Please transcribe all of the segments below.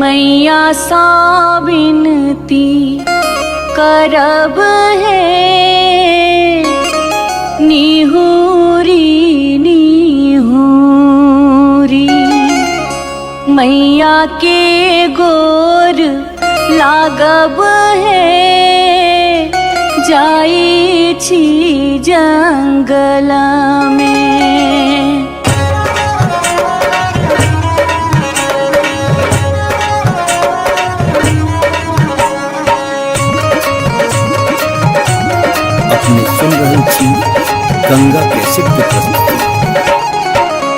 मैया सा विनती करब है, निहुरी निहुरी मैया के गोर लागब है, जाई छी जंगल में। अपने सुन रही थी गंगा कैसेट की प्रस्तुति।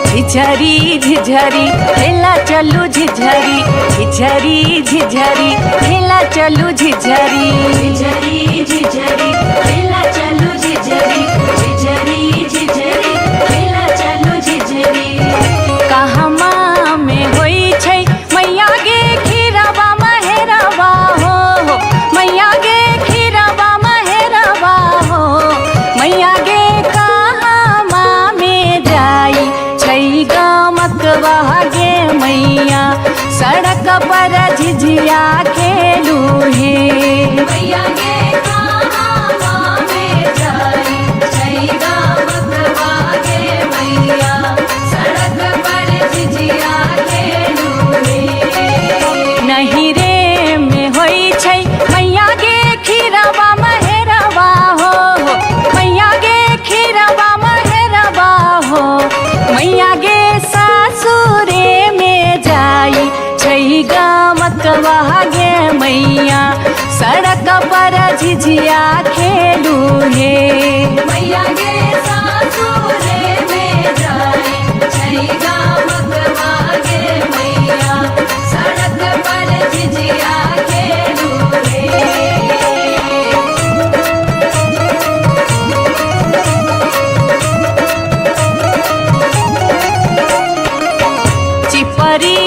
झिझरी झिझरी खेला चलू झिझरी, झिझरी झिझरी खेला चलू झिझरी, झिझरी झिझरी खेला चलू झिझरी, झिझरी झिझरी खेला चलू झिझरी। कहमा में होई छै मैया गे खीरवा महेरवा हो, मैया गे खीरवा महेरवा हो, मैया गे कहमा में जाई छै गमकवा गे मैया, सड़क पर झिझिया खेलू हे। मैया गे कहमा में जाई छै गमकवा गे मैया, सड़क पर झिझिया खेलू हे। नहीं रे में होई छै मैया गे खीरवा महेरवा हो, मैया गे खीरवा महेरवा हो, मैया गे सासुरे में जाई छै गमकवा गे मैया, सड़क पर झिझिया खेलू हे। मैया गे सासुरे में जाई छै गमकवा गे मैया, सड़क पर झिझिया खेलू हे। चिपरी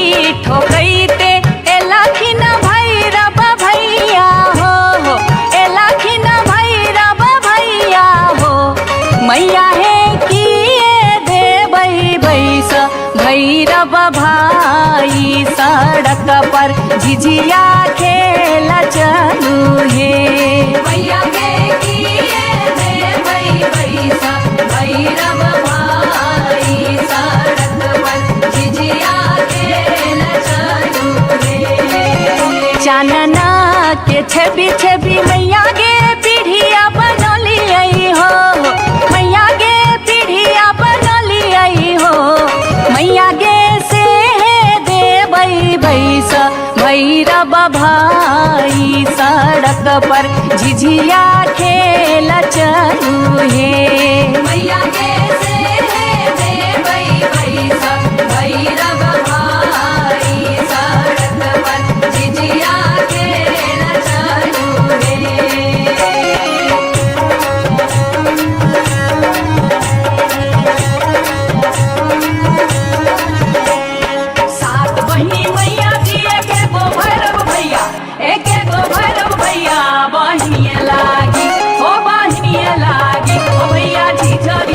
ठोकैते एलखिन भैरव भैया हो, एलखिन भैरव भैया हो, मैया हे किए देबै बैस भैरव भाई, सड़क पर झिझिया खेल चलू हे। मैया गे किए देबै बैस भैरव भाई, सड़क पर झिझिया खेल चलू हे। चानना के छवि छवि मैया गे पीढ़िया बनलियै हो, मैया गे पीढ़िया बनलियै हो, मैया गे से देबै बैस भैरव भाई, सड़क पर झिझिया खेल चलू हे। मैया गे से देबै बैस भैरव भाई, सड़क पर झिझिया खेल चलू हे। सात बहिनी मैया दिए के गो भैरव भैया, एक गो भैरव भैया, बहिनिया लागी ओ बहिनिया लागी ओ भैया झिझरी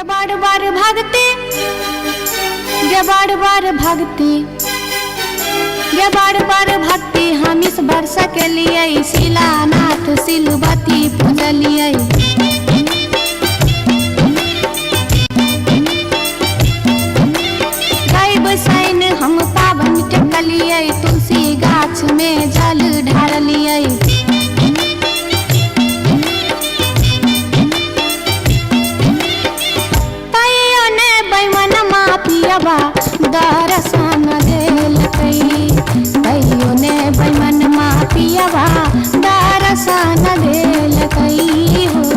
गे बार बार भागते, गे बार बार भागते, गे बार बार भागते हम इस वर्ष के लिए शिलानाथ सिलवती पूजलिए। बसाइन हम पावन टेकलिए, तुलसी गाछ में जल ढारलिए। तैयो ने बैमन मापियबा दर्शन देलकै, तैयो ने बैमन मापियबा दर्शन देलकै हो।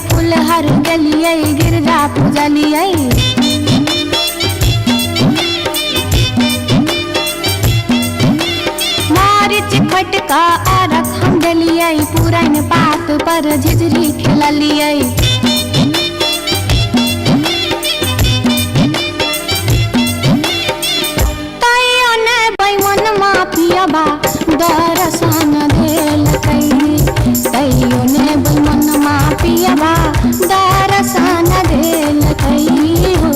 फुलहर गलिए गिरजा पूजलिए। मारिच खटका आरख हम डलिए, पुरैन पात पर झिझरी खेललिए। तैयो ने बैमन मापियबा दर्शन देलकै, तैयो ने बैमन मापियबा दर्शन देलकै हो।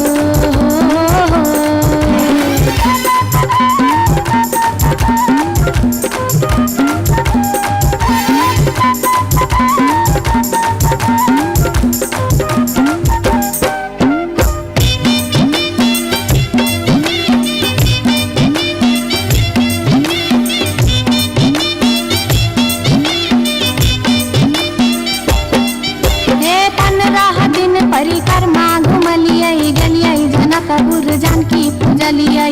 परिक्रमा घुमलिए, गलिए जनकपुर जानकी पूजलिए।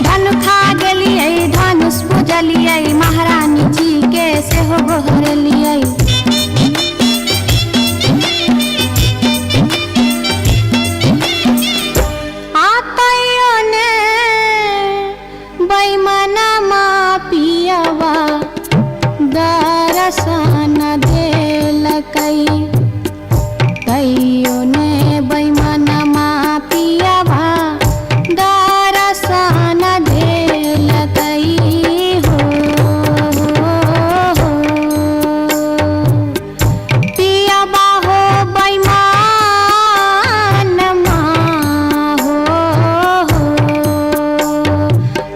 धनुखा गेलिए धनुष पूजलिए, महारानी जी के सेहो गोहरलिए। तैयो ने बैमन मापियबा दर्शन देलकै, तैयो ने बैमन मापियबा दर्शन देलकै हो। पियबा हो बैमन हो,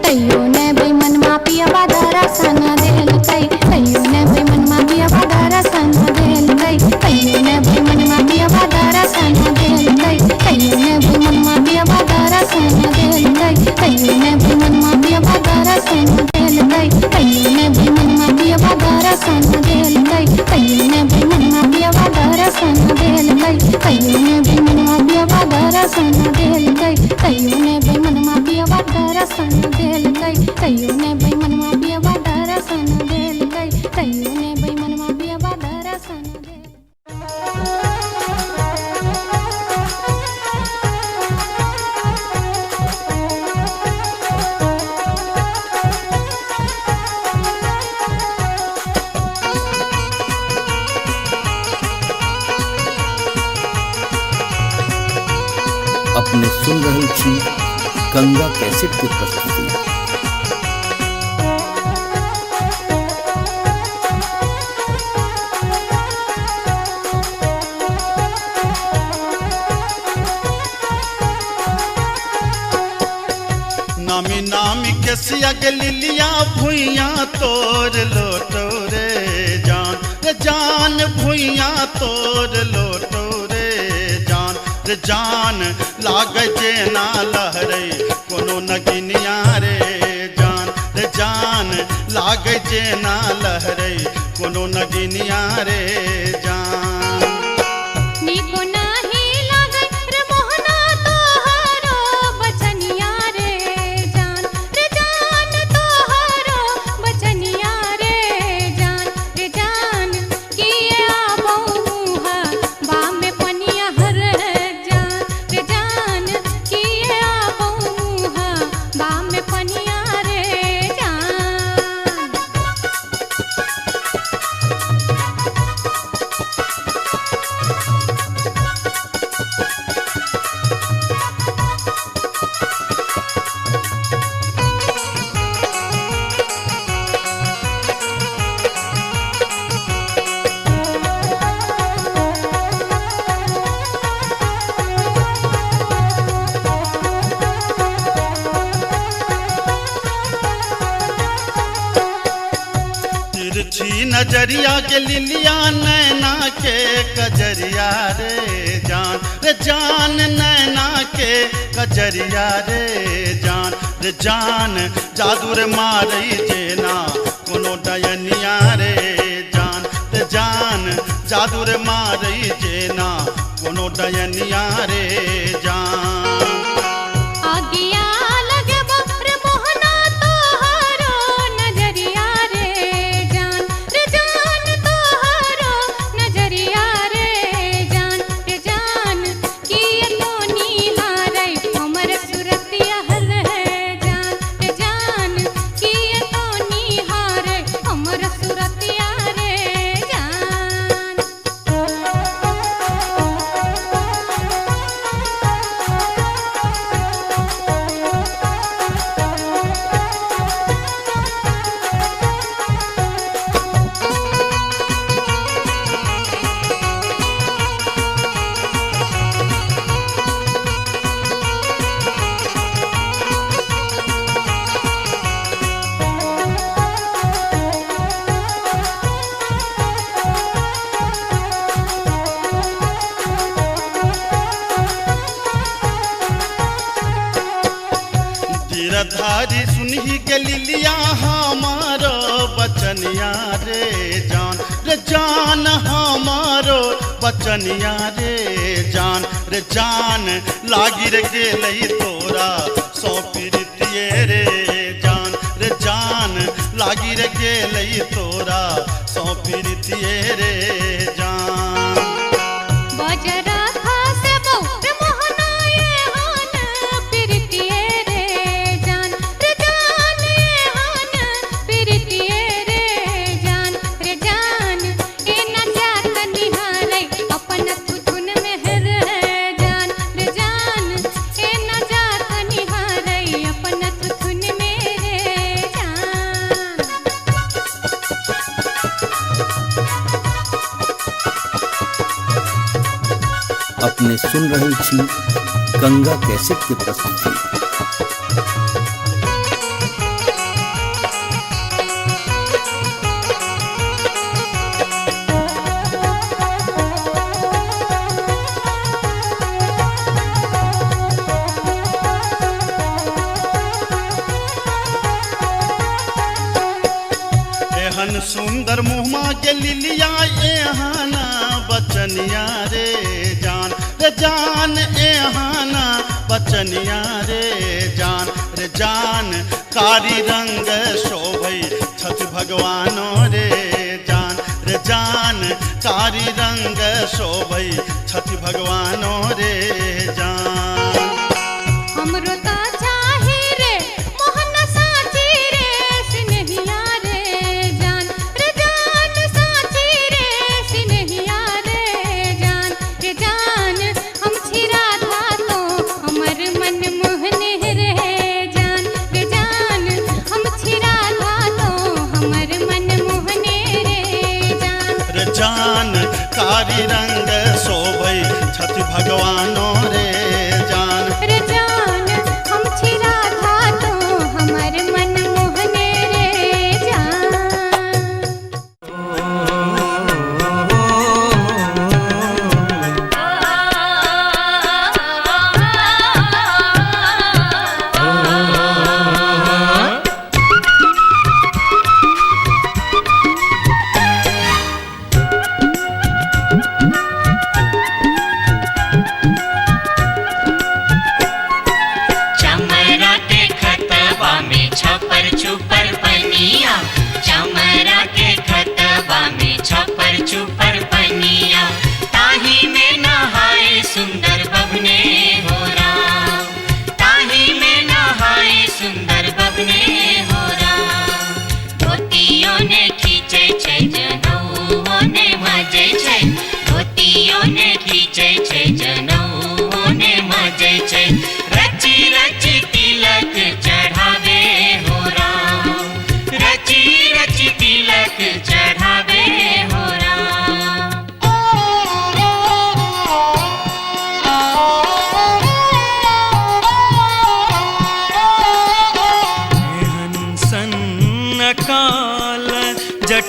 तैयो ने बैमन मापियबा दर्शन देलकै, तैयो ने बैमन मापियबा दर्शन देलकै, तैयो ने बैमन मापियबा दर्शन देलकै, तैयो ने बैमन मापियबा दर्शन देलकै, तैयो ने बैमन मापियबा दर्शन देलकै, तैयो ने बैमन मापियबा दर्शन देलकै, तैयो ने बैमन मापियबा दर्शन देलकै, तैयो ने बैमन मापियबा दर्शन देलकै, तैयो ने बैमन मापियबा दर्शन देलकै, तैयो ने बैमन मापियबा दर्शन देलकै, तैयो ने बैमन मापियबा दर्शन देलकै। अपने सुन रहल छी गंगा कैसेट के प्रस्तुति। नामी नामी के सियग लिलिया भुइया तोर लोटो रे जान, रे जान भुइया तोर लोटो रे जान, रे जान लागे जेना लहरे कोनो नगिनिया रे जान, रे जान लागे जेना लहरे कोनो नगिनिया रे जान। निको नाही लागे रे मोहना तोहरो बचनिया रे जान, रे जान तोहरो बचनिया रे जान, रे जान की तिरछी नजरिया के लिलिया नैना के कजरिया रे जान नैना के कजरिया रे जान जादू रे मारई जेना कोनो डयनिया रे जान जादू रे मारई जेना कोनो डयनिया रे जान आगिया लगे बकर मोहना तोहारो नजरिया रे जान तोहारो नजरिया रे जान किए तो निहारै हमर सुरतिया हल है जान किए तो निहारै हमर सुरतिया रे धारी सुनही के लिलिया हमारो बचनिया रे जान हमारो बचनिया रे जान लागी रे गेलई तोरा सौ पीरितिये रे जान लागी रे गेलई तोरा सौ पीरितिये रे जान बजरा खासे बहु मोहना ये हान प्रीतिये रे जान ये हान प्रीतिये रे जान ए न जात निहारै अपन तुन मेहर है जान ए न जात निहारै अपन तुन मेरे जान अपने सुन रहे छी गंगा कैसेट की प्रस्तुति। एहन सुंदर मुहमा के लिलिया एहाना बचनिया रे जान एहाना बचनिया रे जान कारी रंग शोभई छठ भगवानो रे जान कारी रंग शोभई छठ भगवानो रे जान हमरो ता चाही रे मोहन साची रे सिनहिया रे जान साची रे सिनहिया रे जान हम छिरा था तो हमर मन मोहने रे जान हम छिरा था तो हमर मन मोहने रे जान कारी रंग शोभई छठ भगवानो रे जान हम छिरा था तो हमर मन मोहने रे जान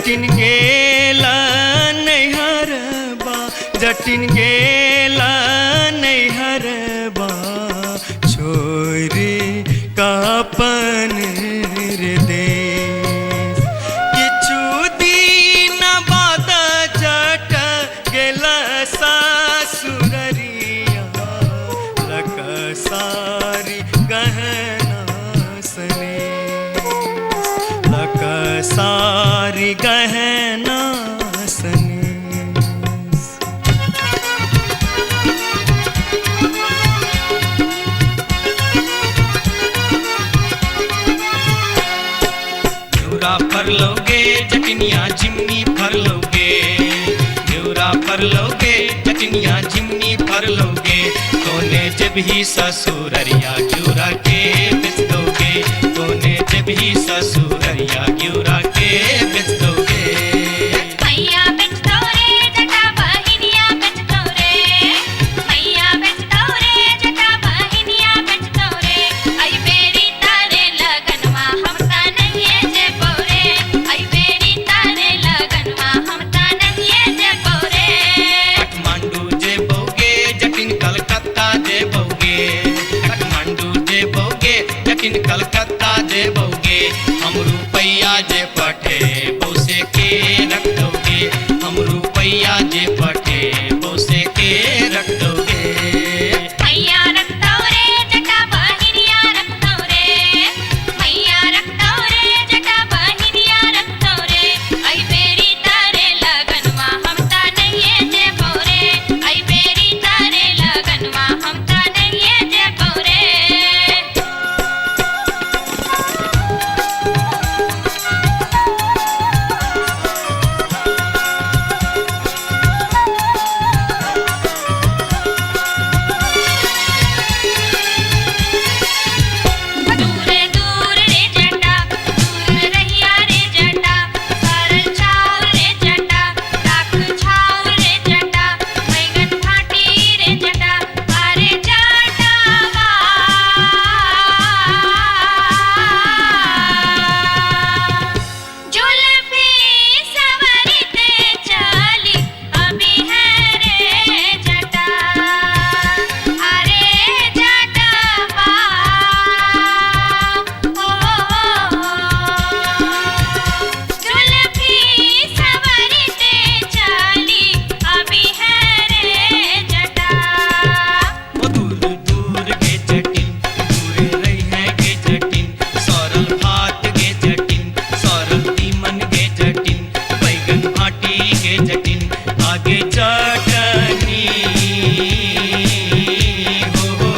जटिन गेला नैहरबा जटिन गेला नैहरबा छोरी कापन रे देश किछु दिन बाद जट गेला सासुररिया लकसारी गहना सने लकसारी गहना सने फर लोगे जटनिया जिमनी फर लोगे न्यूरा फर लोगे जटनिया जिमनी फर लोगे तोने जब ही ससुररिया ग्यूरा के बेच दोगे तोने जब ही ससुररिया ग्यूरा के बेच दोगे मैया बेच दो रे जटा बहिनिया बेच दो रे मैया बेच दो रे जटा बहिनिया बेच दो रे आई बेरी तारे लगनवा हम ता नहीं जे बोरे आई बेरी तारे लगनवा हम ता नहीं जे बोरे काठमांडू जे बोगे जटिन कलकत्ता जे बोगे काठमांडू जे बोगे जटिन कलकत्ता जे बोगे हम रुपैया जे पठे बोसे के रख दोगे हम रुपैया जे पठे बोसे के रख दोगे मैया रख दो रे जटा बहिनिया रख दो रे मैया रख दो रे जटा बहिनिया रख दो रे आई बेरी तारे लगनवा हम ता नहीं जे बोरे आई बेरी तारे लगनवा हम ता नहीं जे बोरे दूर दूर रे जटा दूर रहिया रे जटा सरल छाव रे जटा राख छाव रे जटा बैगन फाटी रे जटा अरे जटावा जुल्फी सवरते चली अभी है रे जटा अरे जटावा जुल्फी सवरते चली अभी है रे जटा वो दूर दूर के जटिन दूर रही है के जटिन सरल भात के जटिन सरल तीमन के जटिन बैगन भाटी के जटिन आगे चटनी हो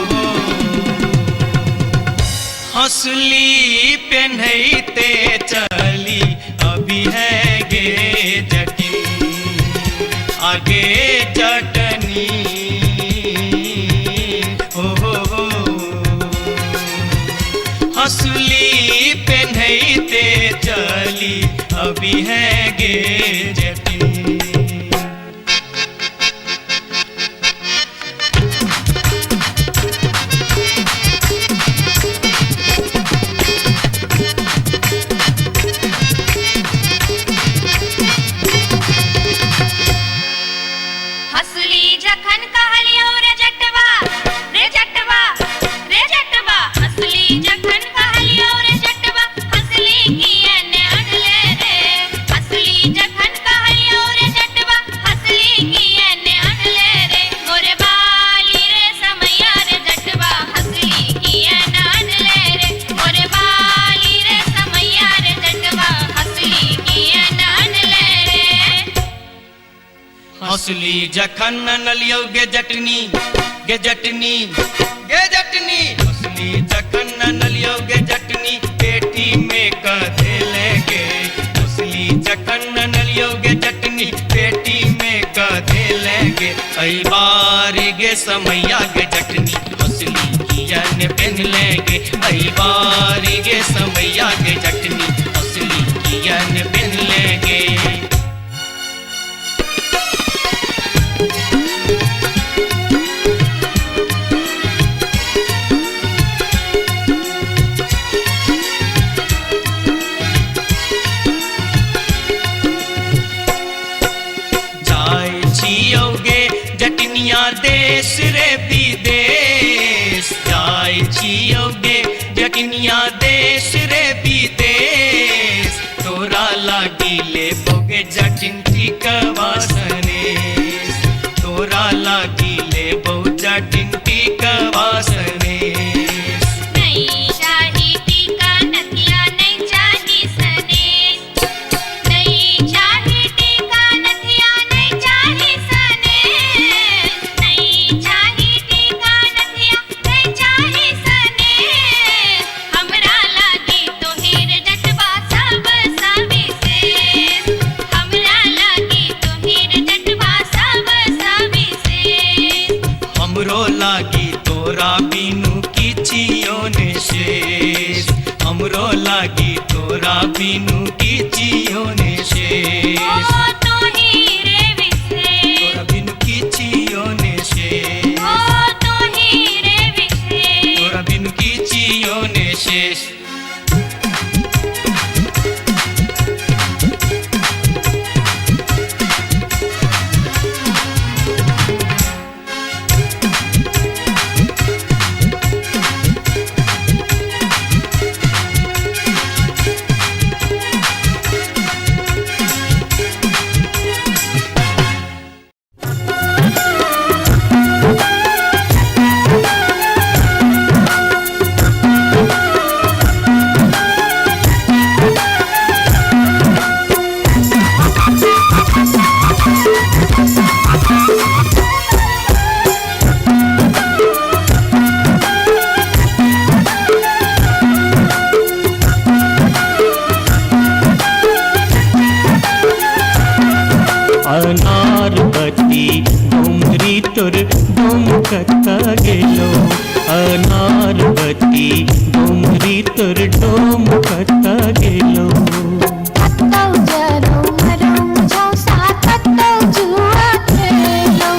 हंसली पेन्हते चली अभी है गे जटिन आगे चटनी हो हंसली पेन्हते चली अभी है गे जटिन हसली जखन कहलियो रे जटवा रे जटवा रे जटवा हसली जखन कहलियो रे जटवा हसली कियने अनले रे हसली जखन कहलियो रे जटवा हसली कियने अनले रे मोरे बाली रे समैया रे जटवा हसली कियने अनले रे मोरे बाली रे समैया रे जटवा हसली कियने अनले रे हंसली जखन नलियो गे जटनी गे जटनी गे जटनी हंसली जखन नलियो गे जटनी पेटी में कधे लेगे हंसली जखन नलियो गे जटनी पेटी में कधे लेगे कई बार गे समैया गे जटनी हंसली कियन पहन लेगे कई बार गे समैया गे जटनी हंसली कियन पहन लेगे जटनिया देश रे विदेश जाय छियो गे जटनिया देश रे विदेश तोरा लागी ले बोगे जटिन टिकवा सनेश तोरा लागी ले बो जटिन टिकवा सनेश नहीं चाही टीका नथिया नहीं चाही सनेश नहीं चाही टीका नथिया नहीं चाही सनेश नहीं चाही टीका नथिया नहीं चाही सनेश हमरा लागी तो हीर जटवा सब सविशेष हमरा लागी तो हीर जटवा सब सविशेष हमरो लागी तोरा बिनु किछियो ने शेष हमरो लागी तोरा बिनु किछियो ने शेष ओ तो हीरे विशेष तोरा बिनु किछियो ने शेष ओ तो हीरे विशेष तोरा बिनु किछियो ने शेष अनारबती डोमरी तोर डोमकता गेलो अनारबती डोमरी तोर डोमकता गेलो कत्तौ जरौ मरौ मुझौ साथ कत्तौ जुआ खेलौ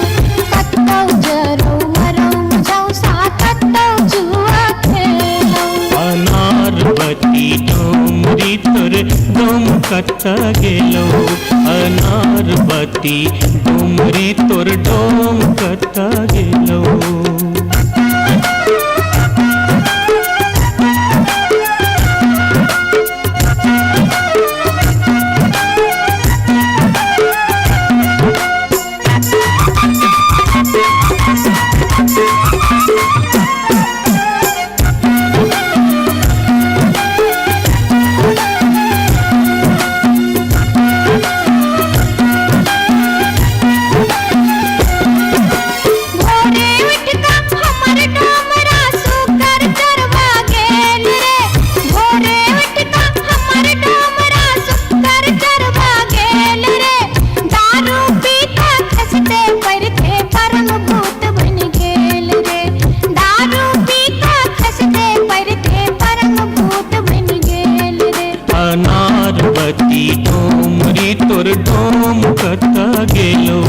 कत्तौ जरौ मरौ मुझौ साथ कत्तौ जुआ खेलौ अनारबती डोमरी तोर डोमकता गेलो अनारबती डोमरी तोर डोमकता गेलो अनारबती डोमरी तोर डोमकता गेलो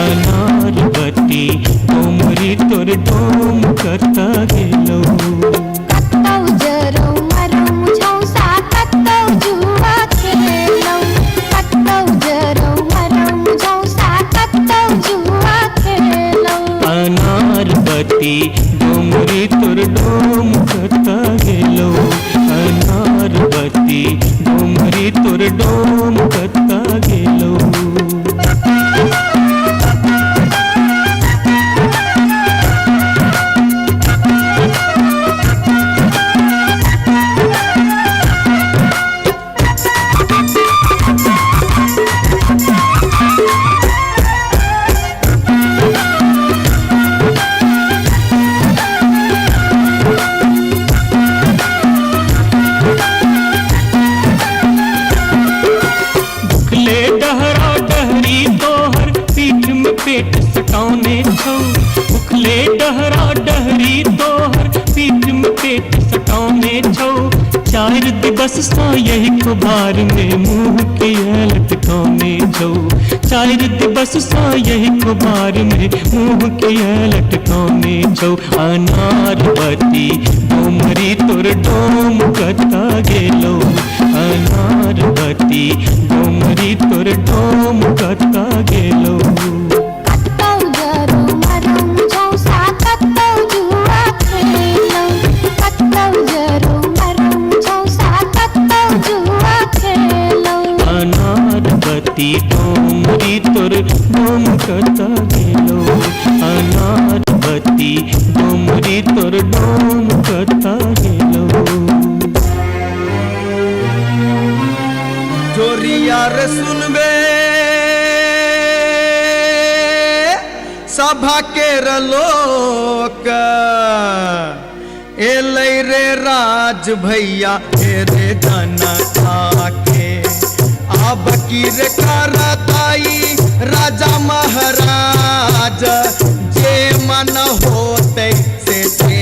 अनारबती डोमरी तोर डोमकता गेलो कत्तौ जरौ मरौ मुझौ साथ कत्तौ जुआ खेलौ कत्तौ जरौ मरौ मुझौ साथ कत्तौ जुआ खेलौ अनारबती डोमरी तोर डोमकता गेलो अनारबती डोमरी तोर डोमकता गेलो पेट सटाउने छौ उखले डहरा डहरी तोहर पीठ में पेट सटाउने छौ चार दिवस सा यही खुबार में मुंह के लटकाउने छौ चार दिवस सा यही खुबार में मुंह के लटकाउने छौ अनारबती डोमरी तोर डोम कता गेलो अनारबती डोमरी तोर डोम कता गेलो कत्तौ जरौ मरौ डोमरी तोर डोम कता गेलो अनार बत्ती डोमरी तोर डोम कता गेलो जोरिया रे सुनबे सभा के लोक एलै रे राज भैया हे रे जनता के अब की रे करताई राजा महाराज जे मन होते से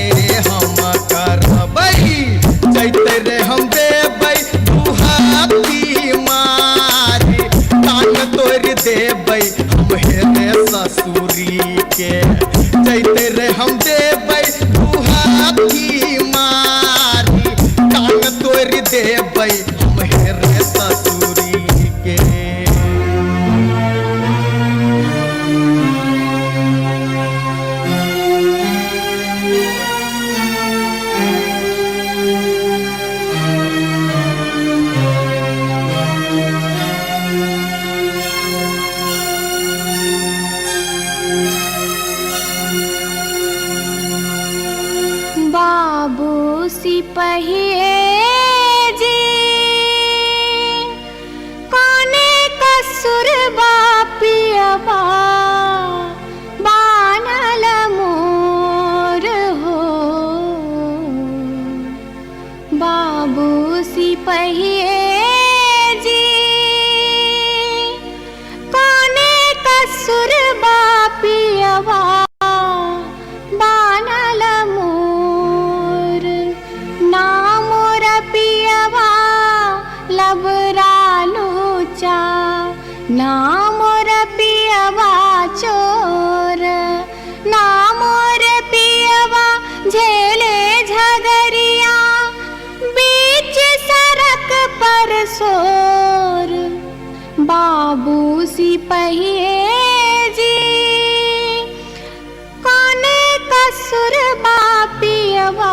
हम करबै जैते रे हम देबै दुहाती मारी टांग तोड़ देबै हम हेरे ससुरी के जैते रे हम देबै दुहाती मारी टांग तोड़ देबै हम हेरे ससुरी के बाबू सिपहिए जी कोने कसुर बापियबा बानल मोर हो बाबू सिपहिए जी कोने कसुर बापियबा बानल मोर ना मोर पियवा लबरा लूचा ना मोर पियवा चोर ना मोर पियवा झेले झगरिया बीच सड़क पर सोर बाबू सिपहिए जी कोने कसुर बापियवा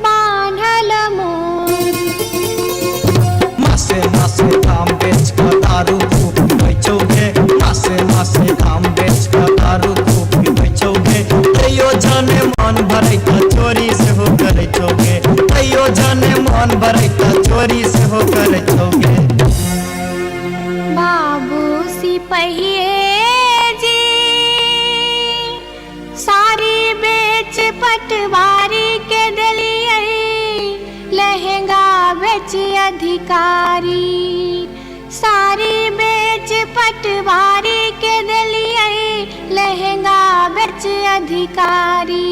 बान्हल मोर मासे मासे काम बेच कर दारू खूब बेचोगे मासे काम बेच कर दारू खूब बेचोगे तैयो जाने मन भरे का चोरी से हो करे चोगे तैयो जाने मन भरे का चोरी से हो करे चोगे बाबू सिपहिए जी सारी बेच पटवारी के दलिए लहंगा बेच अधिकारी सारी बेच पटवारी के दलिए लहंगा बेच अधिकारी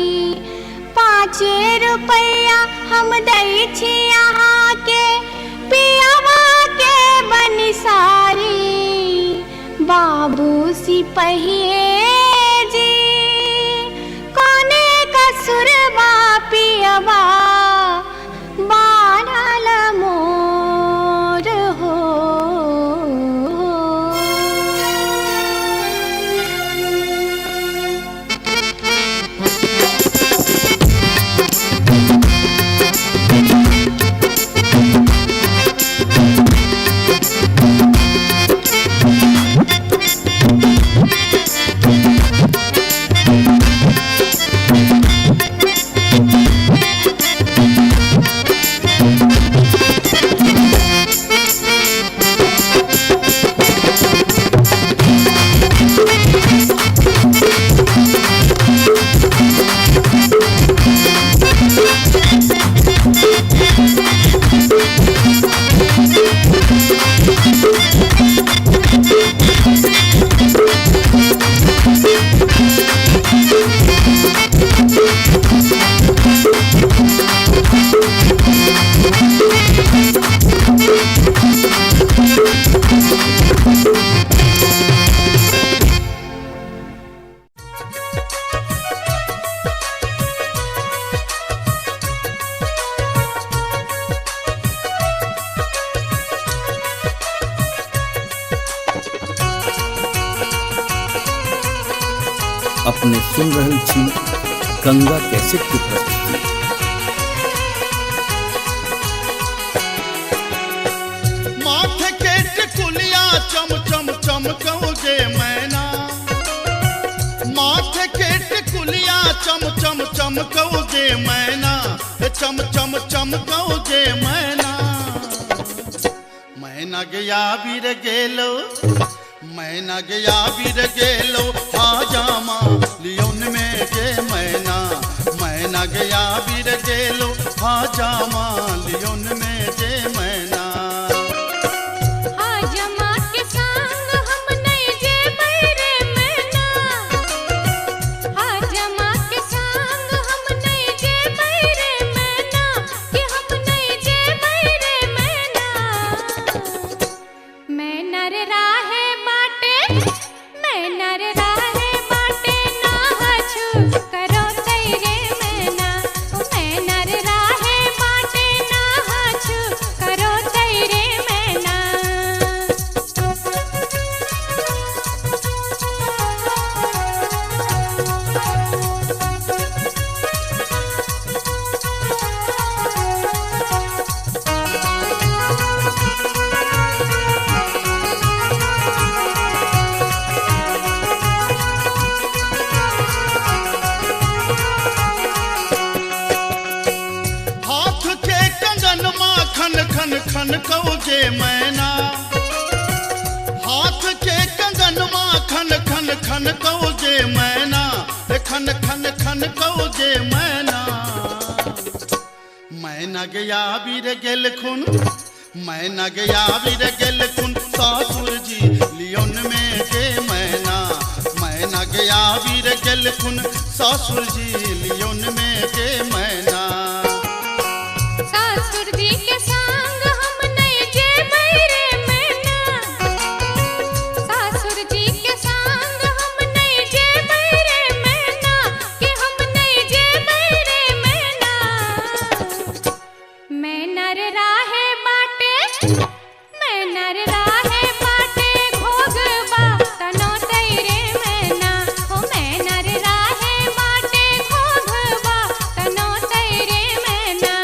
5 रुपया हम दै छी यहाँ के पियावा के बनिसारी बाबू सिपहिए जी कोने कसुर बापियवा बानल मोर हो अपने सुन रहल छी गंगा कैसेट की प्रस्तुति। माथे के टिकुलिया चम चम चमकौगे मैना माथे के टिकुलिया चम चम चमकौगे मैना चम चम चमकौगे मैना मैना गया बीर गेलो मैना गया बीर गेलो हाजामा लियोन में गे मैना गया बीर गेलो हाजामा लियोन में गे मैना हाजमा के संग हम नहीं जे बैरे मैना हाजमा के संग हम नहीं जे बैरे मैना कि हम नहीं जे बैरे मैना मैना रे राहे बाटे मैना रे राहे बाटे ना हछु करो तेरे मैना मैना रे राहे बाटे ना हछु करो तेरे मैना हाथ के कंगन माँ खन खन खन कौगे मैना हाथ के कंगन माँ खन खन खन कौगे मैना खन खन खन कौगे मैना मैना गया बीर गेल खुन मैना गया बीर गेल खुन सासुर जी लियोन में गे मैना गया बीर गेल खुन सासुर जी लियोन में गे मैना सासुर जी के संग हम नहीं जे बैरे मैना सासुर जी के संग हम नहीं जे बैरे मैना कि हम नहीं जे बैरे मैना मैना रे राहे बाटे मैना रे राहे बाटे घोगबा तनो तेरे मैना हो मैना रे राहे बाटे घोगबा तनो तेरे मैना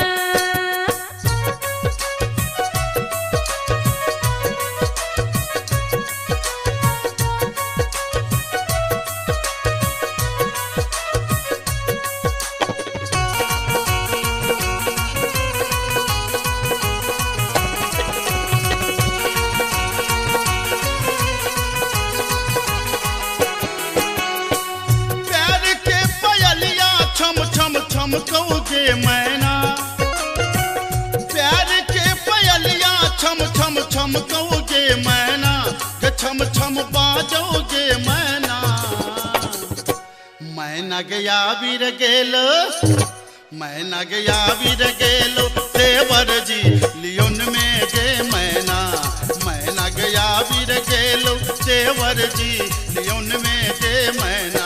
प्यार के पयलिया छम छम छम कौगे मैना प्यार के पयलिया छम छम छम कौगे मैना के छम छम बाजोगे मैना मैना गया बीर गेलो मैना गया बीर गेलो देवर जी लियोन में गे मैना गया बीर गेलो देवर जी लियोन में गे मैना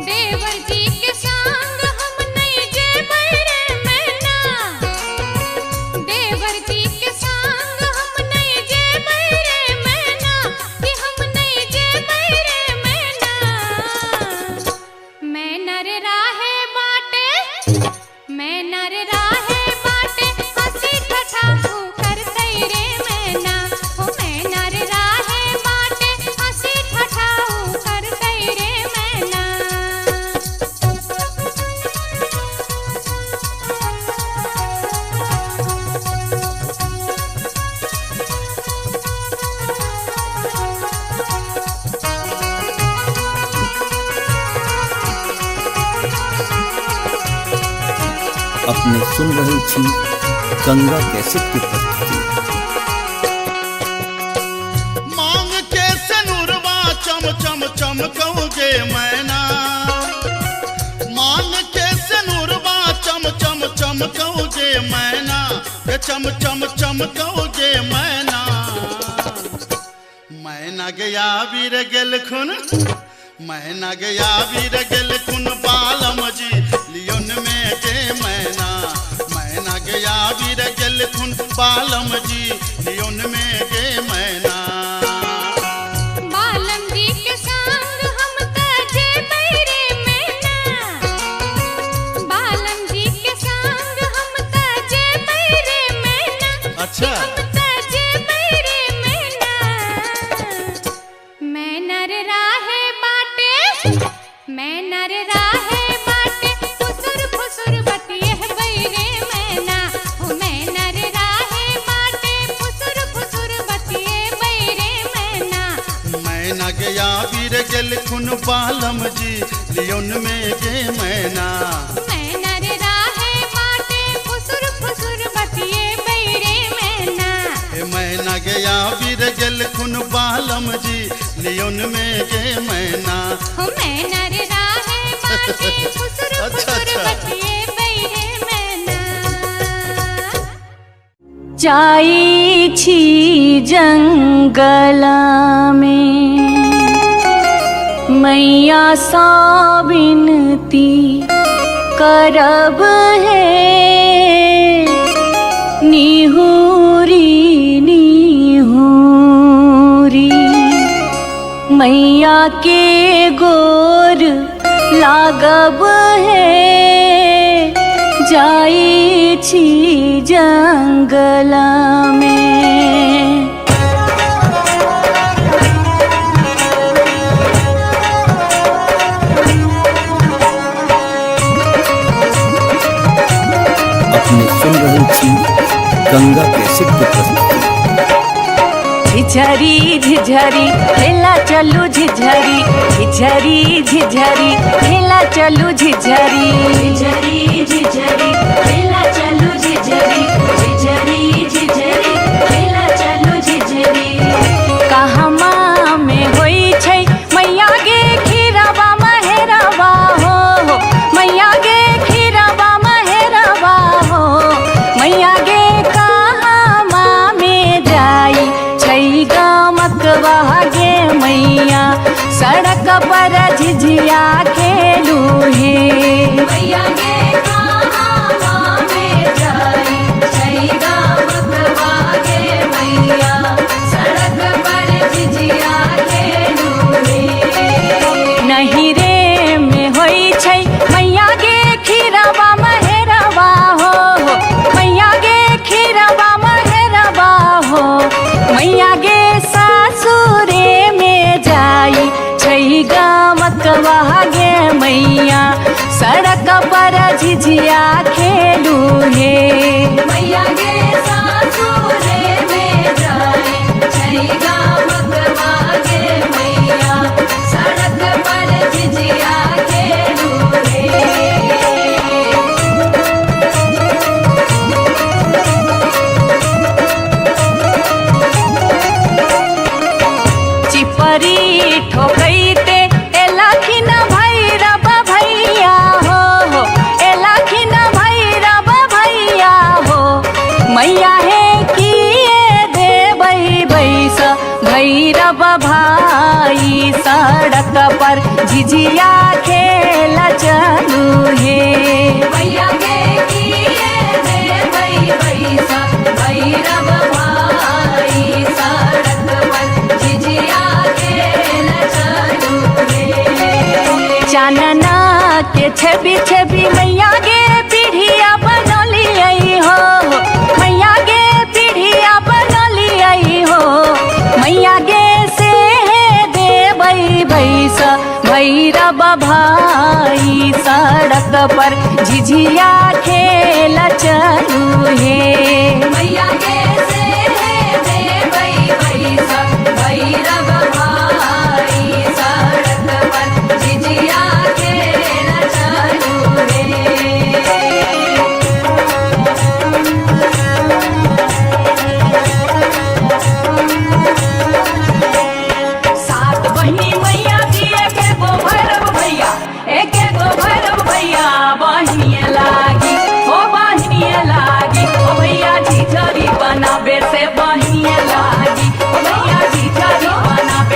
देवर जी के संग हम नहीं जे बैरे मैना देवर जी के संग हम नहीं जे बैरे मैना कि हम नहीं जे बैरे मैना मैना रे राहे बाटे मैना रे राहे बाटे हंसी ठठा कर तेरे मैना हो मैना रे राहे बाटे हंसी ठठा कर तेरे मैना अपने सुन रहे छी गंगा कैसेट की प्रस्तुति। मांग के सनुरवा चम चम चमकौगे मैना मांग के सनुरवा चम चम चमकौगे मैना के चम चम चमकौगे मैना मैना गया बीर गेल खुन मैना गया बीर गेल खुन बालम जी लियोन में गे मैना गया बीर गेल खुन बालम जी लियोन में गे मैना बालम जी के संग हम तजे बैरे मैना बालम जी के संग हम तजे बैरे मैना अच्छा हम तजे बैरे मैना गया वीर गेल खुन बालम जी लियोन में गे मैना मैना रे राहे माटे फुसुर फुसुर बतिए बैरे मैना मैना गया वीर गेल खुन बालम जी लियोन में गे मैना हो मैना रे राहे माटे फुसुर फुसुर बतिए बैरे मैना जाई छी जंगल में मैया सा विनती करब है निहुरी निहुरी मैया के गोर लागब है जाई छी जंगल में अपने सुन रहे थी गंगा कैसेट की प्रस्तुति। झिझरी झिझरी खेला चलू झिझरी झिझरी झिझरी खेला चलू झिझरी झिझरी झिझरी खेला चलू झिझरी झिझरी झिझरी खेला चलू झिझरी कहमा में होई छै मैया गे खीरवा महेरवा हो मैया गे खीरवा महेरवा हो मैया गे कहमा में जाई छै गमकवा गे मैया सड़क पर झिझिया खेलू हे मैया गे कहमा में जाई छै गमकवा गे मैया सड़क पर झिझिया खेलू हे नहीं रे में होई छै मैया गे खीरवा महेरवा हो मैया गे खीरवा महेरवा हो मैया गे सासुरे में जाई छै गमकवा गे मैया सड़क पर झिझिया खेलू हे मैया गे सासुरे में जाई छै गमकवा गे मैया सड़क पर झिझिया खेलू हे चिपरी ठोकैते एलखिन भैरव भैया हो एलखिन भैरव भैया हो मैया हे किए देबै बैस भैरव भाई सड़क पर झिझिया खेल चलू हे मैया गे किए देबै बैस भैरव भाई सड़क पर झिझिया खेल चलू हे चानना के छवि छवि मैया गे पीढ़िया बनलियै हो मैया गे पीढ़िया बनलियै हो मैया गे से देबै बैस भैरव भाई सड़क पर झिझिया खेल चलू हे मैया गे से देबै बैस भैरव भाई सड़क पर झिझिया खेल चलू हे सात बहिनी मैया दिए के गो भैरव भैया एक गो भैरव भैया बहिनिए लागी हो बहिनिए लागी ओ भैया झिझरी बनाबे से बहिनिए लागी ओ भैया झिझरी बनाबे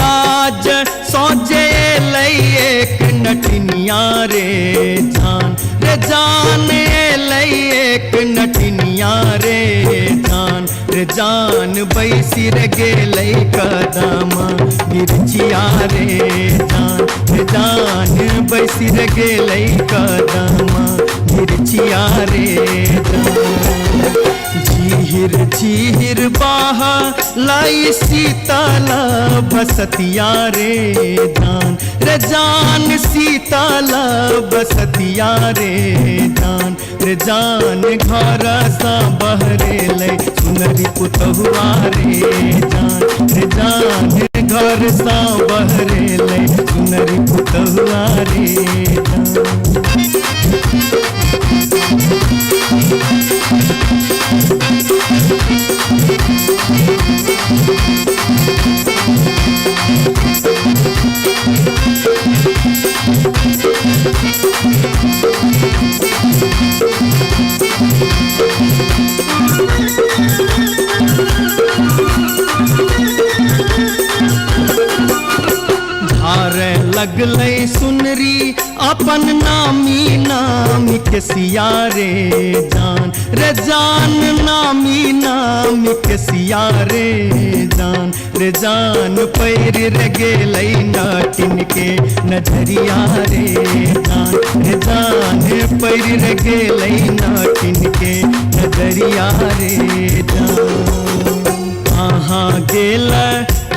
राज सोचे एक नटनिया रे जान एक नटनिया रे जान बैसी रे गेलै कदम मिर्चिया रे जान बैसी रे गेलै कदम मिर्चिया रे झीर झीर बाह लाई शीतल बसतिया रे जान शीतल बसतिया रे जान घर सा बहरे ले सुनरी पुतहुआ रे जान घर सा बहरे ले सुनरी पुतहुआ रे धारे लगलै सुनरी अपन नामी नामी के सिया रे जान नामी नामी के सिया रे जान पैर रे गेलै नाटिन के नजरिया रे जान पैर रे गेलै नाटिन के नजरिया रे जान कहाँ गेल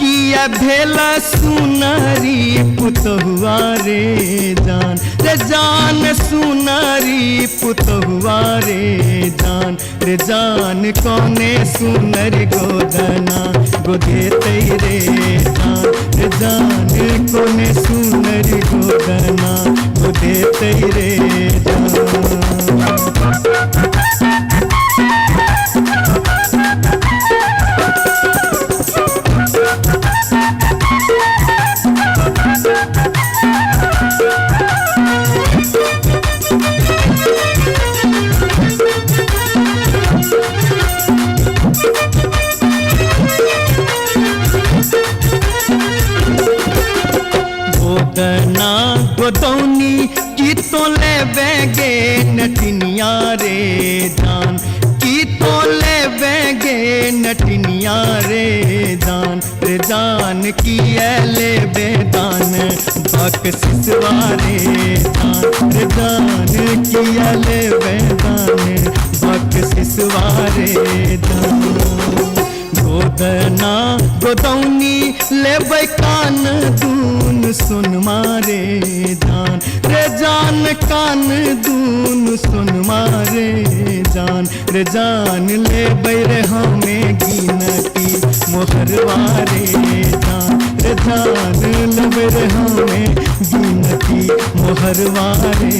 किया भेल सुनरी पुतहुआ रे जान सुनरी पुतहुआ रे जान कोने सुनरी गोदना गोदेते रे जान कोने सुनरी गोदना गोदेते रे गोदना गोदौनी की तो ले बेगे नटनिया रे जान की तो ले बेगे नटनिया रे जान की ले बेदान बक सिसवारे जान की ले बेदान बक सिसवारे गोदना गोदौनी लेबै कान दून सुन मारे जान कान दून सुन मारे जान लेबै रे हमें गिनती मोहरवारे जान लेबै रे हमें गिनती मोहरवारे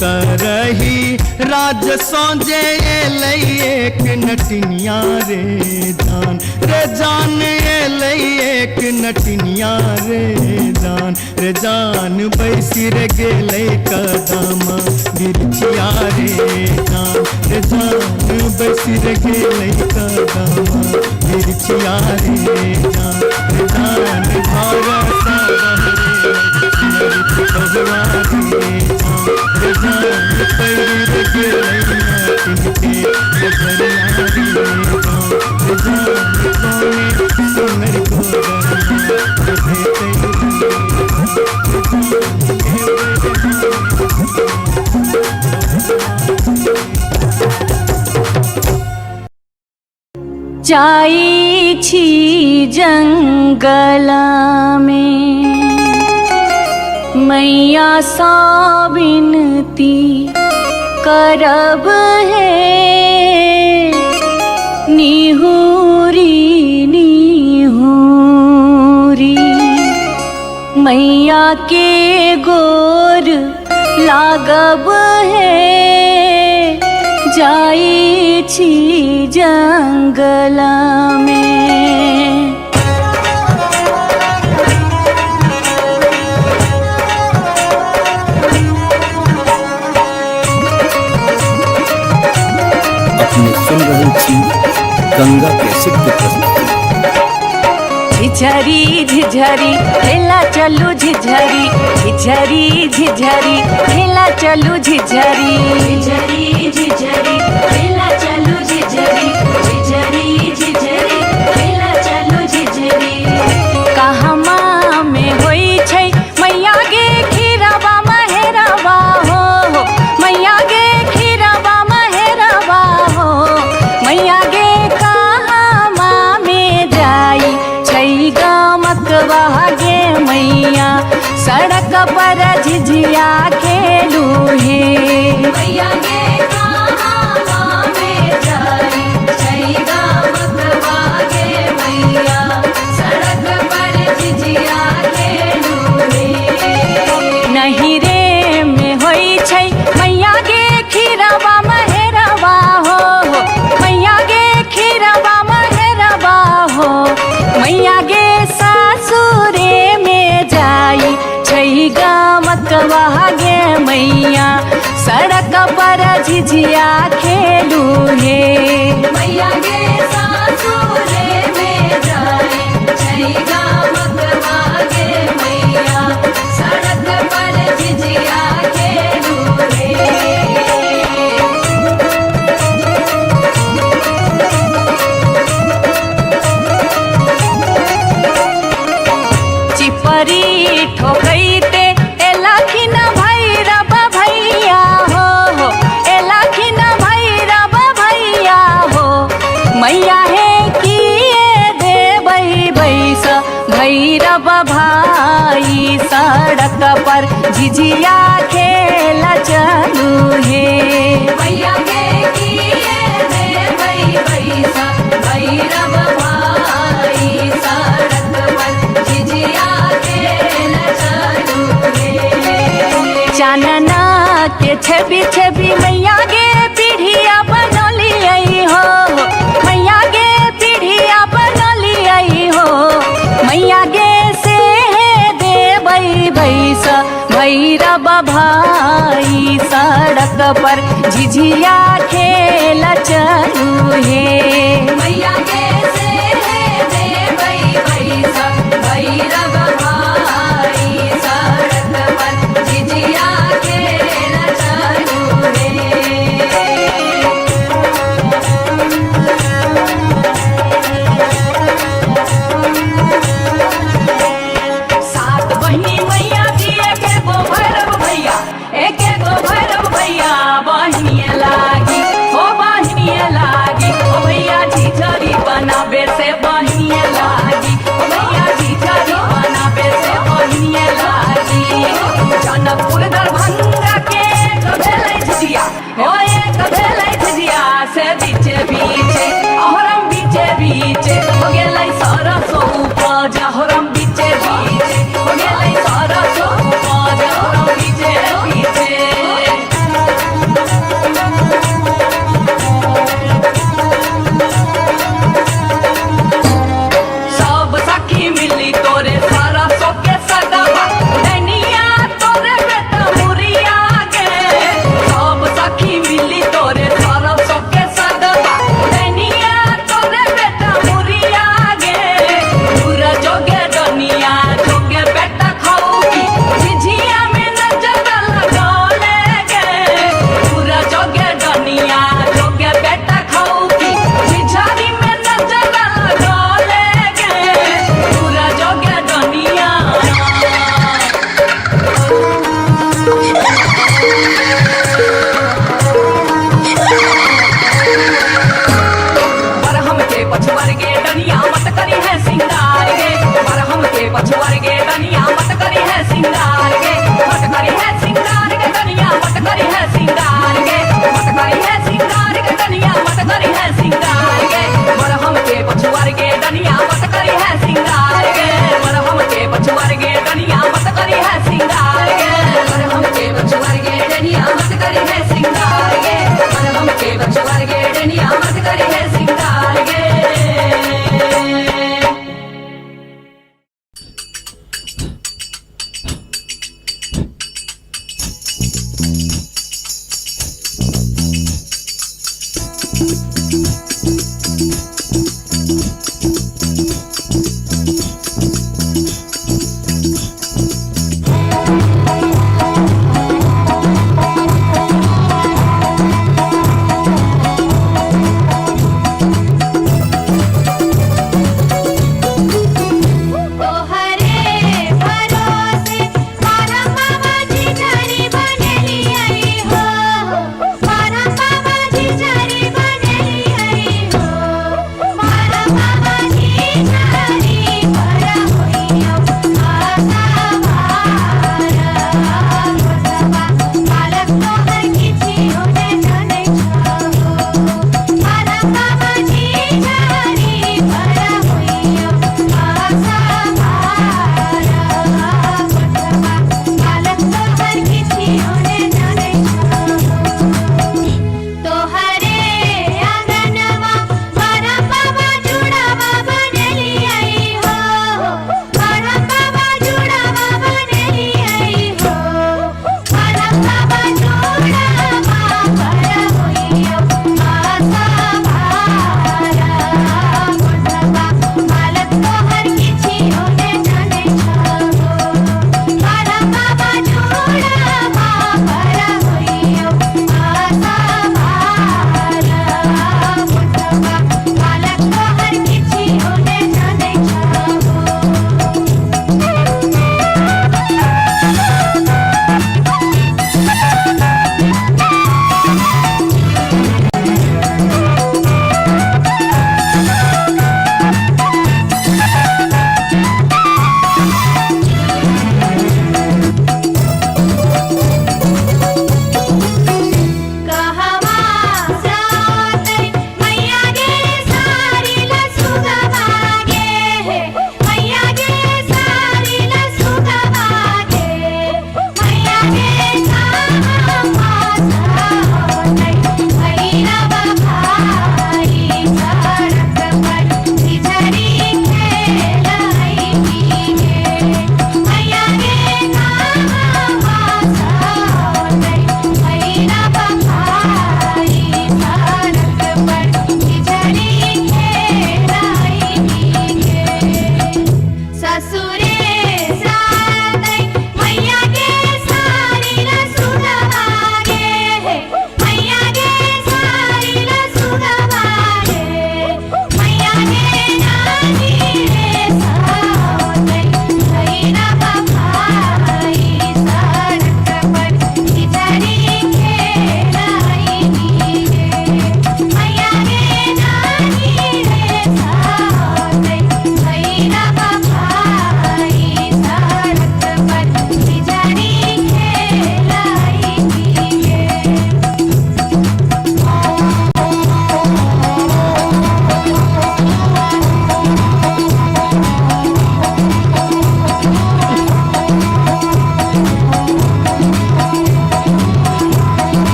तरही राज सोजे एक नटनिया रे जान एक नटनिया रे जान बैसी रे गेलै कदम मिर्चिया रे जान बैसी रे गेलै कदम मिर्चिया रे जान घर सा बहरे जान पैर गेलै नाटिन के नजरिया रे जान कोने सुनरी जाई छी जंगल में मैया सा विनती करब है निहुरी निहुरी मैया के गोर लागब है जाई छी जंगल में। अपने सुन रहे थी गंगा कैसेट की प्रस्तुति। झिझरी झिझरी खेला चलू झिझरी झिझरी झिझरी खेला चलू झिझरी झिझरी झिझरी खेला चलू झिझरी झिझरी झिझरी खेला चलू झिझरी कहमा में होई छै मैया गे खीराबा महेराबा हो मैया गे खीराबा महेराबा हो मैया गे कहमा में जाई छै गमकवा गे मैया सड़क पर झिझिया खेलू हे मैया गे कहमा में जाई छै गमकवा गे मैया सड़क पर झिझिया खेलू हे नहीं रे में होई छै मैया गे खीराबा महेराबा हो मैया गे खीराबा महेराबा हो मैया गे सासुरे में जाई छै गमकवा गे मैया सड़क पर झिझिया खेलू हे मैया गे सासुरे में जाई छै गमकवा गे मैया सड़क पर झिझिया खेलू हे चिपरी ठोकैते एलाखिन भैरव भैया हो एलाखिन भैरव भैया हो मैया हे किए देबै बैस भैरव भाई सड़क पर झिझिया खेल चलू हे मैया गे किए देबै बैस भैरव भाई सड़क पर झिझिया खेल चलू हे चानना के छवि छवि मैया गे पीढ़िया बनलियै हो मैया गे पीढ़िया बनलियै हो मैया गे से देबै बैस भैरव भाई सड़क पर झिझिया खेल चलू हे मैया गे से देबै बैस भैरव भाई सड़क पर झिझिया खेल चलू हे सात बहिनी मैया दिए के गो भैरव भैया एक गो भैरव भैया बहिनिए लागी हो बहिनिए लागी ओ भैया झिझरी बनाबे से बहिनिए लागी ओ भैया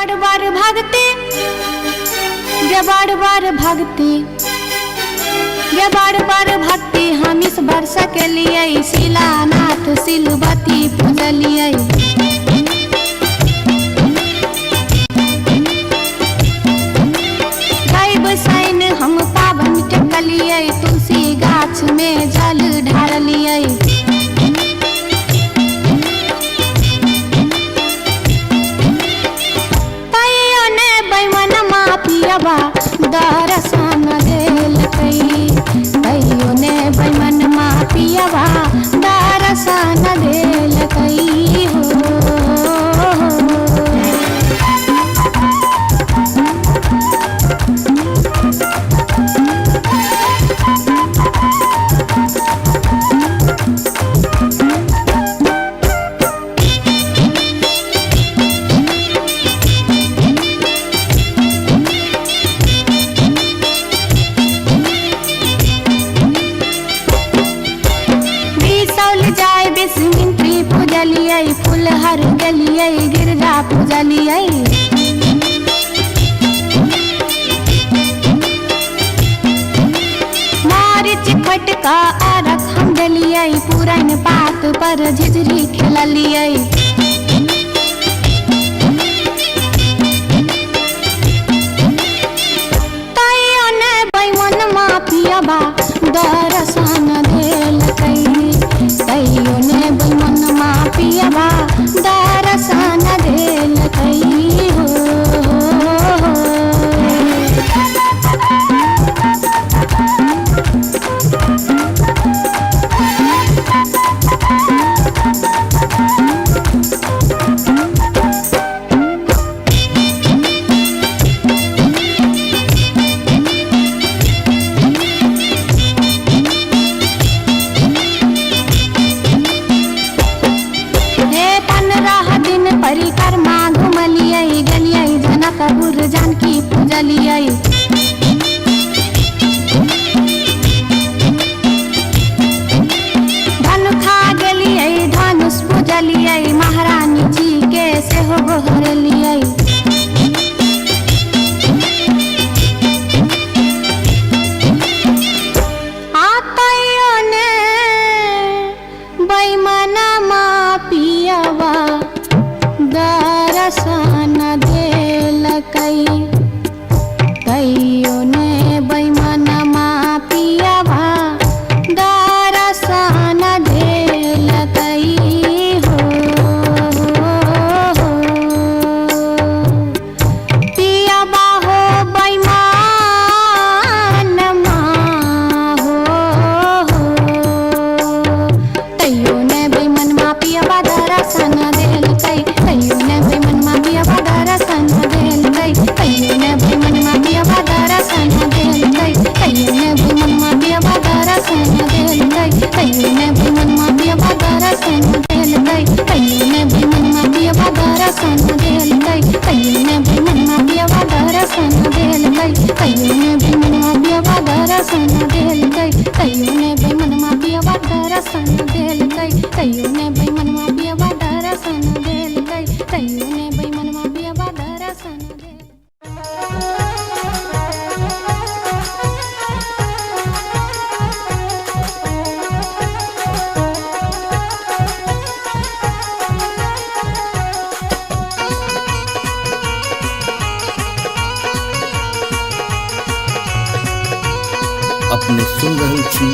बार बार भागते गे बार बार भागते गे बार बार भागते हम इस वर्ष के लिए शिलानाथ सिलवती पूजलिए सैन हम पावन टेकलिए तुलसी गाछ में जल ढारलिए तैयो ने बैमन मापियबा दर्शन देलकै तैयो ने बैमन मापियबा दर्शन देलकै हो फुलहर गलिए गिरजा पूजलिए मारिच फटका आरख हम डलिए पुरन पात पर झिझरी खेललिए तैयो ने बैमन मापियबा दर्शन देलकै तैयो ने बैमन मापियबा दर्शन देलकै हो परिक्रमा घुमलिए गलिए जनकपुर जानकी पूजलिए धनुखा गेलिए धनुष पूजलिए महारानी जी के सेहो गोहरलिए तैयो ने बैमन मापियबा दर्शन देलकै तैयो ने बैमन मापियबा दर्शन देलकै हो पियबा हो बैमन मा हो तैयो ने बैमन मापियबा दर्शन देलकै तैयो ने बैमन मापियबा दर्शन देलकै तैयो ने बैमन मापियबा दर्शन देलकै तैयो ने बैमन मापियबा दर्शन देलकै तैयो ने बैमन मापियबा दर्शन देलकै तैयो ने बैमन मापियबा दर्शन देलकै तैयो ने बैमन मापियबा दर्शन देलकै तैयो ने बैमन मापियबा दर्शन देलकै तैयो ने बैमन मापियबा दर्शन देलकै तैयो ने बैमन मापियबा दर्शन देलकै तैयो ने बैमन मापियबा दर्शन अपने सुन रहे छी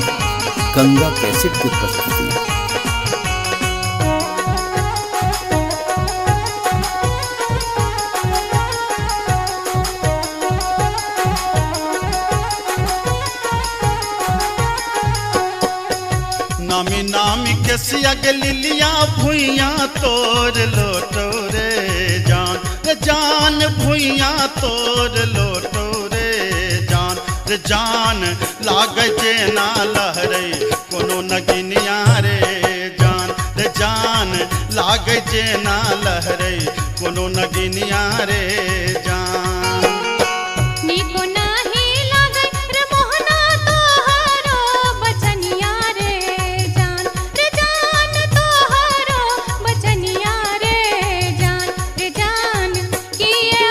गंगा कैसेट की प्रस्तुति। नामी नामी के सियग लिलिया भुइया तोड़ लोटो रे जान भुइया तोड़ लोटो रे जान लागे जे ना लहरे कोनो नगिनिया रे जान लागे जे ना लहरे कोनो नगिनिया रे जान निको नाही लागे रे मोहना तोहरो बचनिया रे जान तोहरो बचनिया रे जान किए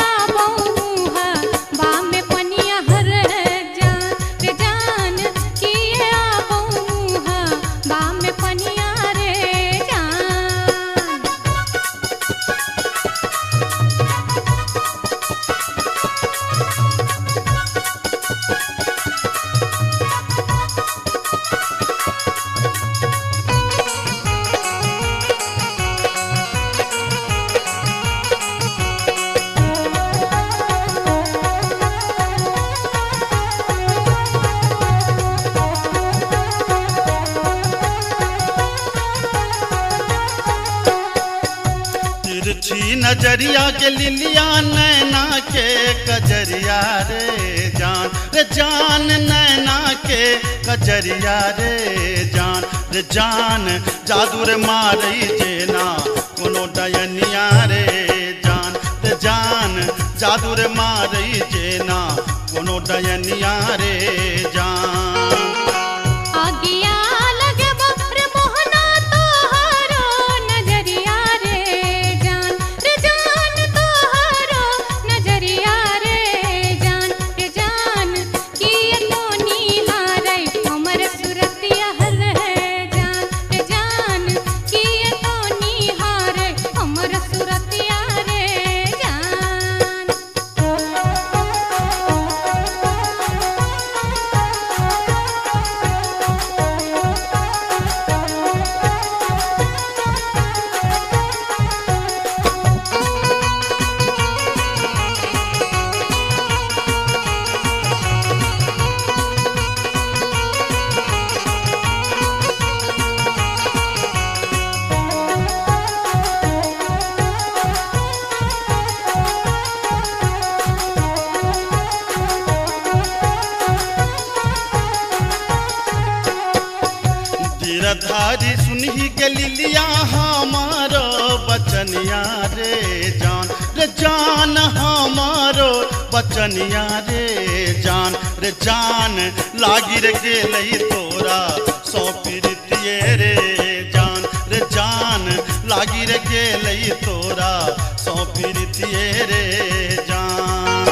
तिरछी नजरिया के लिलिया नैना के कजरिया रे जान नैना के कजरिया रे जान जादू रे मारई जेना कोनो डयनिया रे जान जादू रे मारई जेना कोनो डयनिया रे जान आगिया लगे बकर मोहना तोहारो नजरिया रे जान तोहारो नजरिया रे जान किए तो निहारै हमर सुरतिया रे जान किए तो निहारै हमर सुरतिया रे जान गिरधारी सुनही के लिलिया हमारो बचनिया रे जान हमारो बचनिया रे जान लागी रे गेलई तोरा सौ प्रीतिये रे जान लागी रे गेलई तोरा सौ प्रीतिये रे जान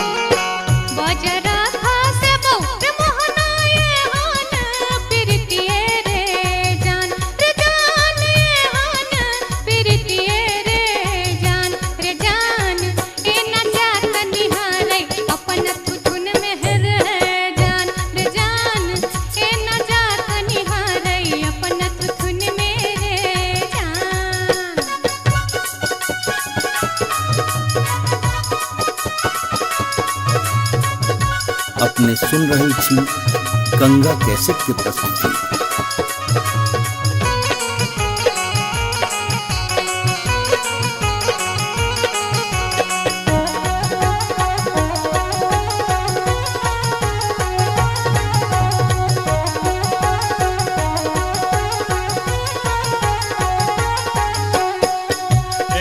बजरा खासे बहुत मोहनाए हान प्रीतिये रे जान ये हान प्रीतिये रे जान ए न जात निहारै अपन थुथुन में रे जान ए न जात निहारै अपन थुथुन में रे जान अपने सुन रही छी गंगा कैसेट की प्रस्तुति।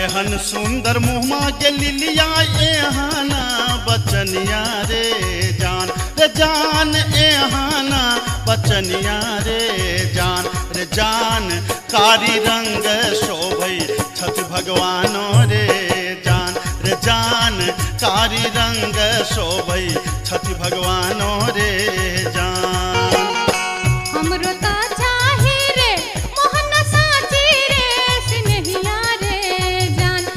एहन सुंदर मुहमा के लिलिया एहाना बचनिया रे जान एहाना बचनिया रे जान कारी रंग शोभै छठ भगवानो रे जान कारी रंग शोभै छठ भगवानो रे जान हमरो ता चाही रे मोहन साची रे सिनहिया रे जान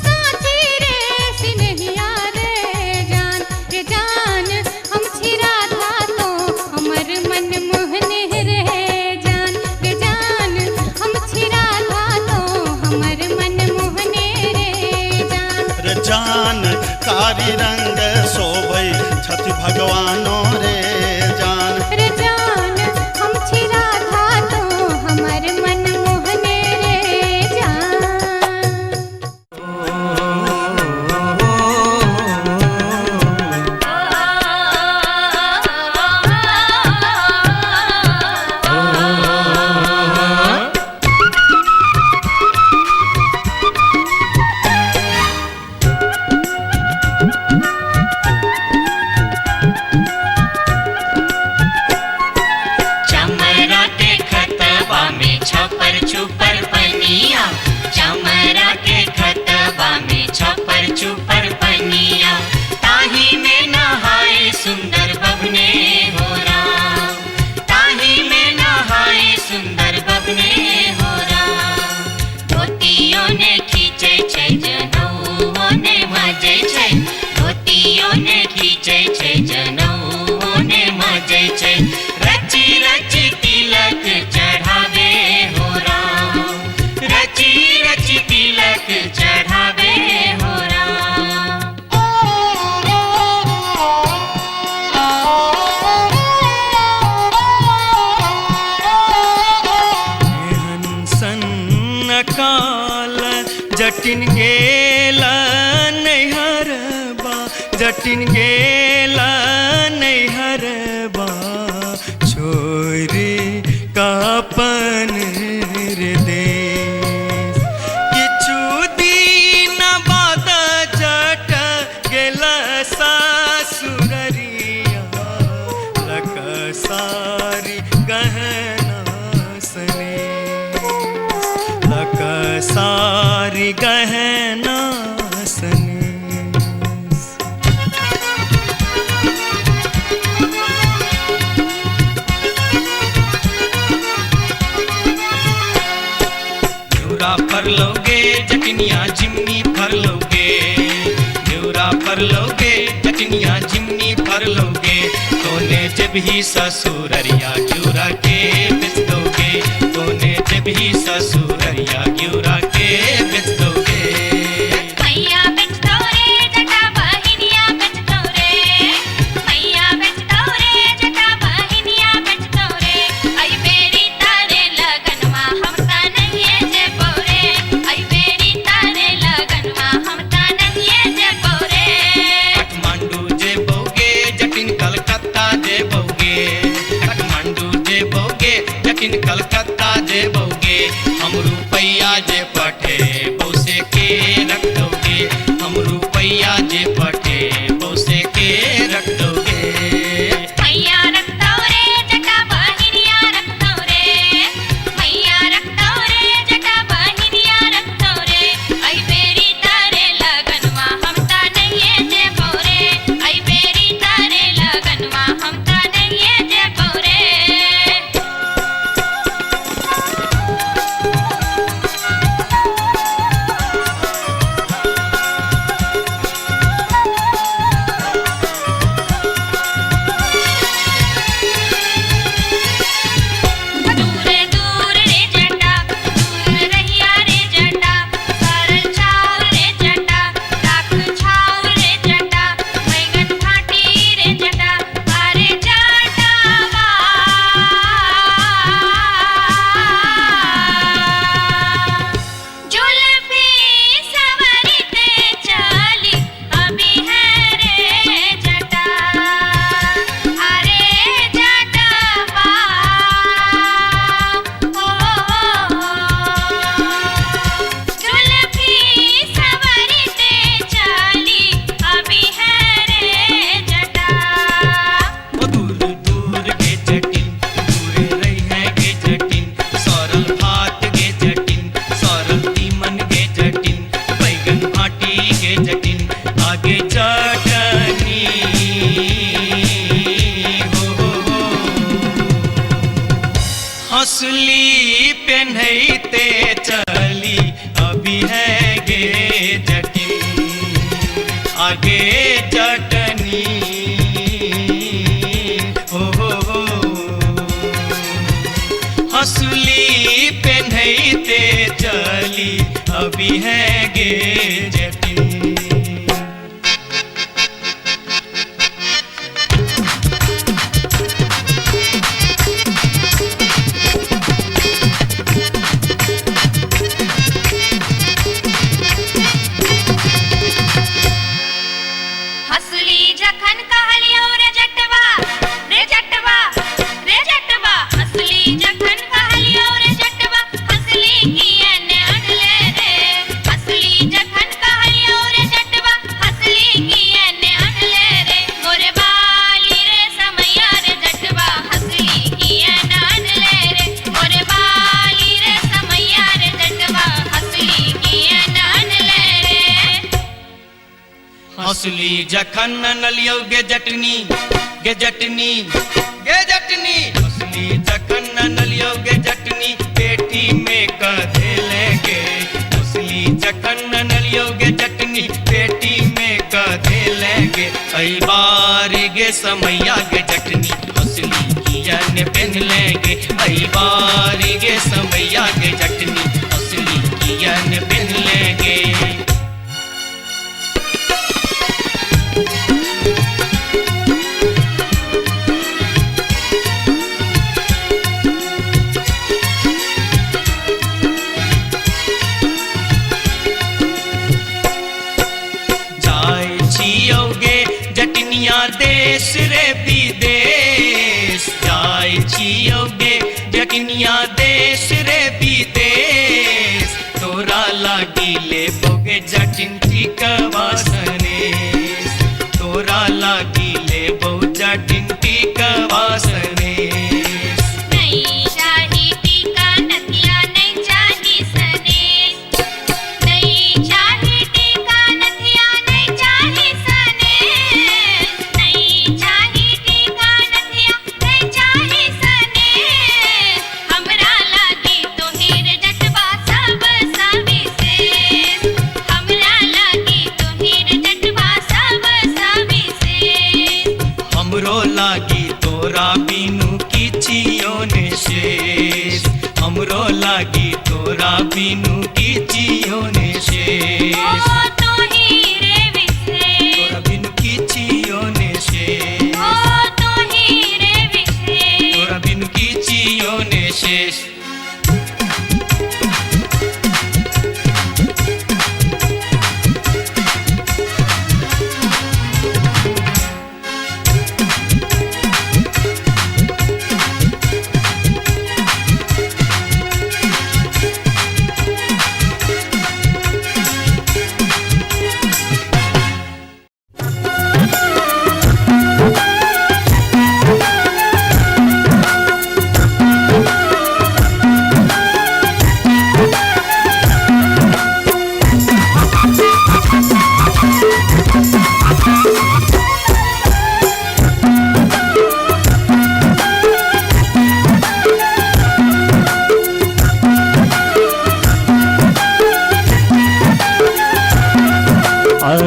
साची रे सिनहिया रे जान हम छिरा था तो हमर मन मोहने रे जान हम छिरा था तो हमर मन मोहने रे जान कारी रंग शोभै छठ भगवानो रे जान हम छिरा था तो हमर मन मोहने रे जान जटिन गेला नैहरबा जटिन गेला नैहरबा छोरी कापन रे देश किछु दिन बाद जट गेला सासुररिया लक सारी गहना सने लक सारी गहना सने फर लोगे जटनिया जिमनी फर लोगे न्यूरा फर लोगे जटनिया जिमनी फर लोगे तोने जब ही ससुररिया घ्यूरा के बेच दोगे तोने जब ही ससुररिया घ्यूरा के बेच दोगे मैया बेच दो रे जटा बहिनिया बेच दो रे मैया बेच दो रे जटा बहिनिया बेच दो रे आई बेरी तारे लगनवा हम ता नहीं जे पौरे आई बेरी तारे लगनवा हम ता नहीं जे पौरे काठमांडू जे बोगे जटिन कलकत्ता जे बोगे काठमांडू जे बोगे जटिन कलकत्ता जे बोगे हम रुपैया जे पठे बौसे के रख दोगे हम रुपैया जे पठे बौसे के रख दोगे मैया रख दो रे जटा बहिनिया रख दो रे मैया रख दो रे जटा बहिनिया रख दो रे आई बेरी तारे लगनवा हम ता नहीं जे पौरे आई बेरी तारे लगनवा हम ता नहीं जे पौरे दूर दूर रे जटा दूर रहिया रे जटा सरल छाव रे जटा राख छाव रे जटा बैगन फाटी रे जटा अरे जटावा जुल्फी सवरते चली अभी है रे जटा अरे जटावा जुल्फी सवरते चली अभी है रे जटा वो दूर दूर के जटिन दूर रही है के जटिन सरल भात के जटिन सरल तीमन के जटिन बैगन भाटी के जटिन आगे चटनी हो हंसली पेन्हते चली अभी है गे जटिन आगे चटनी हो हंसली पेन्हते चली अभी है गे जटिन हसली जखन कहलियो रे जटवा रे जटवा रे जटवा हसली जखन कहलियो रे जटवा हसली कियन अनले रे हसली जखन कहलियो रे जटवा हसली कियन अनले रे मोरे बाली रे समैया रे जटवा हसली कियन अनले रे मोरे बाली रे समैया रे जटवा हसली कियन अनले रे हंसली जखन नलियो गे जटनी गे जटनी गे जटनी हंसली जखन नलियो गे जटनी पेटी में कधे लेगे हंसली जखन नलियो गे जटनी पेटी में कधे लेगे आई बार गे समैया गे जटनी हंसली कियन पेन लेगे आई बार गे समैया गे जटनी हंसली कियन पेन लेगे जटनिया देश रे विदेश तोरा लागी ले बोगे जटिन टिकवा सनेश तोरा लागी ले बो जटिन टिकवा सनेश नहीं चाही टीका नथिया नहीं चाही सनेश नहीं चाही टीका नथिया नहीं चाही सनेश नहीं चाही टीका नथिया नहीं चाही सनेश हमरा लागी तोहेर जटवा सब सविशेष हमरा लागी तोहेर जटवा सब सविशेष हमरो लागी तोरा बिनु किछियो ने शेष हमरो लागी तोरा बिनु किछियो ने शेष ओ तोही रे विशेष तोरा बिनु किछियो ने शेष ओ तोही रे विशेष तोरा बिनु किछियो ने शेष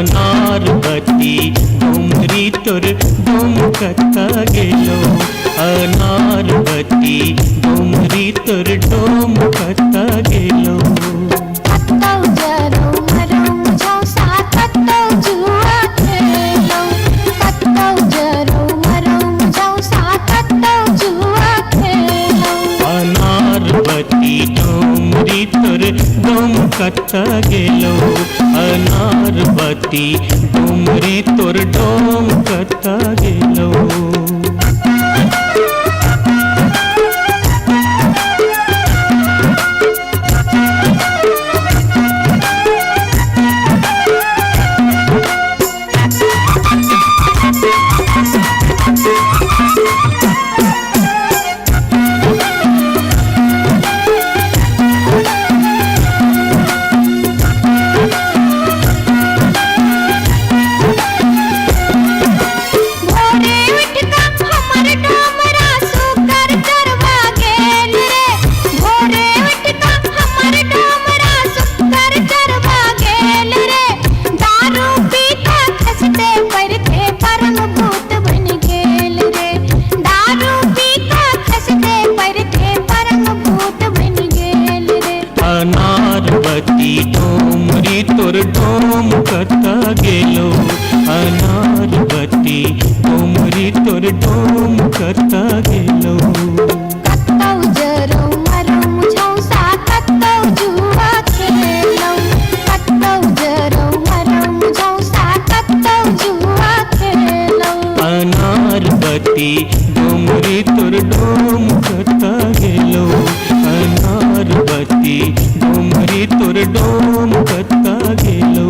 अनारबती डोमरी तोर डोम कता गेलो अनारबती डोमरी तोर डोम कता गेलो कत्तौ जरौ मरौ झौसा कत्तौ जुआ खेलौ कत्तौ जरौ मरौ झौसा कत्तौ जुआ खेलौ अनारबती डोमरी तोर डोम कता गेलो अनारबती डोमरी तोर डोम कता गेलो भोरे उठका हमर डोमरा सुकर चरवा गेल रे भोरे उठका हमर डोमरा सुकर चरवा गेल रे दारू पीता खसते परखे परम भूत बन गेल रे दारू पीता खसते परखे परम भूत बन गेल रे अनारबती डोमरी तोर डोम कता गेलो अनारबती डोमरी तोर डोम कता गेलो कत्तौ जरौ मरौ झौसा कत्तौ जुआ खेलौ कत्तौ जरौ मरौ झौसा कत्तौ जुआ खेलौ अनारबती डोमरी तोर डोम कता गेलो अनारबती डोमरी तोर डोम कता गेलो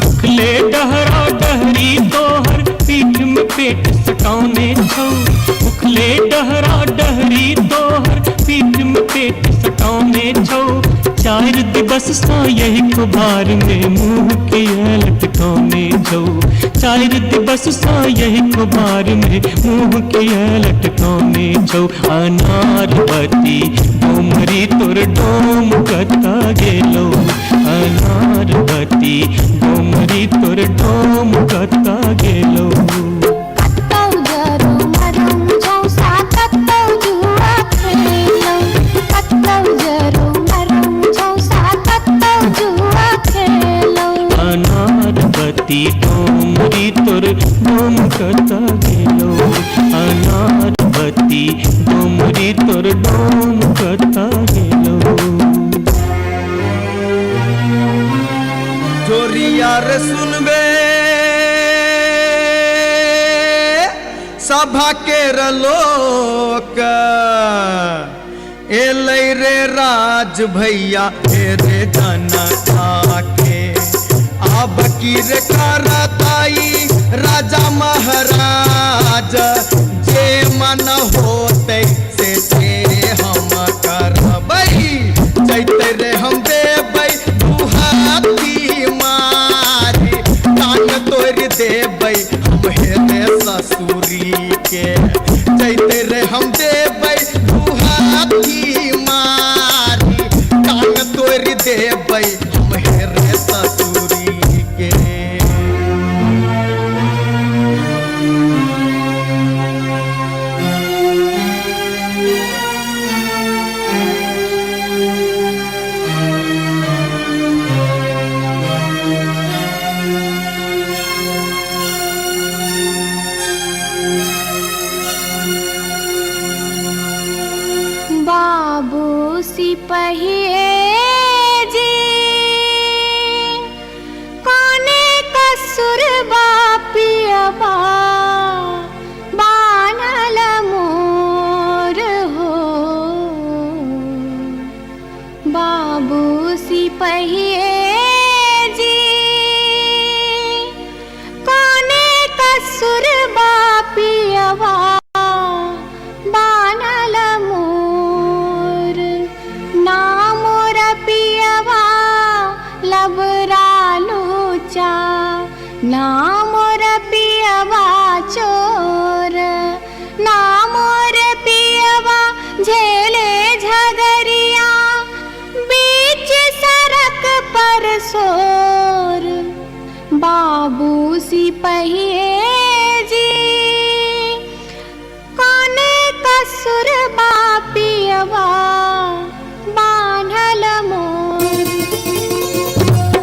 भुखले डहरा डहरी तोहर पीठ में पेट सटाउने छौ भुखले डहरा डहरी तोहर पीठ में पेट सटाउने छौ चार दिवस सा यही खुबार में मुंह के लटकाउने छौ चार दिवस सा यही खुबार में मुंह के लटकाउने छौ अनारबती डोमरी तोर डोम कता गेलो अनारबती डोमरी तोर डोम कता गेलो कत्तौ जरौ मरौ झौसा कत्तौ जुआ खेलौ कत्तौ जरौ भती डोमरी तोर डोम कता गेलो अनाथ भती डोमरी तोर डोम कता गेलो जोरिया रे सुनबे सभा के लोक एलै रे राज भैया हे रे जनता के अब की रे करताई राजा महाराज जे मन होते से हम करबै जैते रे हम देबै दुहाती मारी कान तोड़ देबै हम हेरे ससुरी के जैते रे हम देबै दुहाती मारी कान तोड़ देबै हम हेरे ससुरी के बाबू सिपहिए जी कोने कसुर बापियबा बानल मोर हो बाबू सिपहिए जी कोने कसुर बापियबा बानल मोर नाम रपियवा लबरालूचा नाम रपियवा चोर नाम रपियवा झेले झगरिया बीच सड़क पर सोर बाबू सिपहिए जी कोने कसुर बापियवा बान्हल मोर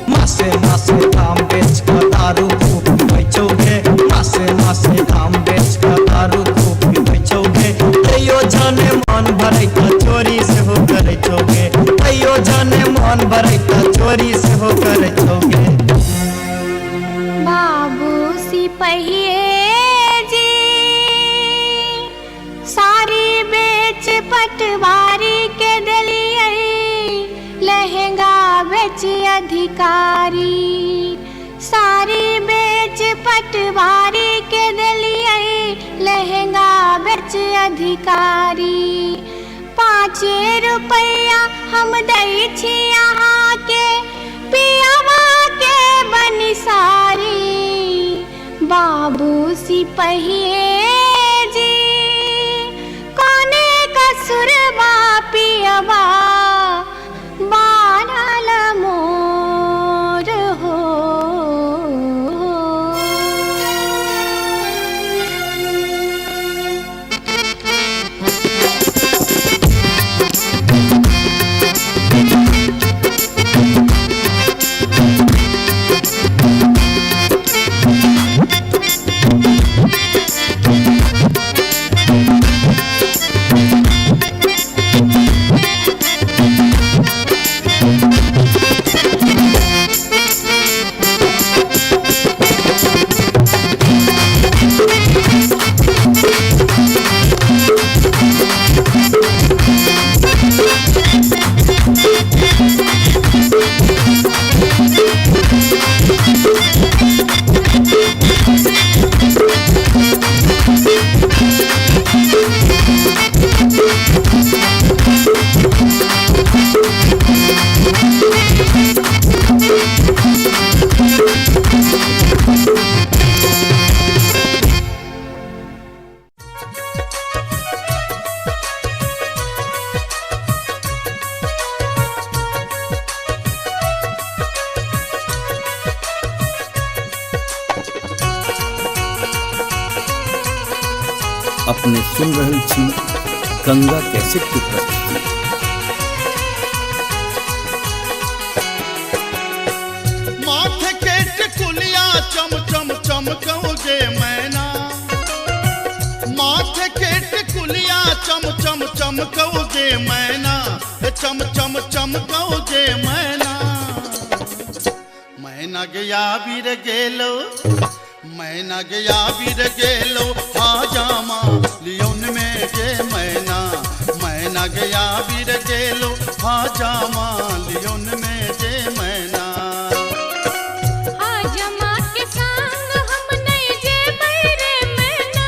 मासे मासे दाम बेच कर दारू खूब बेचोगे मासे मासे दाम बेच कर दारू खूब बेचोगे तैयो जाने मन भरै त चोरी से हो करे छोगे तैयो जाने मन भरै त चोरी से हो करे छोगे बाबू सिपहिए जी सारी बेच पटवारी के दिलिए लहंगा बेच अधिकारी सारी बेच पटवारी के दिलिए लहंगा बेच अधिकारी 5 रुपया हम दै छी यहाँ के पियावा के बनिसारी बाबू सिपहिए जी कोने कसुर बापियवा बानल मोर हो अपने सुन रहल छी गंगा कैसेट की प्रस्तुति। माथे के टिकुलिया मैना गया बीर गेलो मैना गया बीर गेलो हाजामा लियोन में गे मैना गया बीर गेलो हाजामा लियोन में गे मैना हाजमा के संग हम नहीं जे बैरे मैना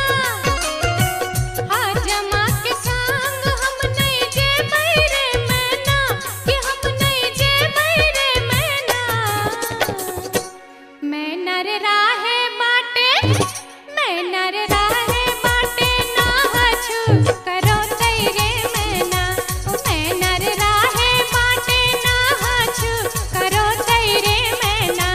हाजमा के संग हम नहीं जे बैरे मैना कि हम नहीं जे बैरे मैना मैं नर राहे बाटे मैं नर राहे बाटे ना हछु करो तेरे मैना मैं नर राहे बाटे ना हछु करो तेरे मैना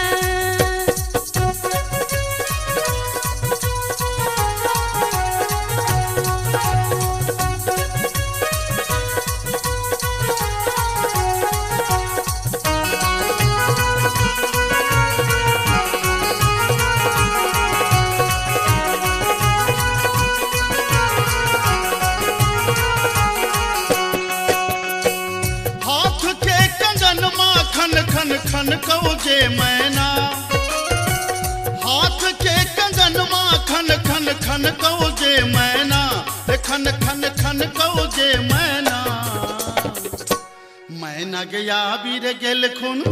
हाथ के कंगन माँ खन खन खन कौजे मैना हाथ के कंगन माँ खन खन खन कौजे मैना खन खन खन कौजे मैना मैना गया बीर गेल खुन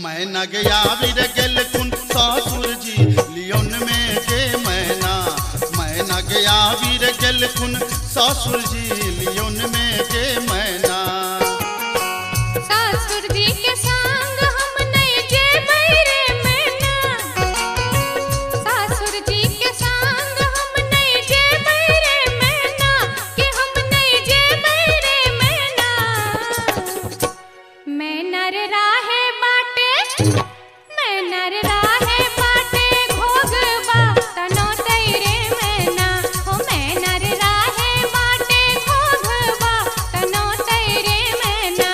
मैना गया बीर गेल खुन सासुर जी लियोन में गे मैना गया बीर गेल खुन सासुर जी लियोन में गे मैना सासुर जी के संग हम नहीं जे बैरे मैना सासुर जी के संग हम नहीं जे बैरे मैना कि हम नहीं जे बैरे मैना मैं नर राहे बाटे मैं नर राहे बाटे घोगबा तनो तेरे मैना हो मैं नर राहे बाटे घोगबा तनो तेरे मैना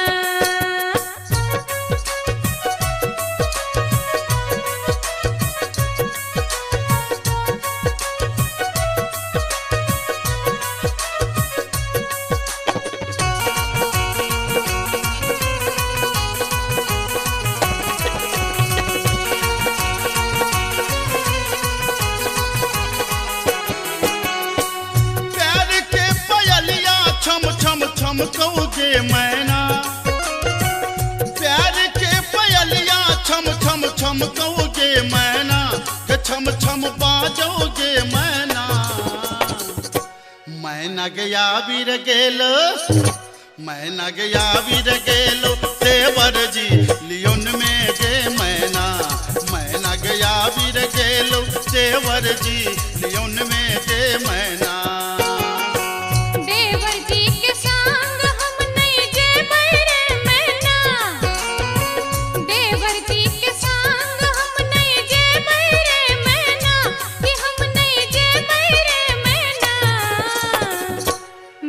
प्यार के पयलिया छम छम छम कौजे मैना प्यार के पयलिया छम छम छम कौजे मैना के छम छम बाजोगे मैना मैना गया बीर गेलो मैना गया बीर गेलो देवर जी लियोन में गे मैना गया बीर गेलो देवर जी लियोन में गे मैना देवर जी के संग हम नहीं जे बैरे मैना देवर जी के संग हम नहीं जे बैरे मैना कि हम नहीं जे बैरे मैना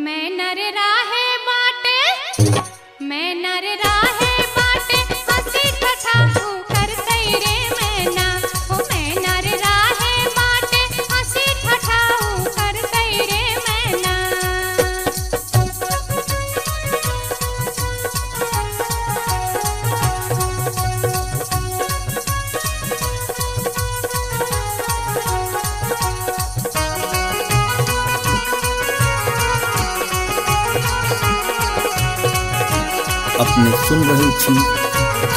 मैं नर राहे बाटे मैं नर राहे बाटे हंसी ठठा कर तेरे मैना हो मैं नर राहे बाटे हंसी ठठा कर तेरे मैना अपने सुन रहे छी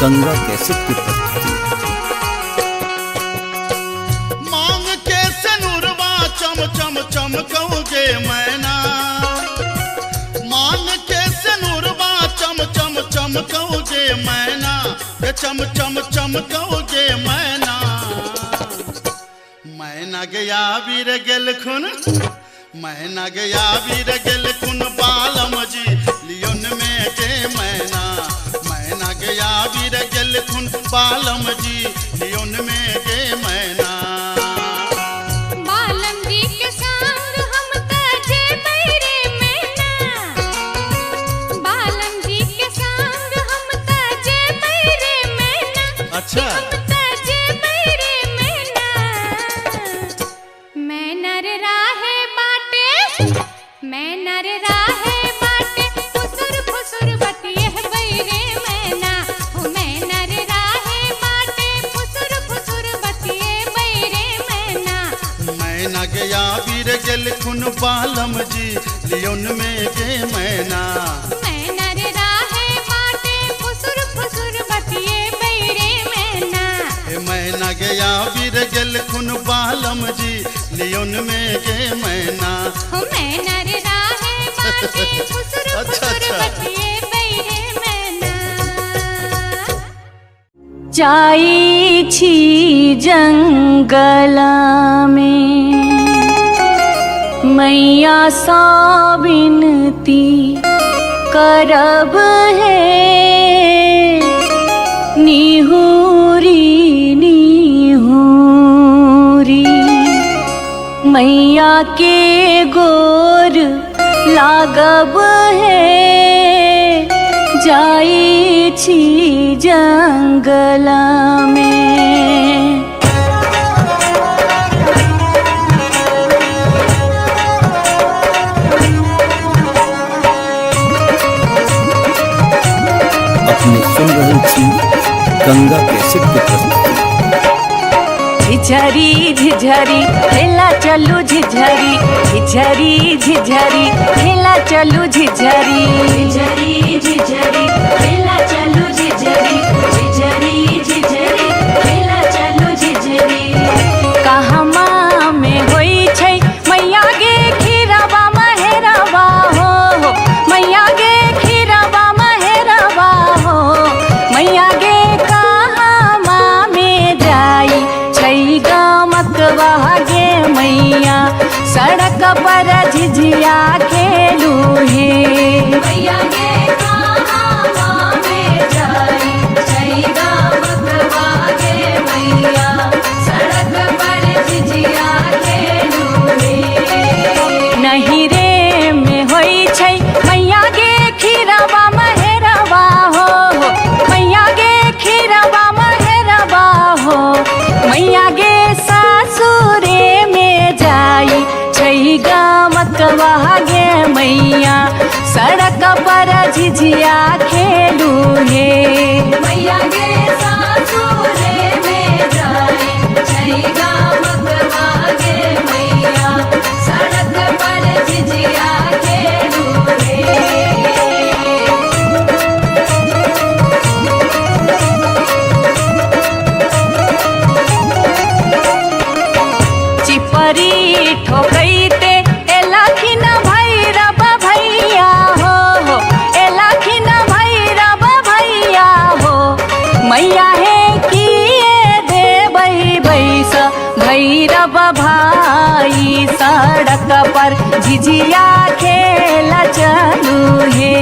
गंगा कैसेट की प्रस्तुति। मांग के सनुरवा चम चम चम कौजे मैना मांग के सनुरवा चम चम चम कौजे मैना के चम चम चम कौजे मैना मैना गया बीर गेल खुन मैना गया बीर गेल खुन बालम जी लियोन में गे मैना गया बीर गेल खुन बालम जी लियोन में गे मैना बालम जी के संग हम तजे बैरे मैना बालम जी के संग हम तजे बैरे मैना अच्छा हम तजे बैरे मैना मैं नर राहे बाटे मैं नर राहे बाटे फुसुर फुसुर बतिये बैरे मैना हो मैं नर राहे बाटे फुसुर गया वीर गेल खुन बालम जी लियोन में गे मैना मैना रे राहे बाटे फुसुर फुसुर बतिए बैरे मैना मैना गया वीर गेल खुन बालम जी लियोन में गे मैना मैना रे राहे बाटे फुसुर फुसुर बतिए बैरे मैना जाई छी जंगल में मैया सा विनती करब है निहुरी निहुरी मैया के गोर लागब है जाई छी जंगल में अपने सुन रहे छी गंगा कैसेट की प्रस्तुति। झिझरी झिझरी खेला चलू झिझरी झिझरी झिझरी खेला चलू झिझरी झिझरी झिझरी खेला चलू झिझरी झिझरी झिझरी खेला चलू झिझरी कहमा में होई छै मैया गे खीरावा महेरावा हो मैया गे खीरावा महेरावा हो मैया गे कहमा में जाई छै गमकवा गे मैया सड़क पर झिझिया खेलू हे मैया गे कहमा में जाई छै गमकवा गे मैया सड़क पर झिझिया खेलू हे नहीं रे में होई छै मैया गे खीरावा महेरावा हो मैया गे खीरावा महेरावा हो मैया गे सासुरे में जाई छै गमकवा गे मैया सड़क पर झिझिया खेलू हे मैया गे सासुरे में जाई छै गमकवा गे मैया सड़क पर झिझिया खेलू हे चिपरी ठोकैते एलखिन भैरव भैया हो एलखिन भैरव भैया हो मैया हे किए देबै बैस भैरव भाई सड़क पर झिझिया खेल चलू हे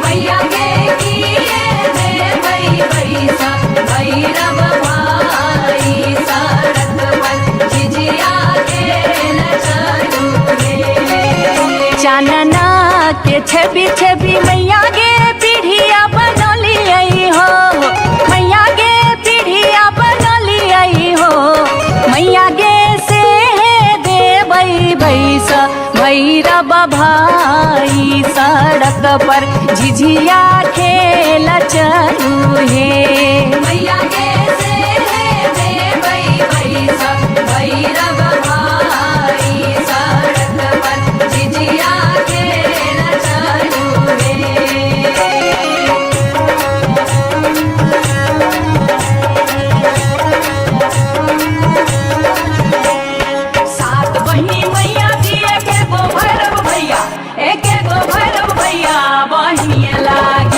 मैया गे किए देबै बैस भैरव भाई सड़क पर झिझिया खेल चलू हे चानना के छवि छवि मैया गे पीढ़िया बनलियै हो मैया गे पीढ़िया बनलियै हो मैया गे से देबै बैस भैरव भाई सड़क पर झिझिया खेल चलू हे मैया गे से देबै बैस भैरव भाई सड़क पर झिझिया खेल चलू हे सात बहिनी मैया दिए के गो भैरव भैया एक गो भैरव भैया बहिनिया लागी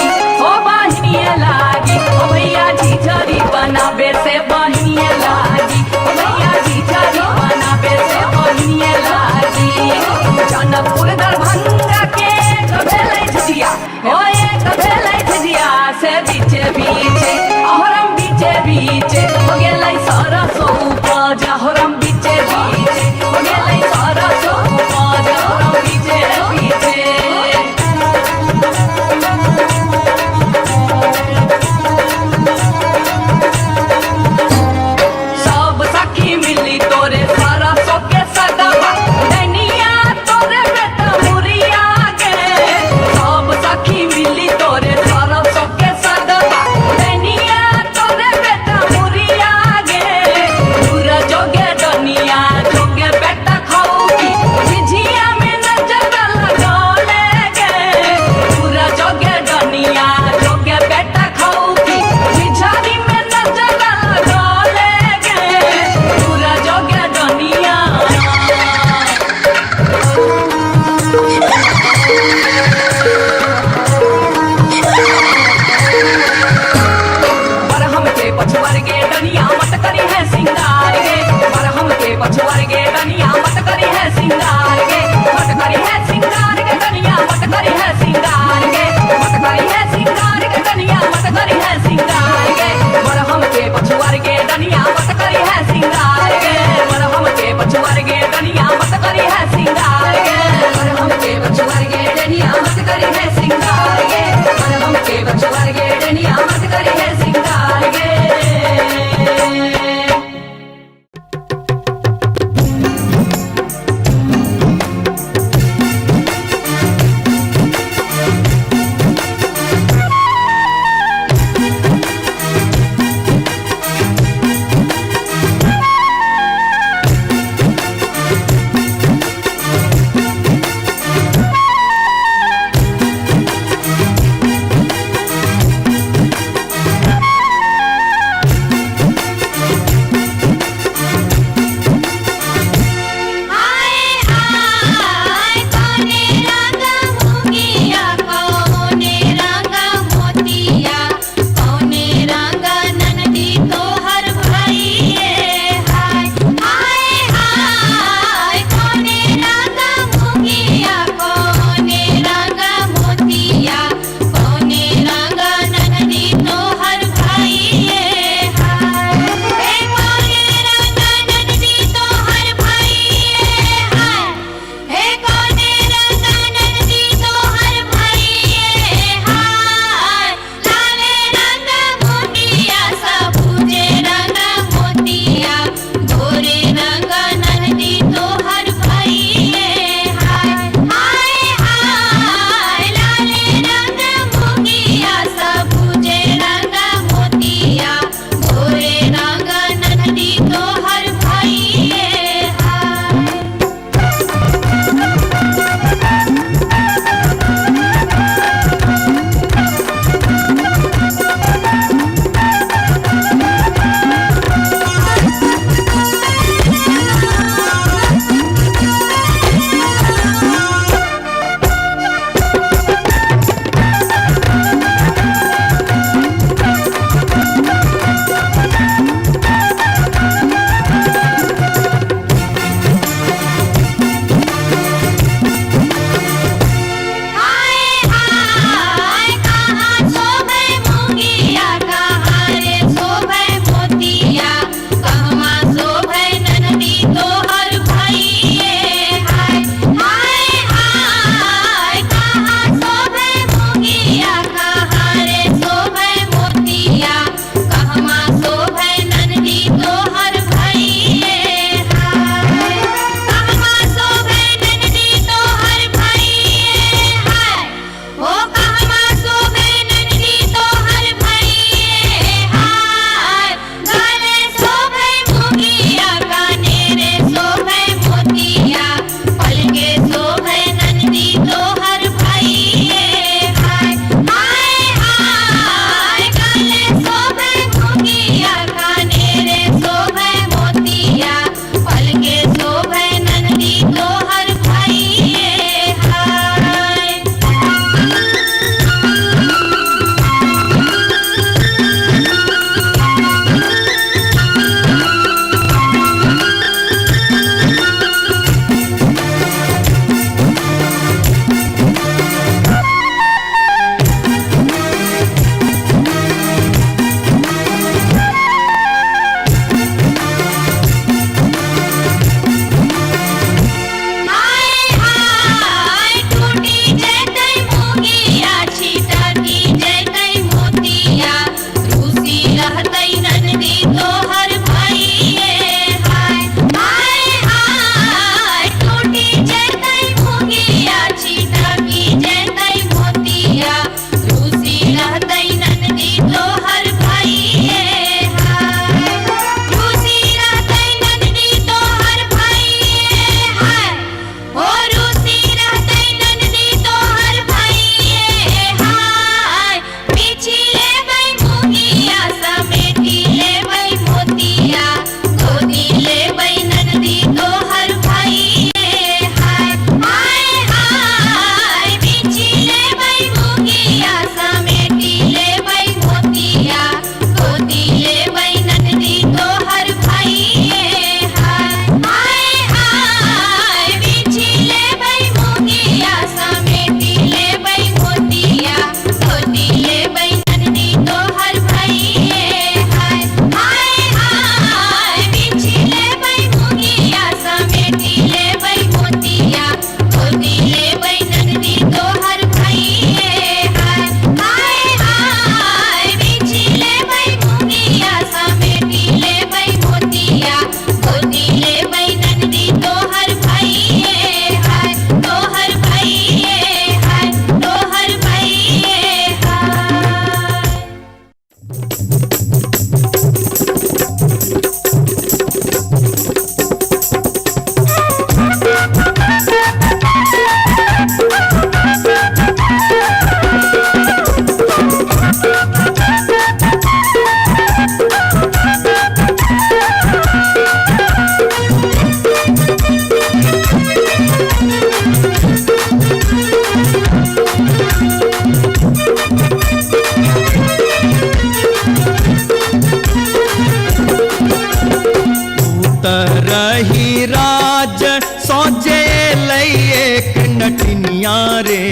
उतरही राज सोचे लई एक नटनिया रे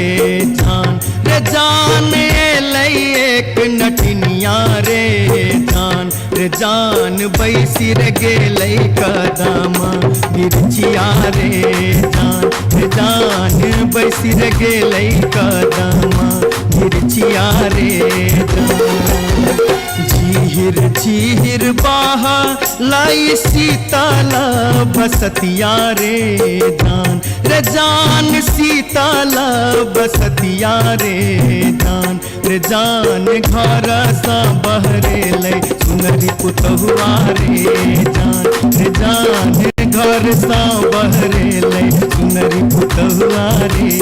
जान लई एक नटनिया रे जान बैसी रे गेलै कदम बिरचिया रे जान बैसी रे गेलै कदम बिरचिया रे झीर झीर बाह लाई शीतल बसतिया रे जान शीतल बसतिया रे जान घर सा बहरे लै सुनरी पुतहुआ रे जान घर सा बहरे लै सुनरी पुतहुआ रे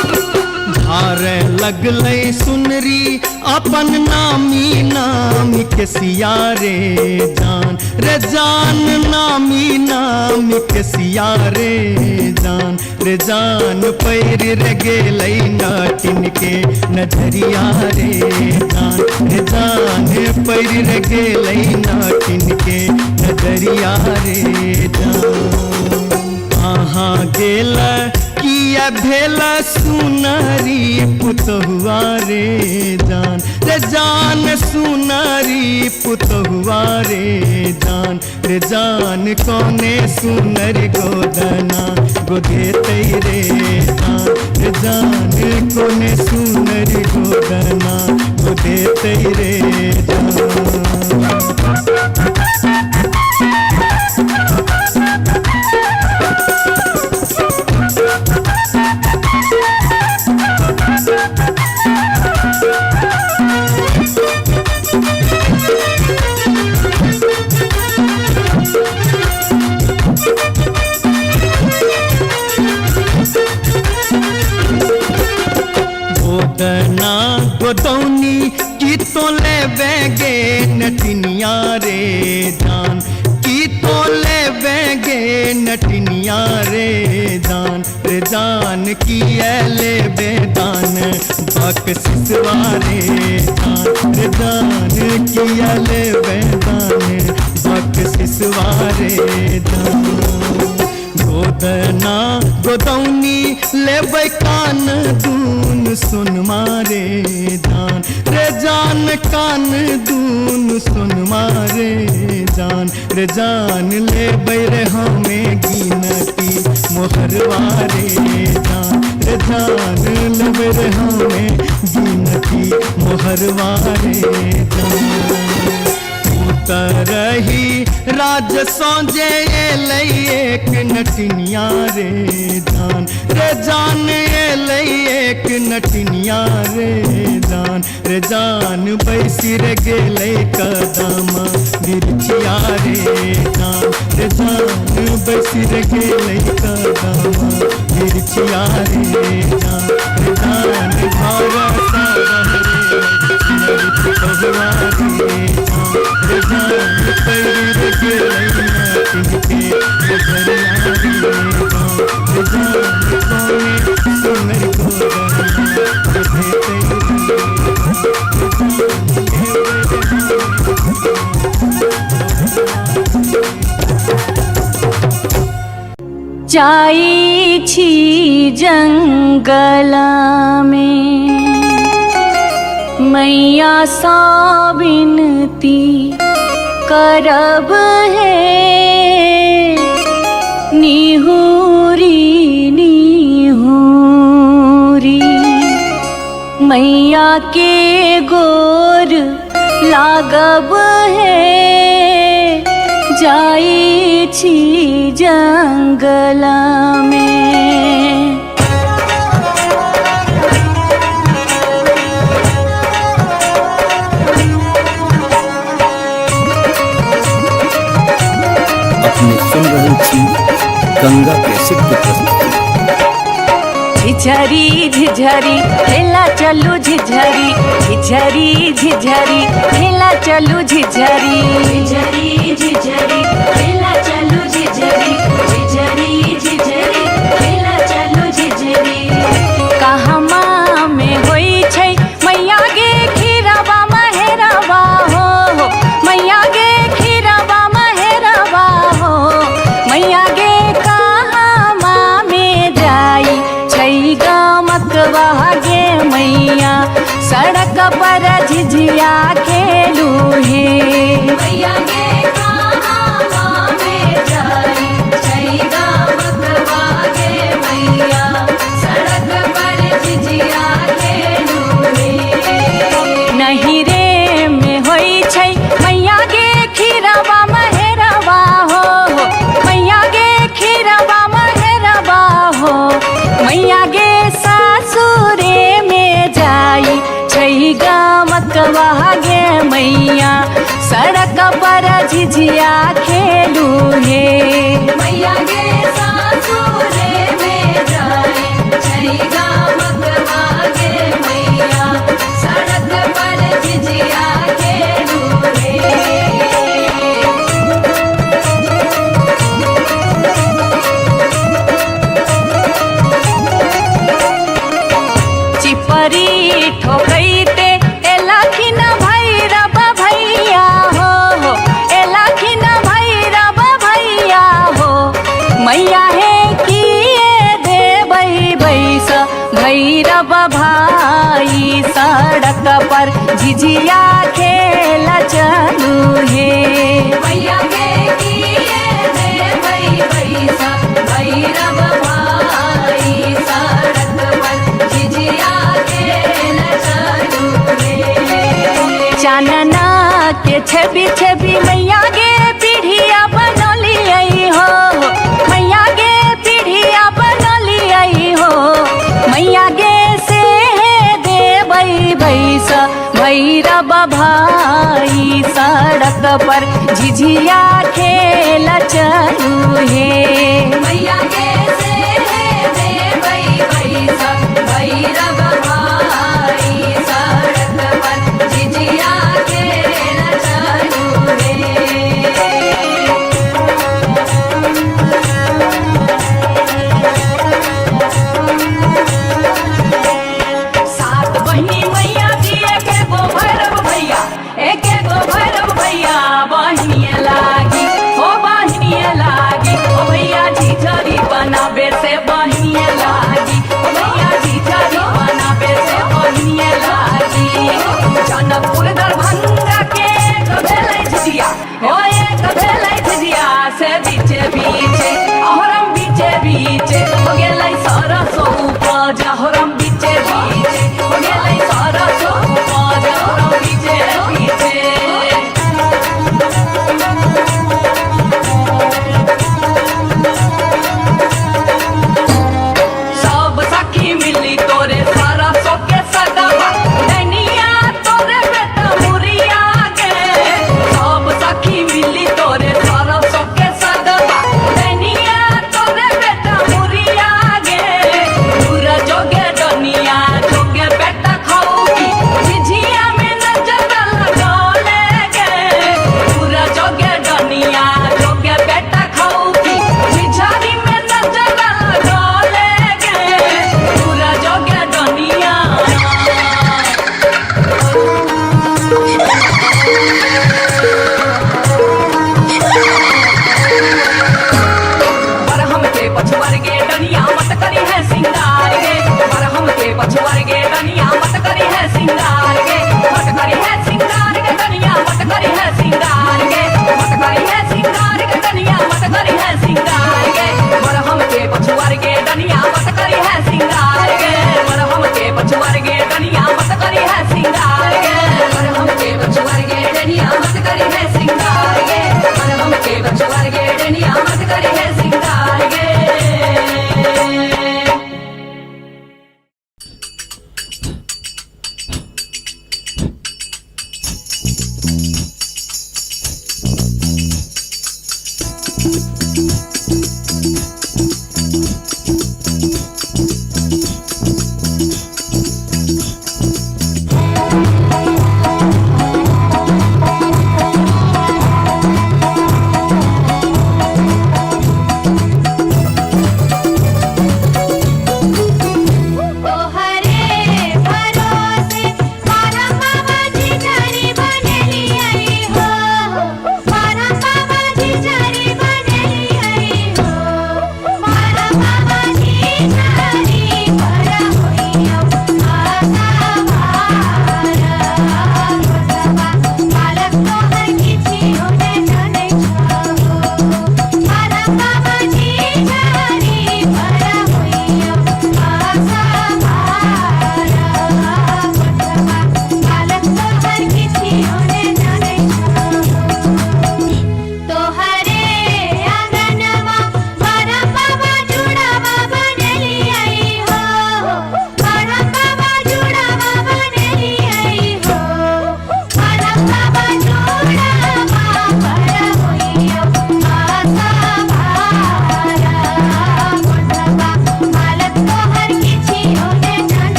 झारे लगलै सुनरी अपन नामी नामी के सिया रे जान नामी नामी के सिया रे जान पैर रे गेलै नाटिन के नजरिया रे जान पैर रे गेलै नाटिन के नजरिया रे कहाँ गेल किया भेल सुनरी पुतहुआ रे जान सुनरी पुतहुआ रे जान कोने सुनरी गोदना गोदेते रे जान कोने सुनरी गोदना गोदेते रे गोदना गोदौनी की तो ले बेगे नटनिया रे की तो ले बेगे नटनिया रे जान की ले बेदान बक सिसवा रे जान की ले बेदान बक सिसवा रे गोदना गोदौनी लेबै कान दून सुन मारे जान कान दून सुन मारे जान लेबै रे हमें गिनती मोहरवा रे जान लेबै रे हमें गिनती मोहरवा रे उतरही राज सोजे लई एक नटनिया रे जान लई एक नटनिया रे जान बैसी रे गेलै कदम बिरचिया रे जान बैसी रे गेलै कदम बिरचिया रे जान घर सा भगवा रे जान पैर रे गेलै नाटिन के नजरिया रे जान कोने सुनरी गोदना जाई छी जंगल में मैया सा विनती करब है निहुरी निहुरी मैया के गोर लागब है जाई छी जंगल में। अपने सुन रहे थी गंगा कैसेट की प्रस्तुति। झिझरी झिझरी खेला चलू झिझरी झिझरी झिझरी खेला चलू झिझरी झिझरी झिझरी खेला चलू झिझरी झिझरी झिझरी खेला चलू झिझरी कहमा में होई छै मैया गे खीरवा महेरवा हो मैया गे खीरवा महेरवा हो मैया गे कहमा में जाई छै गमकवा गे मैया सड़क पर झिझिया खेलू हे मैया गे कहमा में जाई छै गमकवा गे मैया सड़क पर झिझिया खेलू हे नहीं रे में होई छै मैया गे खीरवा महेरवा हो मैया गे खीरवा महेरवा हो मैया गे सासुरे में जाई छै गमकवा गे मैया सड़क पर झिझिया खेलू हे मैया गे सासुरे में जाई छै गमकवा गे मैया सड़क पर झिझिया खेलू हे चिपरी ठोकैते एलाखिन भैरव भैया हो एलाखिन भैरव भैया हो मैया हे किए देबै बैस भैरव भाई सड़क पर झिझिया खेल चलू हे मैया गे किए देबै बैस भैरव भाई सड़क पर झिझिया खेल चलू हे चानना के छवि छवि मैया गे पीढ़िया बनलियै हो मैया गे पीढ़िया बनलियै हो मैया गे से देबै बैस भैरव भाई सड़क पर झिझिया खेल चलू हे मैया गे से देबै बैस भैरव भाई सड़क पर झिझिया खेल चलू हे सात बहिनी मैया दिए के गो भैरव भैया एक गो भैरव भैया बहिनिए लागी ओ बहिनिए लागी ओ भैया झिझरी बनाबे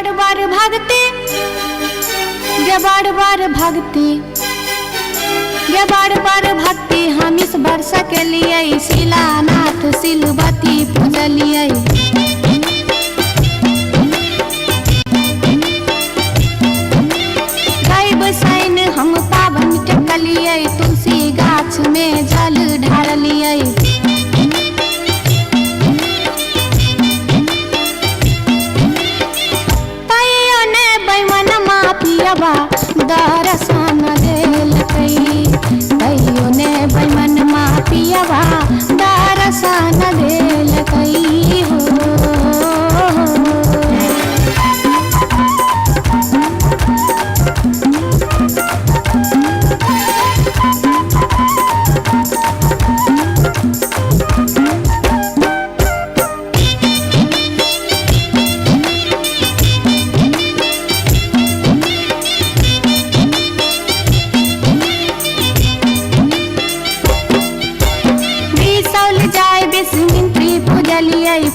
बार बार भागते गे बार बार भागते गे बार बार भागते हम इस वर्ष के लिए शिलानाथ सिलवती पूजलिए गाय बसाइन हम पावन टकलिए तुलसी गाछ में जल ढारलिए दर्शन देलकै तैयो ने बैमन पियबा दर्शन देलकै हो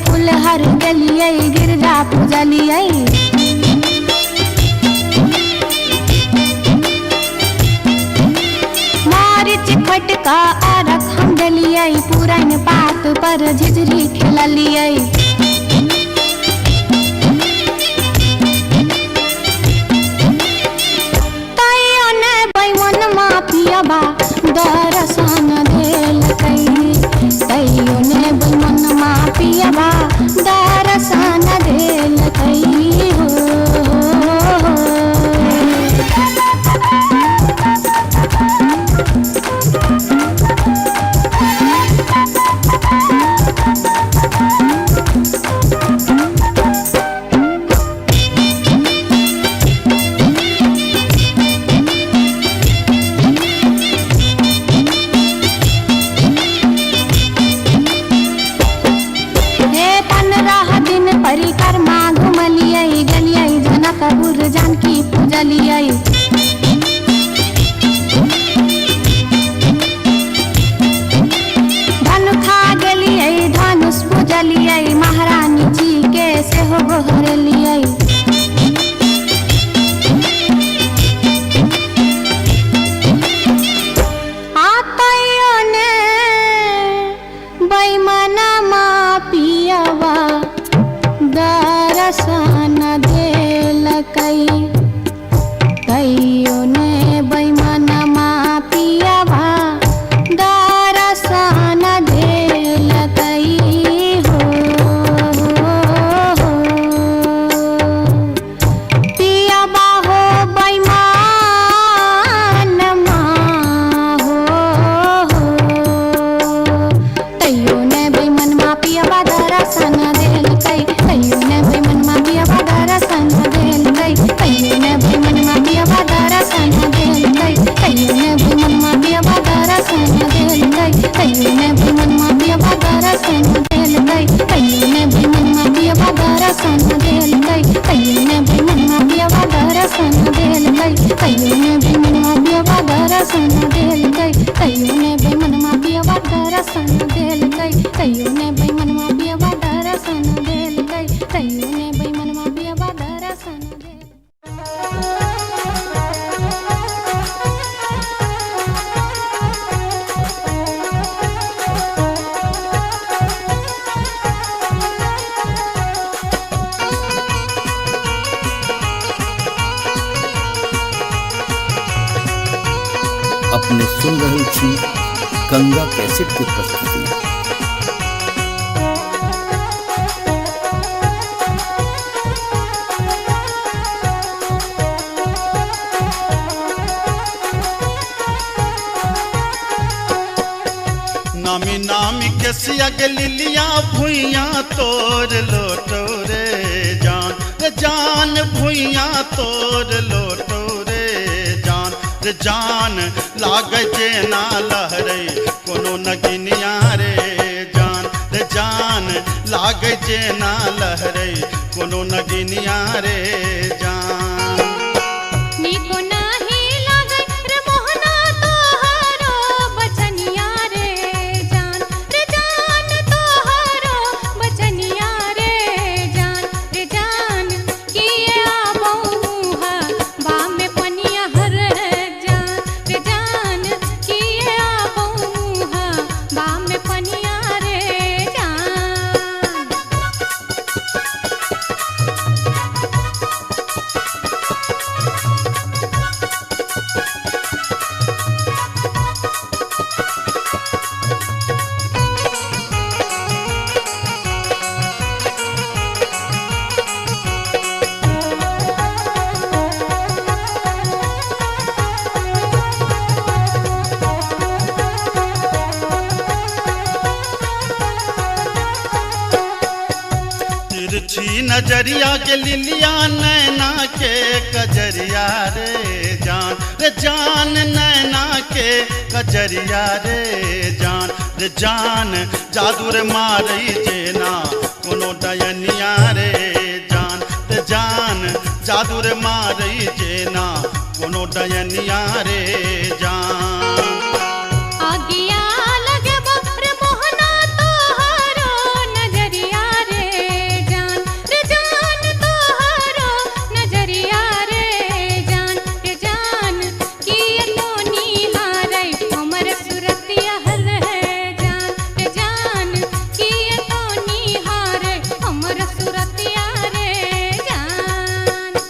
फुलहर गलिए गिरजा पूजलिए मारिच फटका आरख हम डलिए पुरान पात पर झिझरी खेललिए तैयो ने बैमन पियबा दर्शन देलकै तैयो ने बैमन पियबा दर्शन देलकै हो परिक्रमा घुमलिए गलिए जनकपुर जानकी पूजलिए धनुखा गेलिए धनुष पूजलिए महारानी जी के सेहो गोहरलिए आतैयो ने बैमनमा पियबा दर्शन देलकै तैयो ने बैमनमा पियबा दर्शन देलकै हो पियबा हो बैमनमा हो तैयो ने बैमनमा पियबा दर्शन देलकै तैयो ने बैमनमा पियबा दर्शन देलकै तैयो ने बैमनमा पियबा दर्शन देलकै तैयो ने बैमनमा पियबा दर्शन देलकै तैयो ने बैमनमा पियबा दर्शन देलकै तैयो ने बैमनमा पियबा दर्शन देलकै तैयो ने बैमनमा पियबा दर्शन देलकै तैयो ने बैमनमा पियबा दर्शन देलकै तैयो ने बैमनमा पियबा दर्शन देलकै तैयो ने बैमनमा पियबा दर्शन देलकै तैयो ने बैमनमा पियबा दर्शन अपने सुन रहे छी गंगा कैसेट की प्रस्तुति। नामी नामी के सियग लिलिया भुइया तोर लोटो रे जान भुइया तोर लोटो रे जान लाग जे ना लहरे कोनो नगिनिया रे जान लाग जे ना लहरे कोनो नगिनिया रे जान निको नाही लागै रे मोहना तोहरो बचनिया रे जान तोहरो बचनिया रे जान किए तिरछी नजरिया के लिलिया नैना के कजरिया रे जान नैना के कजरिया रे जान जादू रे मारई जेना कोनो डयनिया रे जान जादू रे मारई जेना कोनो डयनिया रे जान आगिया लगे बप्र मोहना तोहारो नजरिया रे जान तोहारो नजरिया रे जान किए तो निहारै हमर सुरतिया हल है जान किए तो निहारै हमर सुरतिया रे जान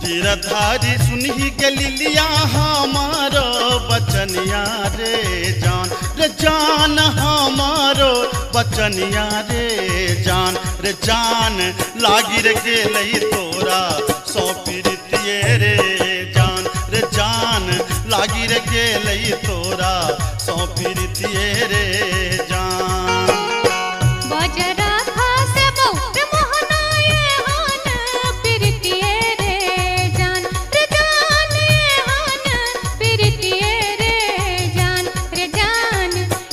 गिरधारी सुनही के लिलिया हमारो बचनिया रे जान हमारो बचनिया रे जान लागी रे गेलई तोरा सौ पीरितिये रे जान लागी रे गेलई तोरा सौ पीरितिये रे जान बजरा खासे बहुत मोहनाए हान प्रीतिये रे जान हान प्रीतिये रे जान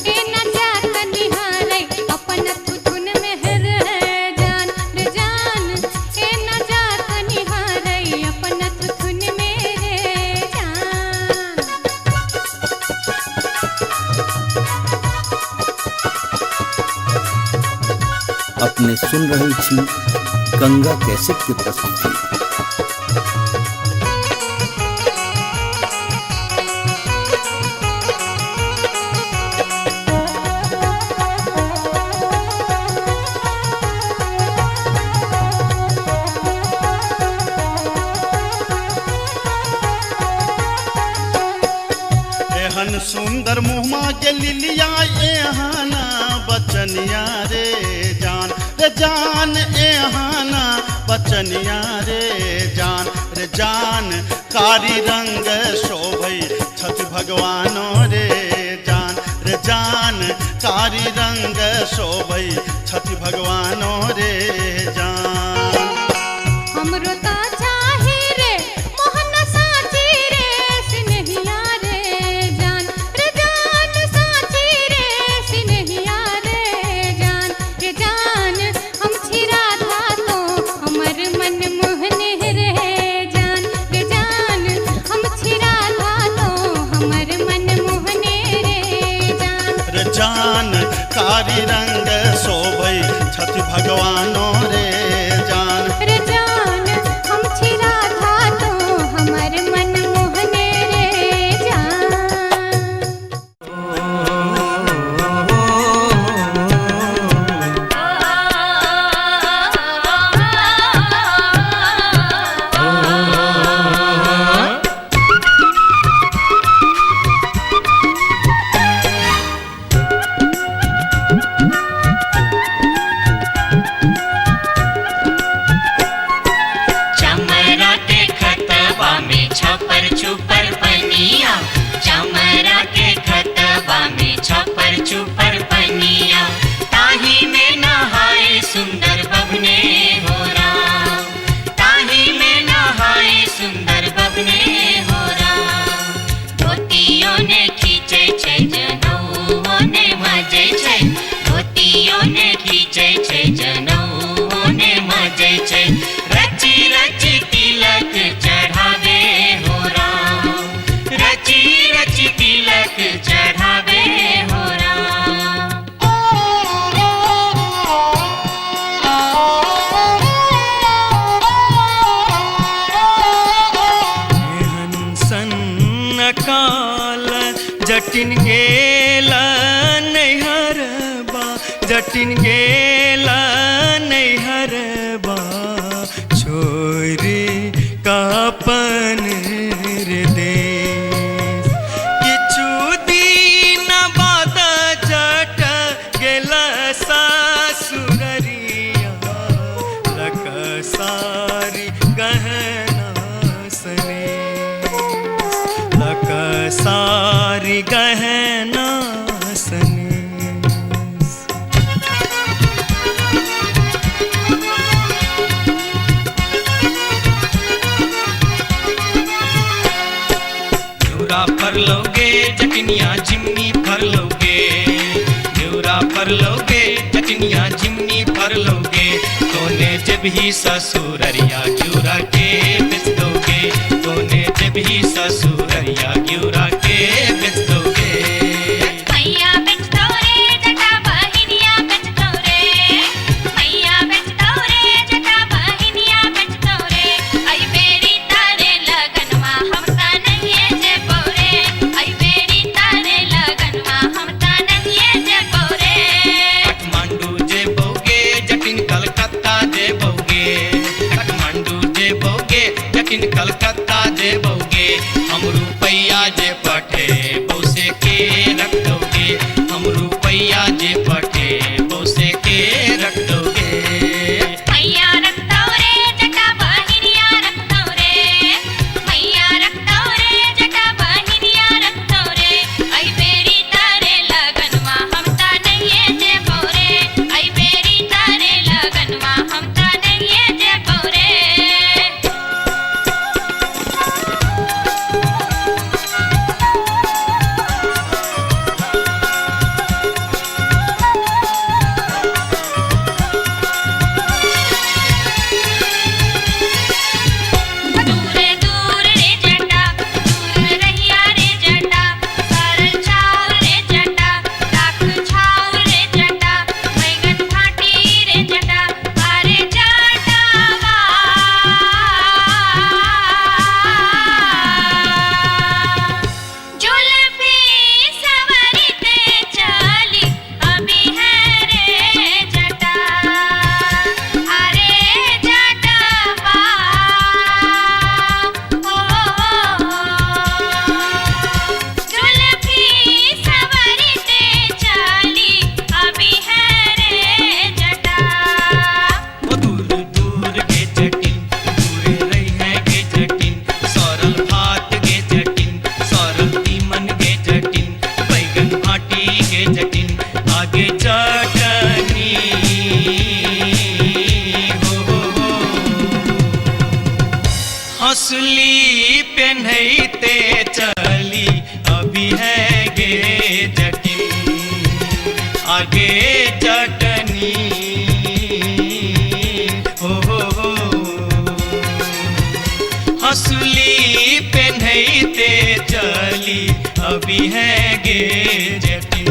ए न जात निहारै अपन थुथुन में हर जान ए न जात निहारै अपन थुथुन में रे जान अपने सुन रही थी गंगा कैसेट की प्रस्तुति। एहन सुंदर मुहमा के लिलिया एहाना बचनिया रे जान एहाना बचनिया रे जान कारी रंग शोभै छठ भगवानो रे जान कारी रंग शोभै छठ भगवानो रे जान हमरो ता चाहे रे मोहन साची रे सिनहिया रे जान साची रे सिनहिया रे जान हम छिरा था तो हमर मन मोहने रे जान हम छिरा था तो हमर मन मोहने रे जान कारी रंग शोभै छठ भगवानो रे जान हम छिरा था तो हमर मन मोहने रे जान चमरा के खतबा में छपर छुपर पनिया चमरा के खतबा में छपर छुपर पनिया ताही में नहाए सुंदर बबने हो राम ताही में नहाए सुंदर बबने हो राम धोतियों ने खींचे छै जनऊ ने मजे छै धोतियों ने खींचे छै जनऊ ने मजे छै रची रची तिलक चढ़ावे हो राम रची रची तिलक चढ़ावे हो राम एहन सन्न काल जटिन गेला नैहरबा जटिन गेला नैहरबा छोरी कापन रे देश किछु दिन बाद जट गेला सासुररिया लक सारी गहना सने लक सारी गहना सने फर लोगे जटनिया जिमनी फर लोगे न्यूरा फर लोगे जटनिया जिमनी फर लोगे तोने जब ही ससुररिया ग्यूरा के बेच दोगे तोने जब ही ससुररिया ग्यूरा के बेच दोगे मैया बेच दो रे जटा बहिनिया बेच दो रे मैया बेच दो रे जटा बहिनिया बेच दो रे आई बेरी तारे लगनवा हम ता नहीं जे पौरे आई बेरी तारे लगनवा हम ता नहीं जे पौरे काठमांडू जे बोगे जटिन कलकत्ता जे बोगे काठमांडू जे बोगे जटिन कलकत्ता जे बोगे हम रुपैया जे पठे बौसे के रख दोगे हम रुपैया जे पठे बौसे के रख दोगे मैया रख दो रे जटा बहिनिया रख दो रे मैया रख दो रे जटा बहिनिया रख दो रे आई बेरी तारे लगनवा हम ता नहीं जे पौरे आई बेरी तारे लगनवा हम ता नहीं जे पौरे दूरे दूर रे जटा दूर रहिया रे जटा सरल छाव रे जटा राख छाव रे जटा बैगन फाटी रे जटा अरे जटावा जुल्फी सवरते चली अभी है रे जटा अरे जटावा जुल्फी सवरते चली अभी है रे जटा वो दूर दूर के जटिन दूर रही है के जटिन सरल भात के जटिन सरल तीमन के जटिन बैगन भाटी के जटिन आगे चटनी हो हंसली पेन्हते चली अभी है गे जटिन आगे चटनी हो हंसली पेन्हते चली अभी है गे जटिन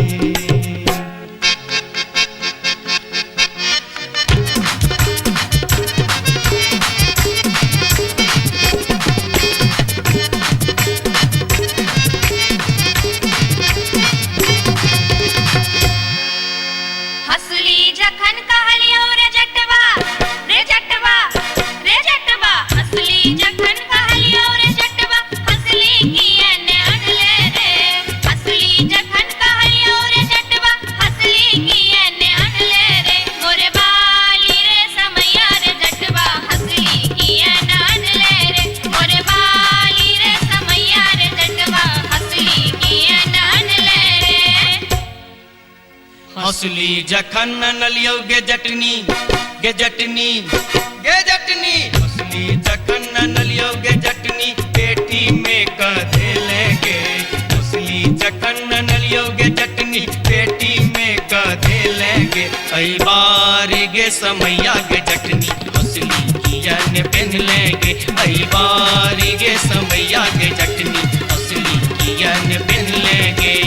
हसली जखन कहलियो रे जटवा रे जटवा रे जटवा हसली जखन कहलियो रे जटवा हसली कियने अनले रे हसली जखन कहलियो रे जटवा हसली कियने अनले रे मोरे बाली रे समैया रे जटवा हसली कियने अनले रे मोरे बाली रे समैया रे जटवा हसली कियने अनले रे हंसली जखन नलियो गे जटनी गे जटनी गे जटनी हंसली जखन नलियो गे जटनी पेटी में कधे लेगे हंसली जखन नलियो गे जटनी पेटी में कधे लेगे आई बार गे समैया गे जटनी हंसली कियन पेन लेगे आई बार गे समैया गे जटनी हंसली कियन पेन लेगे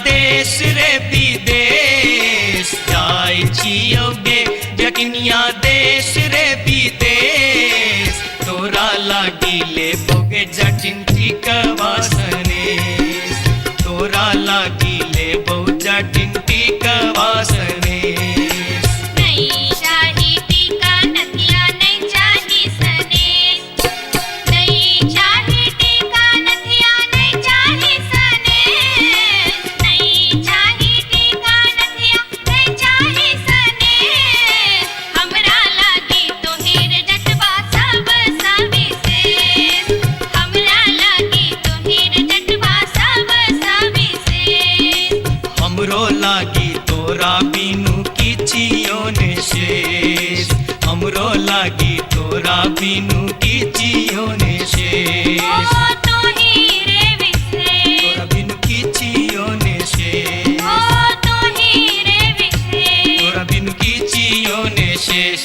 देश रे विदेश जाय छियौ गे जटनिया देश रे विदेश तोरा लागी ले बोगे जटिन टिकवा सनेश तोरा लागी ले बो जटिन टिकवा सनेश नहीं चाही टीका नथिया नहीं चाही सनेश नहीं चाही टीका नथिया नहीं चाही सनेश नहीं चाही टीका नथिया नहीं चाही सनेश हमरा लागी तोहेर जटवा सब सविशेष हमरा लागी तोहेर जटवा सब सविशेष हमरो लागी तोरा बिनु किछियो ने शेष हमरो लागी तोरा बिनु किछियो ने शेष ओ तोही रे विशेष तोरा बिनु किछियो ने शेष ओ तोही रे विशेष तोरा बिनु किछियो ने शेष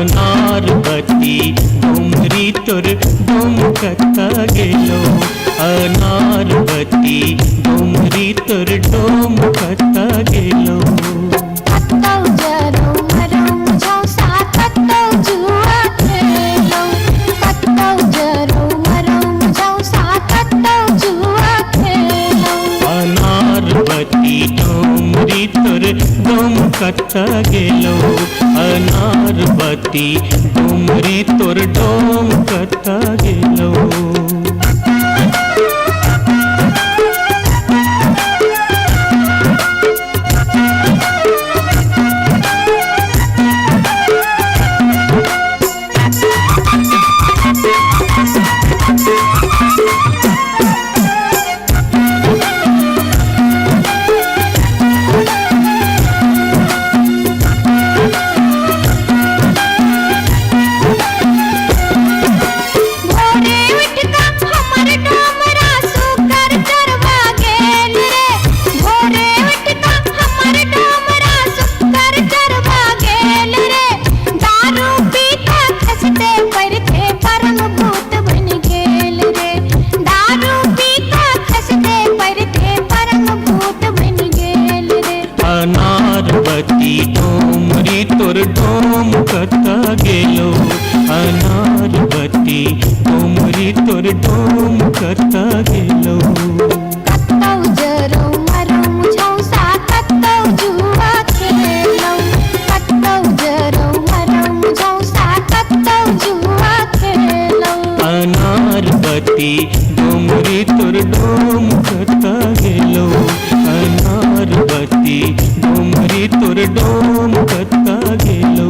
अनारबती डोमरी तोर डोमकता गेलो अनारबती डोमरी तोर डोमकता गेलो कत्तौ जरौ मरौ झौसा कत्तौ जुआ खेलौ कत्तौ जरौ मरौ झौसा कत्तौ जुआ खेलौ अनारबती डोमरी तोर डोमकता गेलो अनारबती डोमरी तोर डोमकता गेलो भोरे उठ का हमर डोमरा सुकर चरवा गेल रे भोरे उठ का हमर डोमरा सुकर चरवा गेल रे दारू पी के खसते पड़ते परम भूत बन गेल रे दारू पी के खसते पड़ते परम भूत बन गेल रे अनारबती डोमरी तोर डोमकता गेलो अनारबती डोमरी तोर डोमकता गेलो कत्तौ जरौ मरौ झौसा कत्तौ जुआ खेलौ कत्तौ जरौ मरौ झौसा कत्तौ जुआ खेलौ अनारबती डोमरी तोर डोमकता गेलो अनारबती डोमरी तोर डोमकता गेलो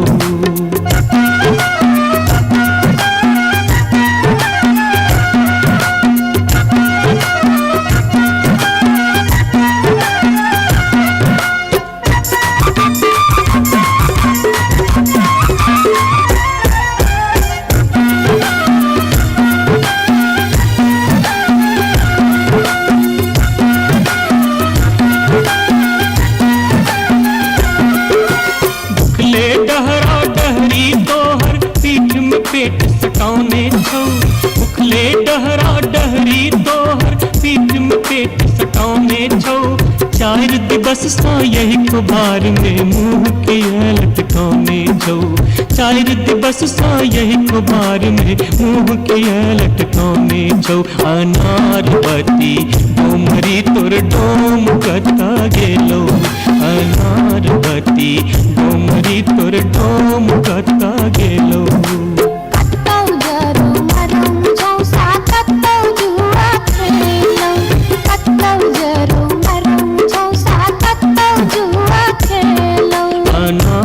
भुखले डहरा डहरी तोहर पीठ में पेट सटौने छौ भुखले डहरा डहरी तोहर पीठ में पेट सटौने छौ चार दिवस सा यही कुबार में मुंह के लटकौने छौ चार दिवस सा यही कुबार में मुंह के लटकौने छौ अनारबती डोमरी तोर डोमकता गेलो अनारबती डोमरी तोर डोमकता गेलो कत्तौ जरौ मरौ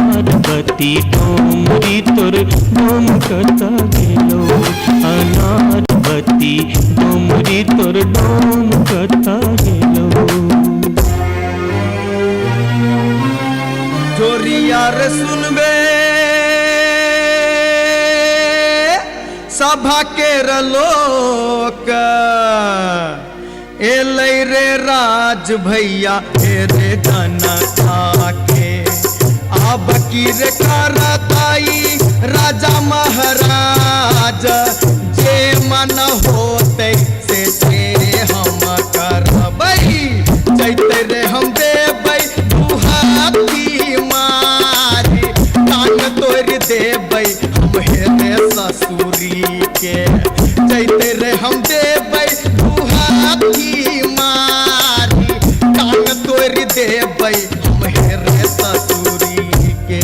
अनारबती डोमरी तोर डोम कता गेलो अनारबती डोमरी तोर डोम कता गेलो जोरिया रे सुनबे सभा के लोक एलै रे राज भैया हे रे जनता के अब की रे करताई राजा महाराज जे मन होते से हम करबै जैते रे हम देबै दुहाती मारी कान तोड़ देबै हम हेरे ससुरी के जैते रे हम देबै दुहाती मारी कान तोड़ देबै हम हेरे ससुरी के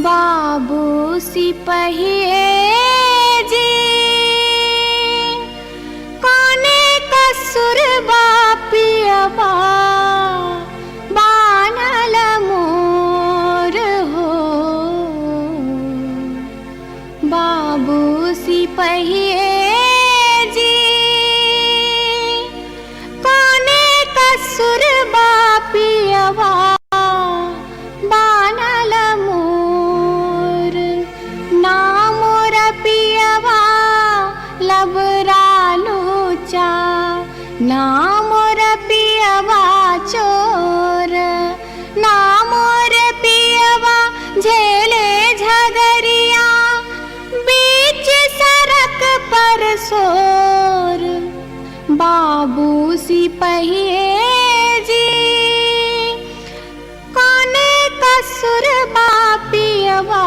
बाबू सिपहिए जी कोने कसुर बापियबा बानल मोर हो बाबू सिपहिए जी कोने कसुर बापियबा बानल मोर नाम रपियवा लबरालू चा नाम रपियवा चोर नाम रपियवा झेले झगरिया बीच सड़क पर सोर बाबू सिपहिए जी कोने कसुर बापियवा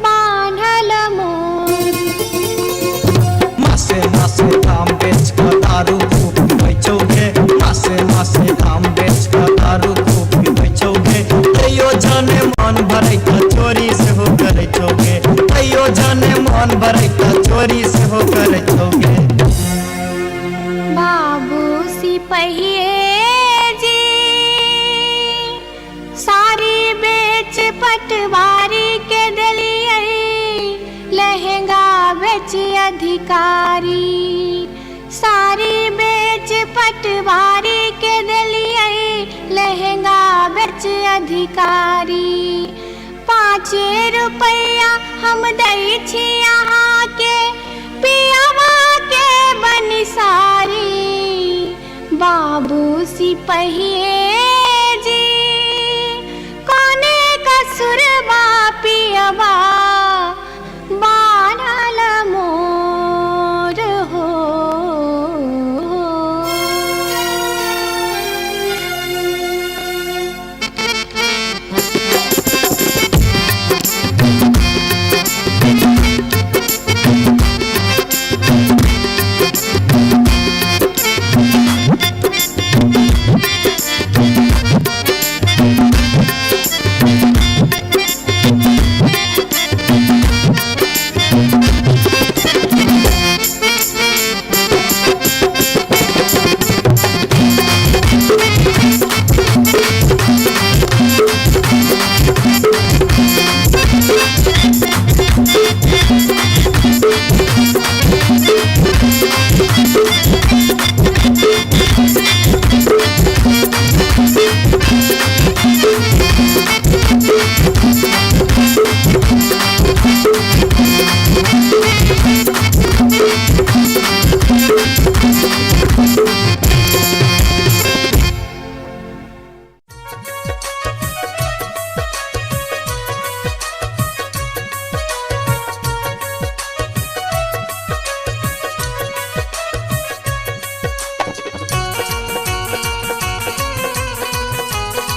बान्हल मोर मासे मासे काम बेच कर दारू खूब बेचोगे मासे मासे काम बेच कर दारू खूब बेचोगे तैयो जाने मन भरै त चोरी से हो करे छोगे तैयो जाने मन भरै त चोरी से हो करे छोगे बाबू सिपहिए जी सारी बेच पटवारी के दलिए लहंगा बेच अधिकारी सारी बेच पटवारी के दलिए लहंगा बेच अधिकारी 5 रुपया हम दै छी यहाँ के पियावा के बनिसारी बाबू सिपहिए जी कोने कसुर बापियवा बानल मोर हो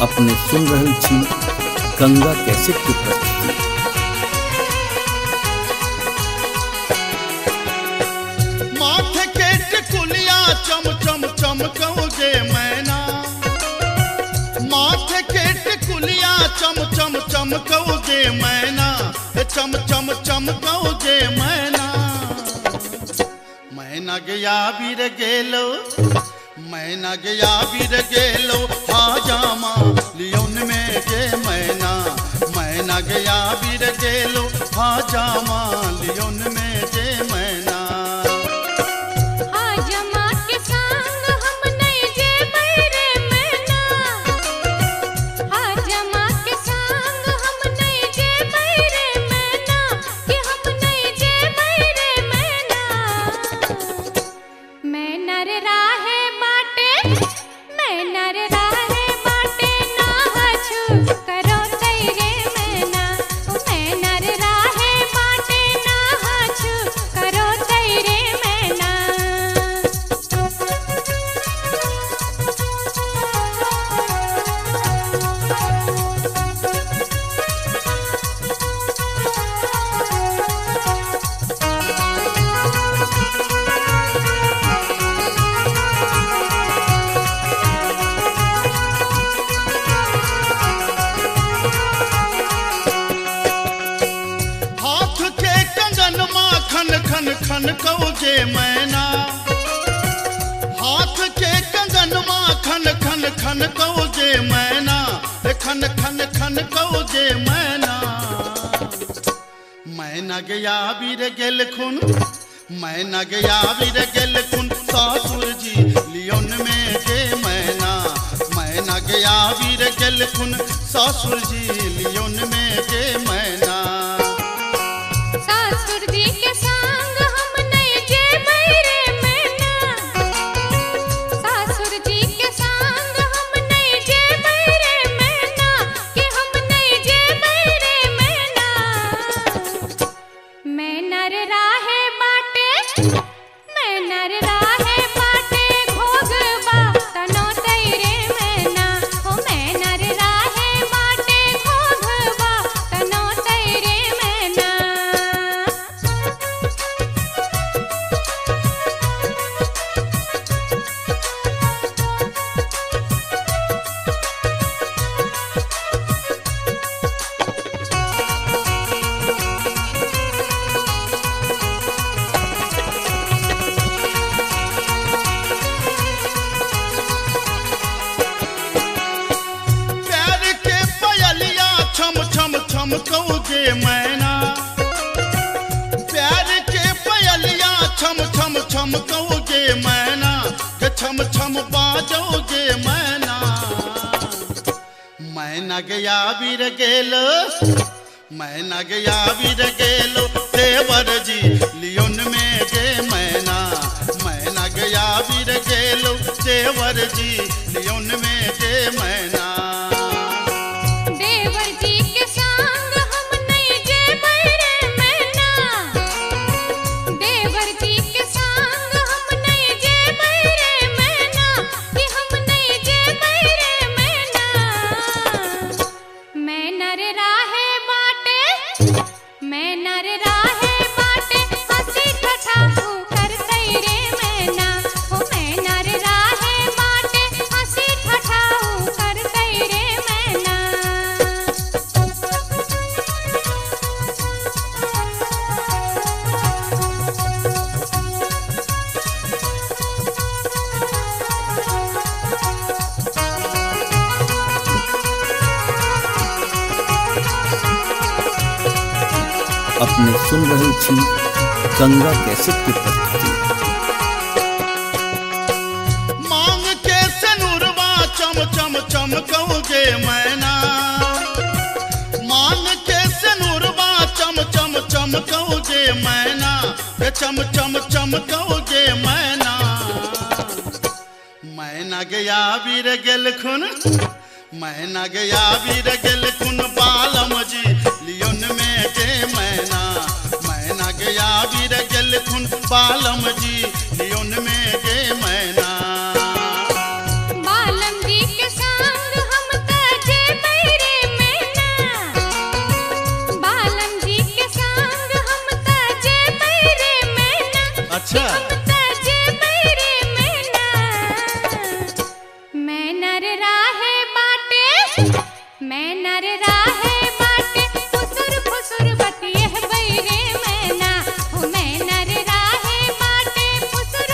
अपने सुन रहल छी गंगा कैसेट की प्रस्तुति। माथे के मैना गया बीर गेलो मैना गया बीर गेलो हा जामा लियोन में गे मैना गया बीर गेलो हा जामा लियोन में गे मैना आजमा के संग हम नहीं जे बैरे मैना आजमा के संग हम नहीं जे बैरे मैना कि हम नहीं जे बैरे मैना मैं नर राहे बाटे मैं नर राहे बाटे ना हछु करो तेरे मैना मैं नर राहे बाटे ना हछु करो तेरे मैना हाथ के कंगन माँ खन खन खन कौजे मैना हाथ के कंगन माँ खन खन खन कौजे मैना खन खन खन कौजे मैना मैना गया बीर गेल खुन मैना गया बीर गेल खुन सासुर जी लियोन में गे मैना गया बीर गेल खुन सासुर जी लियोन में गे मैना सासुर जी के संग हम नहीं जे बैरे मैना सासुर जी के संग हम नहीं जे बैरे मैना कि हम नहीं जे बैरे मैना मैं नर राहे बाटे मैं नर राहे बाटे घोगबा तनो तेरे मैना ओ मैं नर राहे बाटे घोगबा तनो तेरे मैना प्यार के पयलिया छम छम छम कौजे मैना प्यार के पयलिया छम छम छम कौजे मैना के छम छम बाजोगे मैना मैना गया बीर गेलो मैना गया बीर गेलो देवर जी लियोन में गे मैना गया बीर गेलो देवर जी लियोन में गे मैना देवर जी के संग हम नहीं जे बैरे मैना देवर जी के संग हम नहीं जे बैरे मैना कि हम नहीं जे बैरे मैना मैं नर राहे बाटे मैं नर राहे बाटे हंसी ठठा कर तेरे मैना ओ मैं नर राहे बाटे हंसी ठठा कर तेरे मैना अपने सुन रहे छी गंगा कैसेट की प्रस्तुति। मांग के सनुरवा चम चम चम कौजे मैना मांग के सनुरवा चम चम चम कौजे मैना के चम चम चम कौजे मैना मैना गया बीर गेल खुन मैना गया बीर गेल खुन बालम जी लियोन में गे मैना गया बीर गेल खुन बालम जी लियोन में गे मैना बालम जी के संग हम तजे बैरे मैना बालम जी के संग हम तजे बैरे मैना अच्छा हम तजे बैरे मैना मैं नर राहे बाटे मैं नर राहे बाटे फुसुर फुसुर बतिये बैरे मैना ओ मैं नर राहे बाटे फुसुर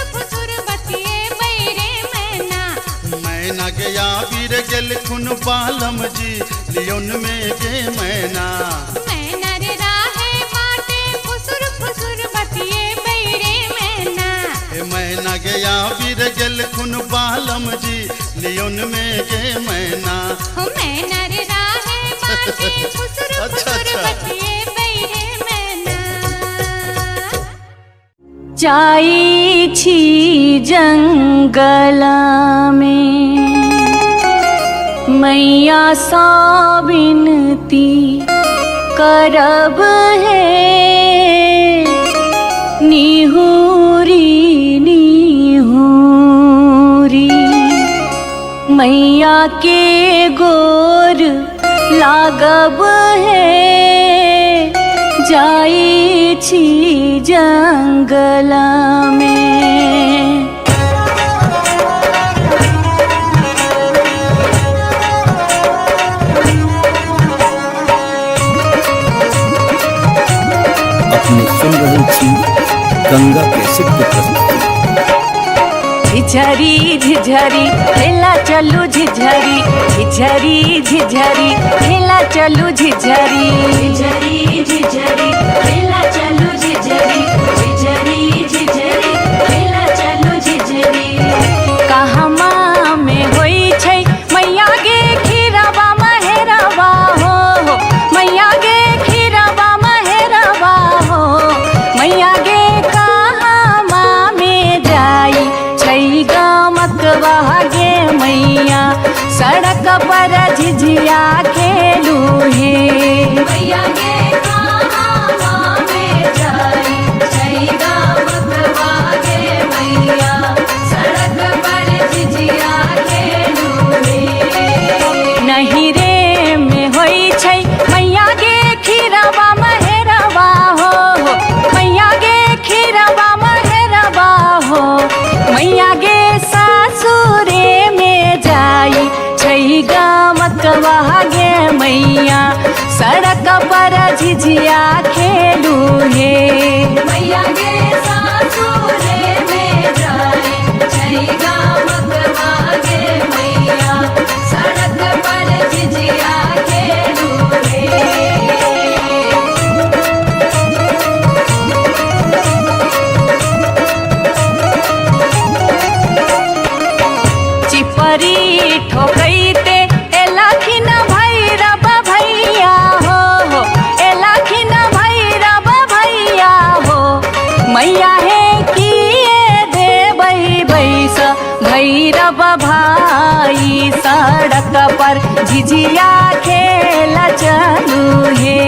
गया वीर गेल खुन बालम जी लियोन में गे मैना मैना रे राहे बाटे फुसुर फुसुर बतिए बैरे मैना मैना गया वीर गेल खुन बालम जी लियोन में गे मैना मैना रे राहे बाटे फुसुर फुसुर बतिए बैरे मैना जाई छी जंगल में मैया सा विनती करब है निहुरी निहुरी मैया के गोर लागब है जाई छी जंगल में अपने सुन रहे छी गंगा कैसेट की प्रस्तुति। झिझरी झिझरी खेला चलू झिझरी झिझरी झिझरी खेला चलू झिझरी झिझरी झिझरी खेला चलू झिझरी झिझरी झिझरी खेला चलू झिझरी कहमा में होई छै मैया गे खीरवा महेरवा हो मैया गे खीरवा महेरवा हो मैया गे कहमा में जाई छै गमकवा गे मैया सड़क पर झिझिया खेलू हे मैया गे कहमा में जाई छै गमकवा गे मैया सड़क पर झिझिया खेलू हे नहीं रे में होई छै मैया गे खीरवा महेरवा हो मैया गे खीरवा महेरवा हो मैया गे सासुरे में जाई छै गमकवा गे मैया सड़क पर झिझिया खेलू हे मैया गे सासुरे में जाई छै गमकवा गे मैया सड़क पर झिझिया खेलू हे चिपरी ठोकैते एलखिन भैरव भैया हो एलखिन भैरव भैया हो मैया हे किए देबै बैस भैरव भाई सड़क पर झिझिया खेल चलू हे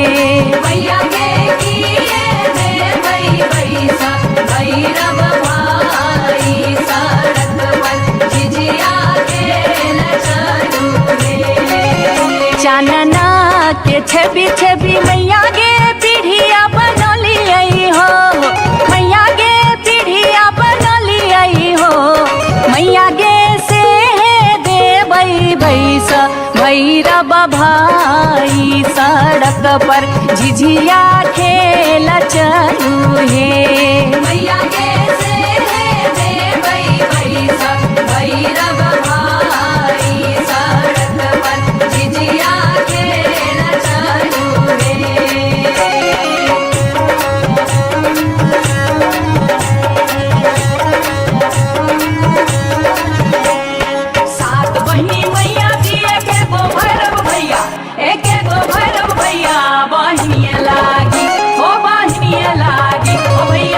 मैया गे किए देबै बैस भैरव भाई सड़क पर झिझिया खेल चलू हे चानना के छवि छवि मैया गे पीढ़िया बनलियै हो मैया गे पीढ़िया बनलियै हो मैया गे से देबै बैस भैरव भाई सड़क पर झिझिया खेल चलू हे मैया गे से देबै बैस भैरव भाई सड़क पर झिझिया खेल चलू हे सात बहिनी मैया दिए के गो भैरव भैया एक गो भैरव भैया बहिनिए लागी ओ बहिनिए लागी ओ भैया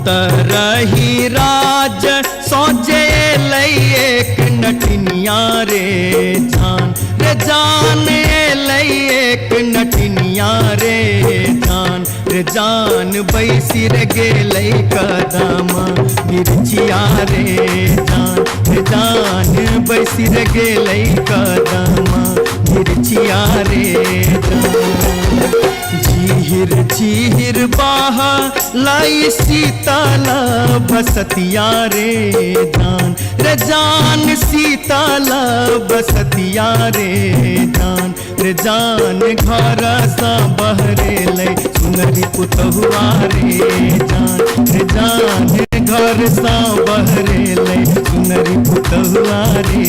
उतरही राज सोचे लई एक नटनिया रे जान लई एक नटनिया रे जान बैसी रे गेलै कदम मिर्चिया रे जान बैसी रे गेलै कदम मिर्चिया रे झीर बाह लाई शीतल बसतिया रे जान शीतल बसतिया रे जान घर सा बहरे ले सुनरी पुतहुआ रे जान घर सा बहरे ले सुनरी पुतहुआ रे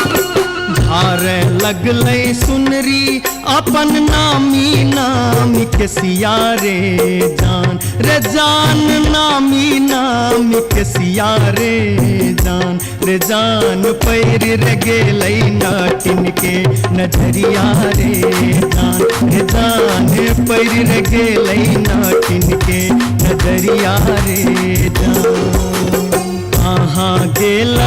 धारे लगलै सुनरी अपन नामी के सिया रे जान नामी के सिया रे जान पैर रे गेलै नाटिन के नजरिया रे जान पैर रे गेलै नाटिन के नजरिया रे कहाँ गेल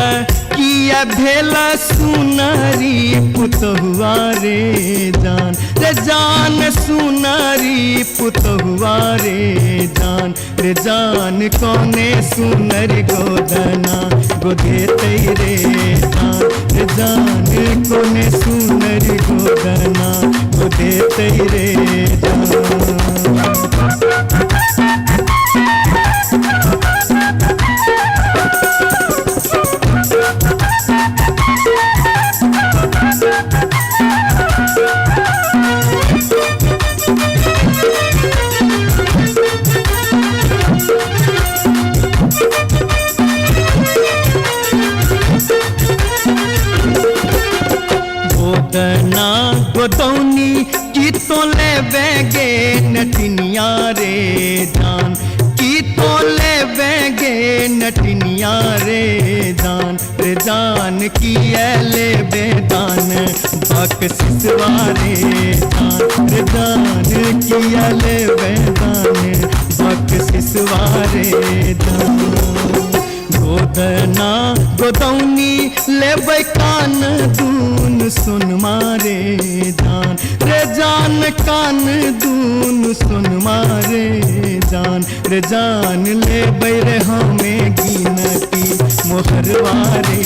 किया भेला सुनरी पुतहुआ रे जान सुनरी पुतहुआ रे जान कोने सुनरी गोदना गोदेते रे जान कोने सुनरी गोदना गोदेते रे गोदना गोदौनी की तो ले बेगे नटनिया रे की तो ले बेगे नटनिया रे जान की ले बेदान बक सिसवारे जान की ले बेदान बक सिसवारे गोदना गोदौनी लेबै कान दून सुन मारे जान कान दून सुन मारे जान लेबै रे हमें गिनती मोहरवारे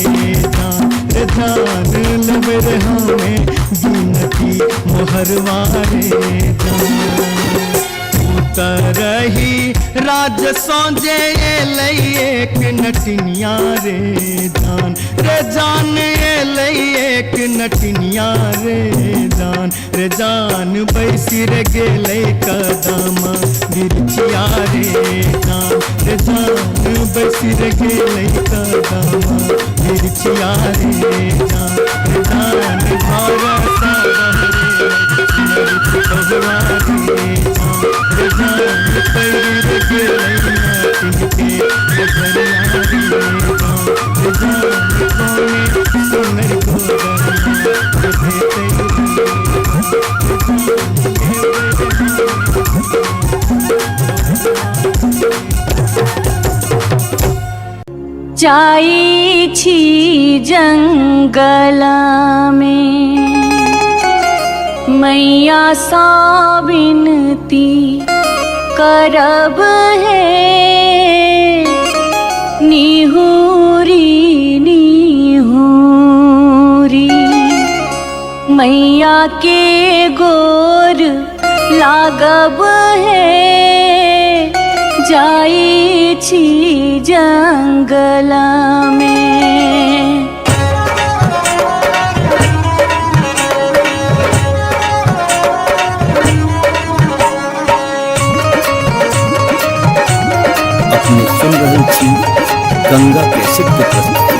जान लेबै रे हमें गिनती मोहरवारे उतरही राज सोजे लई एक नटनिया रे जान लई एक नटनिया रे जान बैसी रे गेलै कदम मिर्चिया रे जान बैसी रे गेलै कदम मिर्चिया रे जान घर सा बहरे जान पैर गेलै नाटिन के नजरिया रे जान कोने सुनरी गोदना गोदेते जाई छी जंगल में मैया सा विनती करब है निहुरी निहुरी मैया के गोर लागब है जाई छी जंगल में। अपने सुन रहे थी गंगा कैसेट की प्रस्तुति।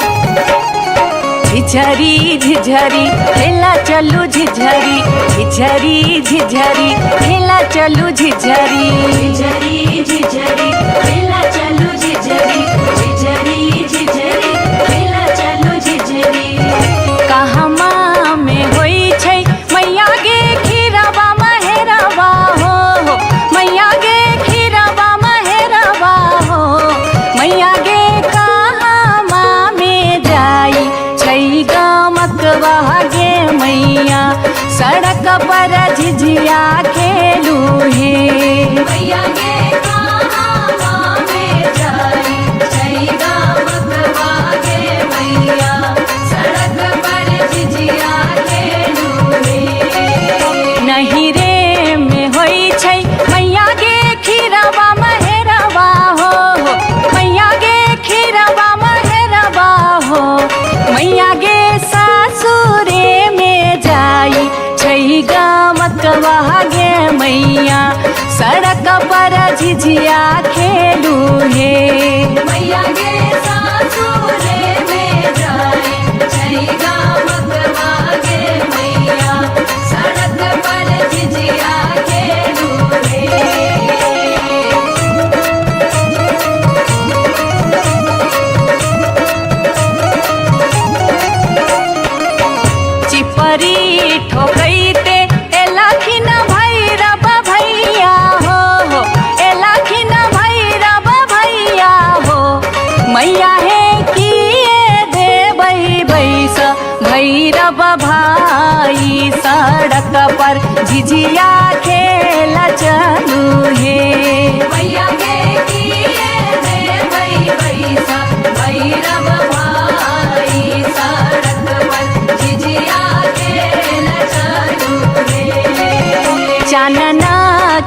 झिझरी झिझरी खेला चलू झिझरी झिझरी झिझरी खेला चलू झिझरी झिझरी झिझरी खेला चलू झिझरी झिझरी झिझरी खेला चलू झिझरी कहमा में होई छै मैया गे खीराबा महेराबा हो मैया गे खीराबा महेराबा हो मैया गे कहमा में जाई छै गमकवा गे मैया सड़क पर झिझिया खेलू हे मैया गे कहमा में जाई छै गमकवा गे मैया सड़क पर झिझिया खेलू हे नहीं रे में होई छै मैया गे खीराबा महेराबा हो मैया गे खीराबा महेराबा हो मैया गे सासुरे में जाई छै गमकवा गे मैया सड़क पर झिझिया खेलू हे मैया गे सासुरे में जाई छै गमकवा गे मैया सड़क पर झिझिया खेलू हे चिपरी ठोकैते एलाखिन भैरव भैया हो एलाखिन भैरव भैया हो मैया हे किए देबै बैस भैरव भाई सड़क पर झिझिया खेल चलू हे मैया गे किए देबै बैस भैरव भाई सड़क पर झिझिया खेल चलू हे चानना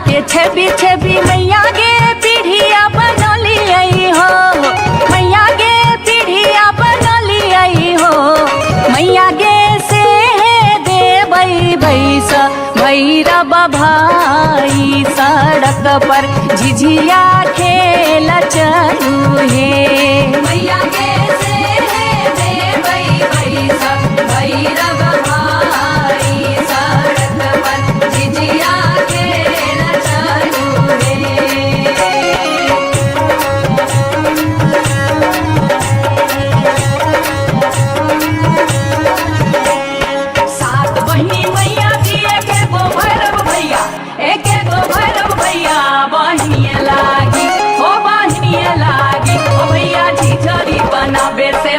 के छवि छवि मैया गे पीढ़िया बनलियै हो मैया गे पीढ़िया बनलियै हो मैया गे से देबै बैस भैरव भाई सड़क पर झिझिया खेल चलू हे मैया गे से देबै बैस भैरव भाई सड़क पर झिझिया खेल चलू हे सात बहिनी मैया दिए के गो भैरव भैया एक गो भैरव भैया बहिनिए लागी ओ बहिनिए लागी ओ भैया झिझरी बनाबे से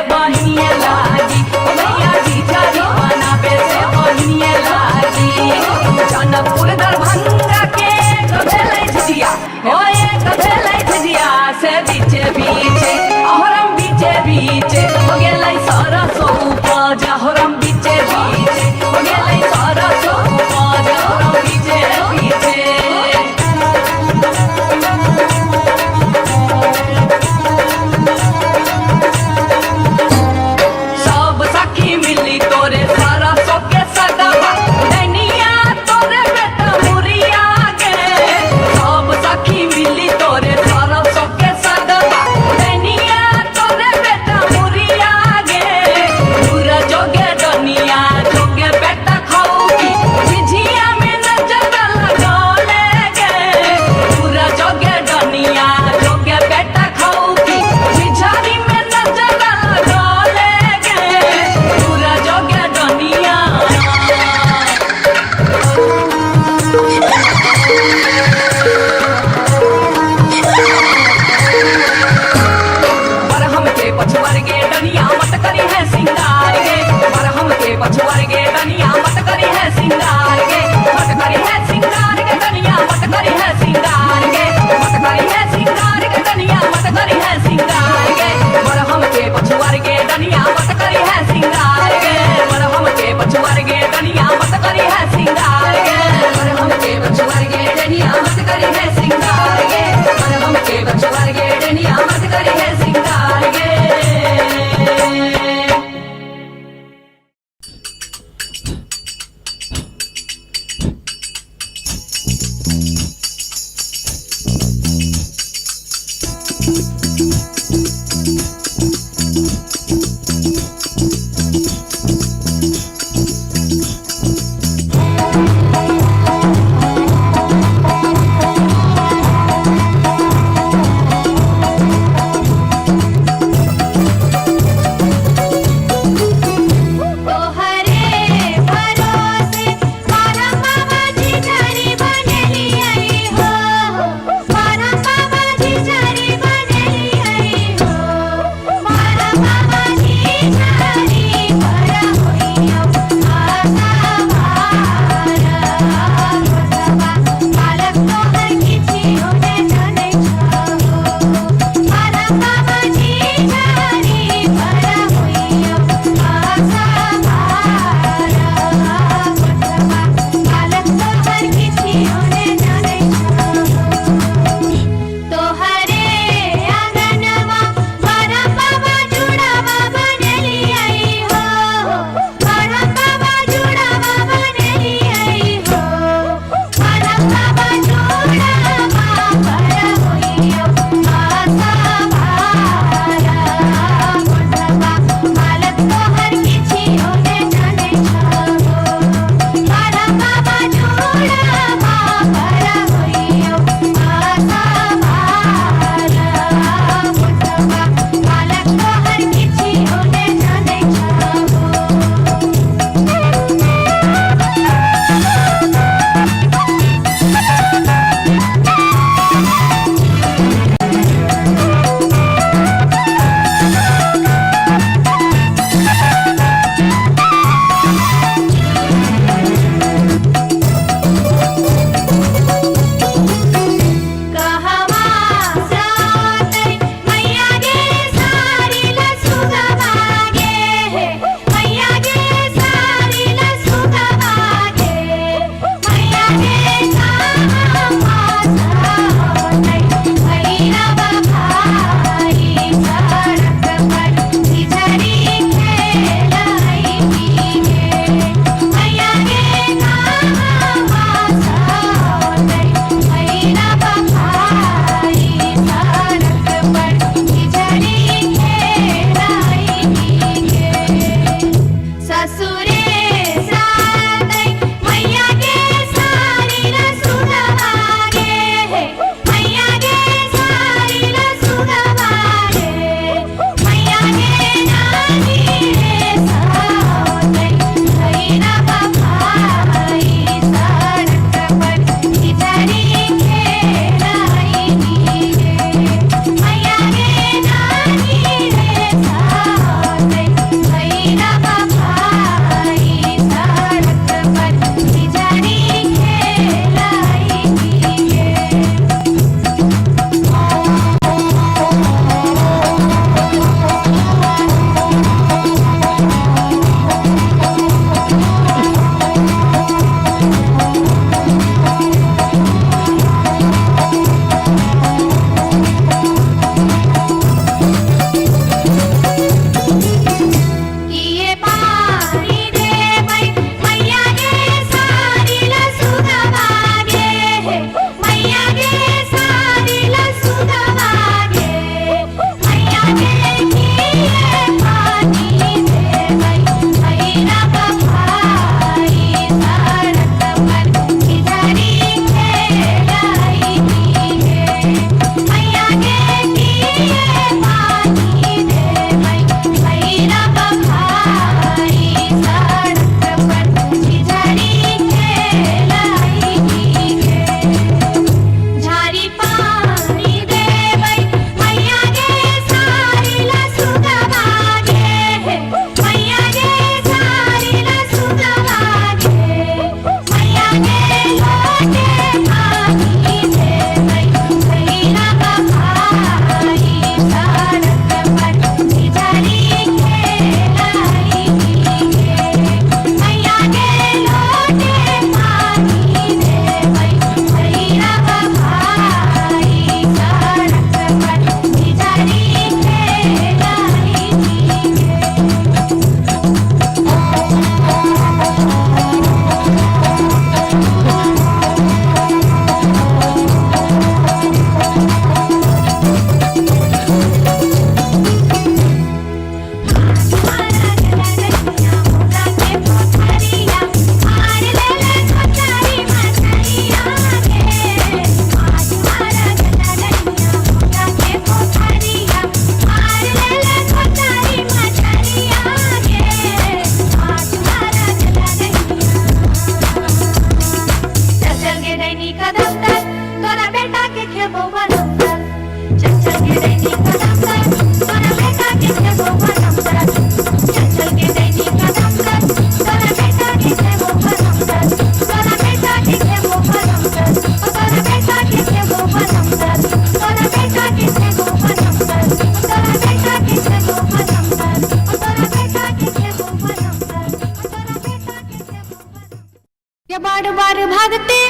भगती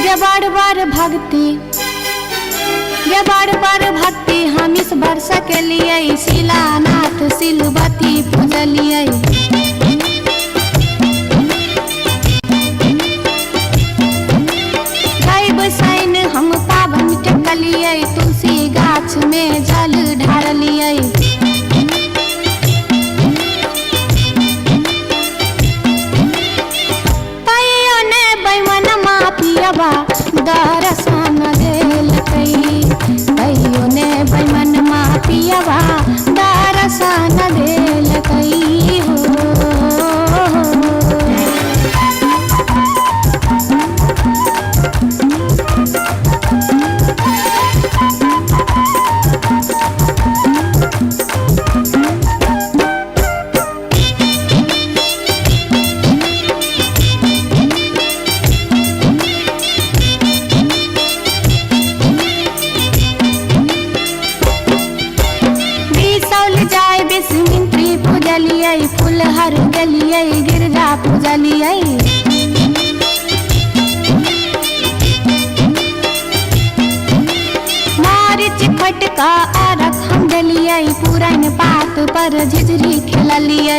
गे बार बार भक्ति गे बार बार भक्ति हम इस वर्ष के लिए शिलानाथ सिलवती पूजलिए। सैन हम पावन टेकलिए तुलसी गाछ में जल ढारलिए। तैयो ने बैमन मापियबा दर्शन देलकै। तैयो ने बैमन मापियबा दर्शन देलकै हो। फुलहर गलिए गिरजा पूजलिए। मारिच फटका आरख हम डलिए पुरन पात पर झिझरी खेललिए।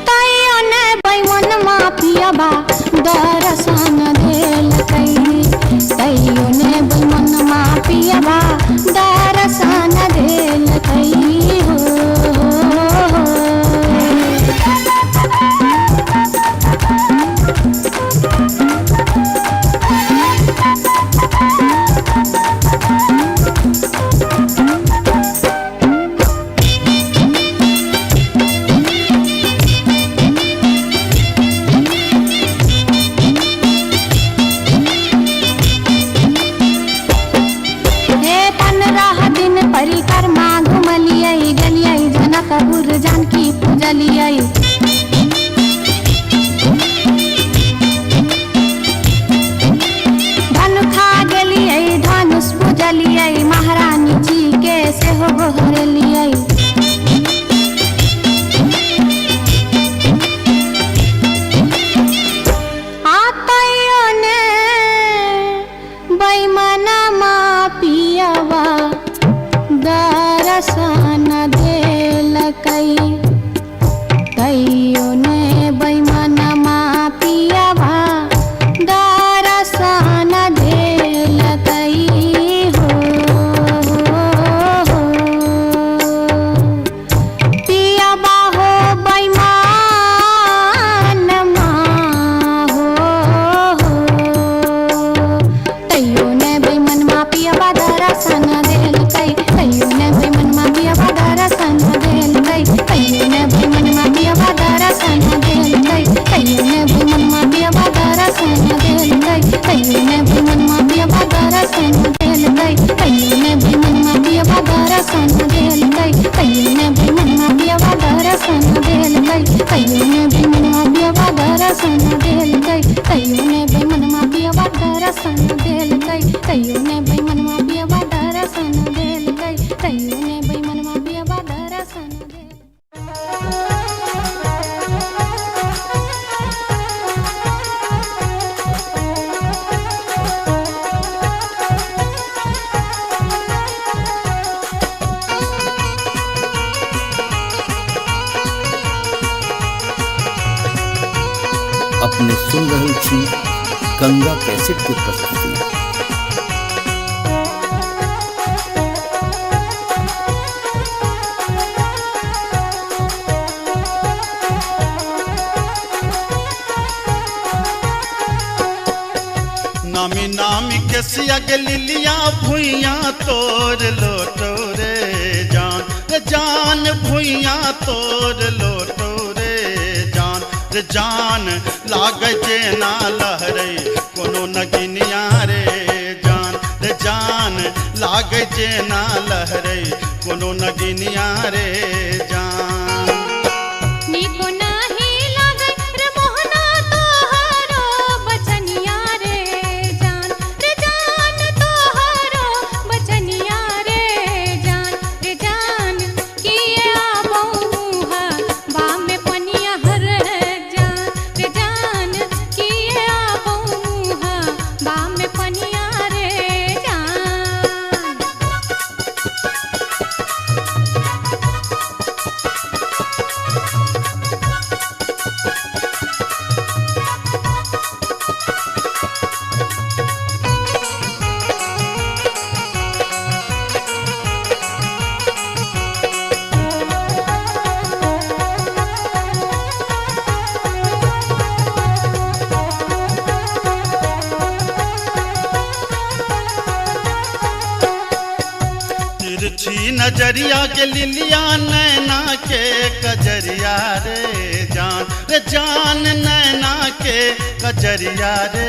तैयो ने बैमन मापियबा दर्शन देलकै। तैयो ने बैमन मापियबा दर्शन देलकै हो। परिक्रमा घुमलिए गलिए जनकपुर जानकी पूजलिए। धनुखा गेलिए धनुष पूजलिए महारानी जी के सेहो गोहरलिए। तैयो ने बैमन मापियबा दर्शन देलकै। तैयो ने बैमन मापियबा दर्शन देलकै हो। पियबा हो बैमन मा हो। तैयो ने बैमन मापियबा दर्शन देलकै। तैयो ने बैमन मापियबा दर्शन देलकै। तैयो ने बैमन मापियबा दर्शन देलकै। तैयो ने बैमन मापियबा दर्शन देलकै। तैयो ने बैमन मापियबा दर्शन देलकै। तैयो ने बैमन मापियबा दर्शन देलकै। तैयो ने बैमन मापियबा दर्शन देलकै। तैयो ने बैमन मापियबा दर्शन देलकै। तैयो ने बैमन मापियबा दर्शन देलकै। तैयो ने बैमन मापियबा दर्शन देलकै। तैयो ने बैमन मापियबा दर्शन देलकै। अपने सुन रहल छी गंगा कैसेट के प्रस्तुति। नामी नामी के सियग लिलिया भुइया तोर लोटो रे जान रे जान भुइया तोर लोटो रे जान रे जान लाग जे ना लहरे कोनो नगिनिया रे जान रे जान लाग जे ना लहरे कोनो नगिनिया रे जान। नीको नाही लागै रे मोहना तोहरो बचनिया रे जान तोहरो बचनिया रे जान किए आबो तिरछी नजरिया के लिलिया नैना के कजरिया रे जान नैना के कजरिया रे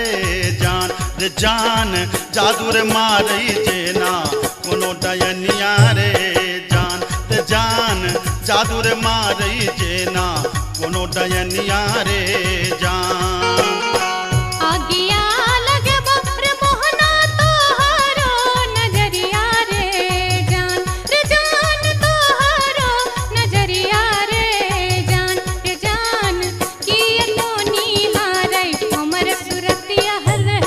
जान जादू रे मारई जेना कोनो डयनिया रे जान जादू रे मारई जेना कोनो डयनिया रे जान आगिया लगे बप्र मोहना तोहारो नजरिया रे जान तोहारो नजरिया रे जान किए तो निहारै हमर सुरतिया रे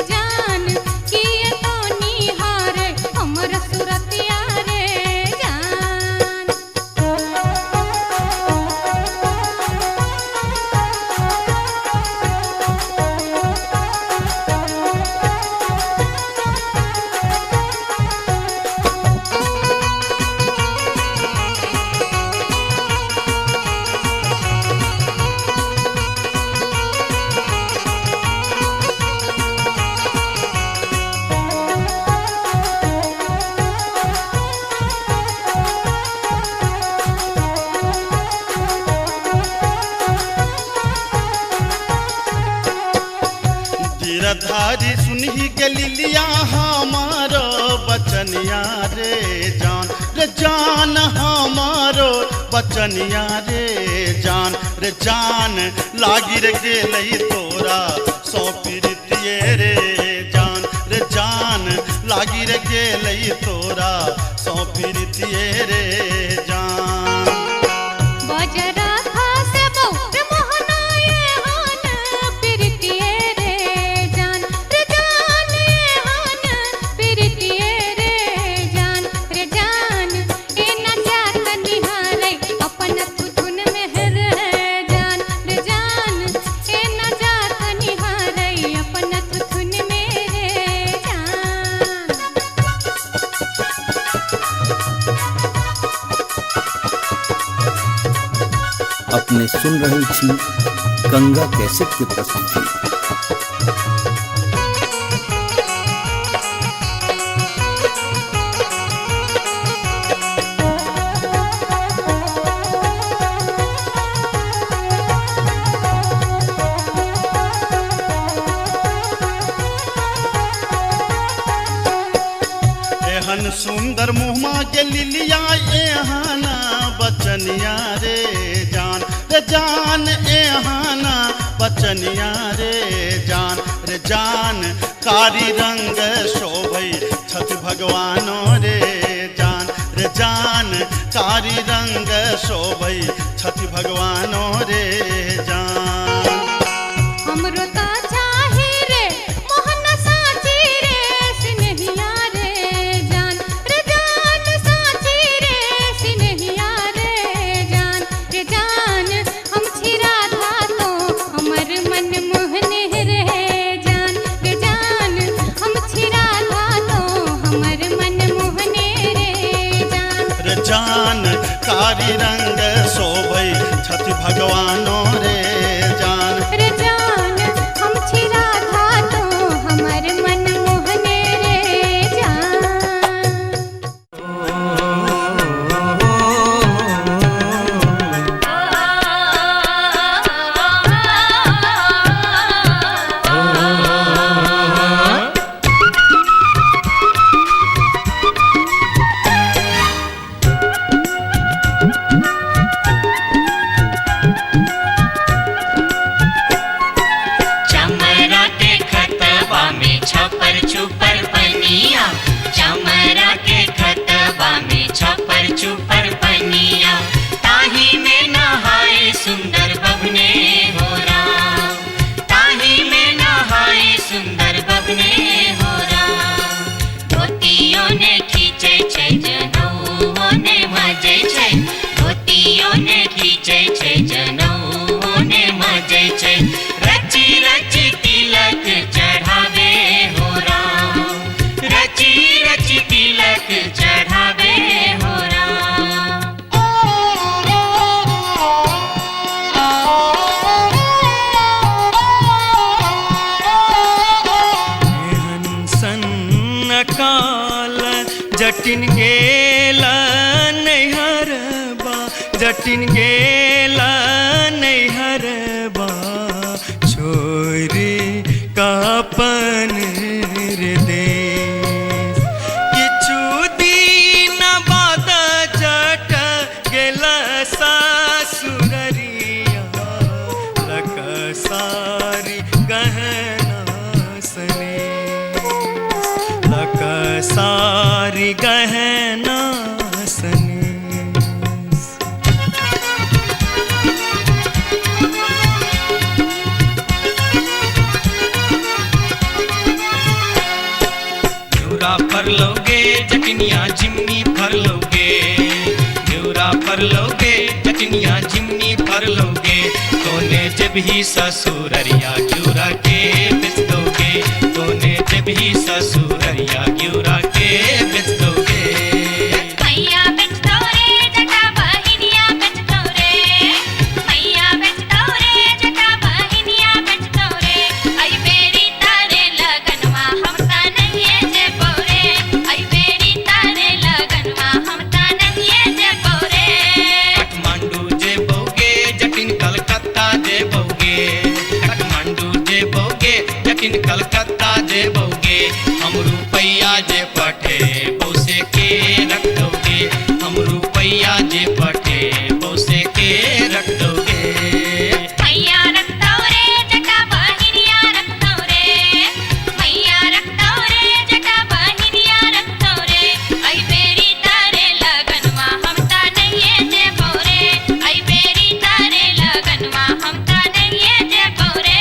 जान किए तो निहारै हमर सुरतिया रे जान गिरधारी सुनही के लिलिया हमारो बचनिया रे जान हमारो बचनिया रे जान लागी रे गेलई तोरा सौ प्रीतिये रे जान लागी रे गेलई तोरा सौ प्रीतिये रे जान बजरा खासे बहुत मोहनाए हान प्रीतिये रे जान हान प्रीतिये रे जान ए न जात निहारै अपन धुन में रे जान ए न जात निहारै अपन धुन में रे जान अपने सुन रही थी गंगा कैसेट की प्रस्तुति। एहन सुंदर मुहमा के लिलिया एहाना बचनिया रे जान एहाना बचनिया रे जान कारी रंग शोभै छठ भगवानो रे जान कारी रंग शोभै छठ भगवानो रे जान हमरो ता चाही रे मोहन साची रे सिनहिया रे जान साची रे सिनहिया रे जान हम छिरा था तो हमर मन मोहने रे जान हम छिरा था तो हमर मन मोहने रे जान कारी रंग शोभै छठ भगवानो रे जान हम छिरा था तो हमर मन मोहने रे जान चमरा के खतबा में छपर छुपर पनिया, चमरा के खतबा में छपर छुपर पनिया, ताही में नहाए सुंदर बबने हो राम, ताही में नहाए सुंदर बबने हो राम। धोतियों ने खींचे छै जनौओ ने मजे छै, धोतियों ने खींचे छै जनौओ ने मजे छै, रची रची तिलक चढ़ावे हो राम, रची रची तिलक चढ़ावे हो राम। एहन सन काल जटिन गेला नैहरबा जटिन गेला नैहरबा छोरी कापन रे देश किछु दिन बाद जट गेला सासुररिया लक सारी गहना सने लक सारी गहना सने फर लोगे जटनिया जिमनी फर लोगे न्यूरा फर लोगे जटनिया जिमनी फर लोगे तोने जब ही ससुररिया ग्यूरा के बेच दोगे तोने जब ही ससुररिया ग्यूरा के बेच दोगे मैया बेच दो रे जटा बहिनिया बेच दो रे मैया बेच दो रे जटा बहिनिया बेच दो रे आई बेरी तारे लगनवा हम ता नहीं जे पौरे आई बेरी तारे लगनवा हम ता नहीं जे पौरे काठमांडू जे बोगे जटिन कलकत्ता जे बोगे काठमांडू जे बोगे जटिन कलकत्ता जे बोगे हम रुपैया जे पठे बौसे के रख दोगे हम रुपैया जे पठे बौसे के रख दोगे मैया रख दो रे जटा बहिनिया रख दो रे मैया रख दो रे जटा बहिनिया रख दो रे आई बेरी तारे लगनवा हम ता नहीं जे पौरे आई बेरी तारे लगनवा हम ता नहीं जे पौरे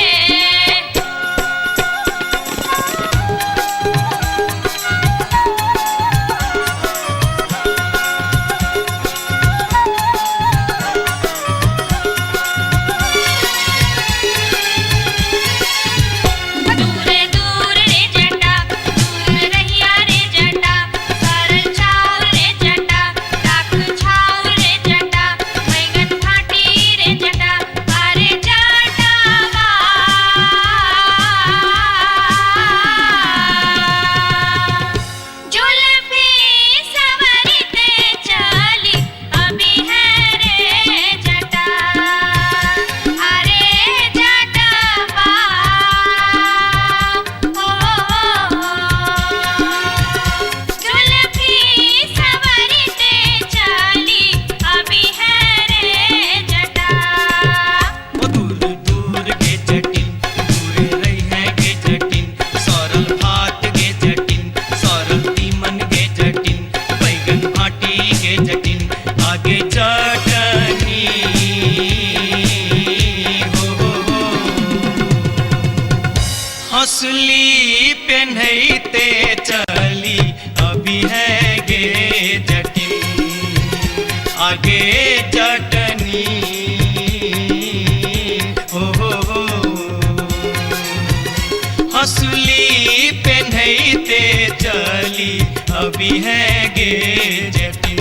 दूर दूर रे जटा दूर रहिया रे जटा सरल छाव रे जटा राख छाव रे जटा बैगन फाटी रे जटा अरे जटावा जुल्फी सवरते चली अभी है रे जटा अरे जटावा जुल्फी सवरते चली अभी है रे जटा वो दूर दूर के जटिन दूर रही है के जटिन सरल भात के जटिन सरल तीमन के जटिन बैगन भाटी के जटिन आगे चटनी हो हंसली पेन्हते चली अभी है गे जटिन आगे चटनी हो हंसली पेन्हते चली अभी है गे जटिन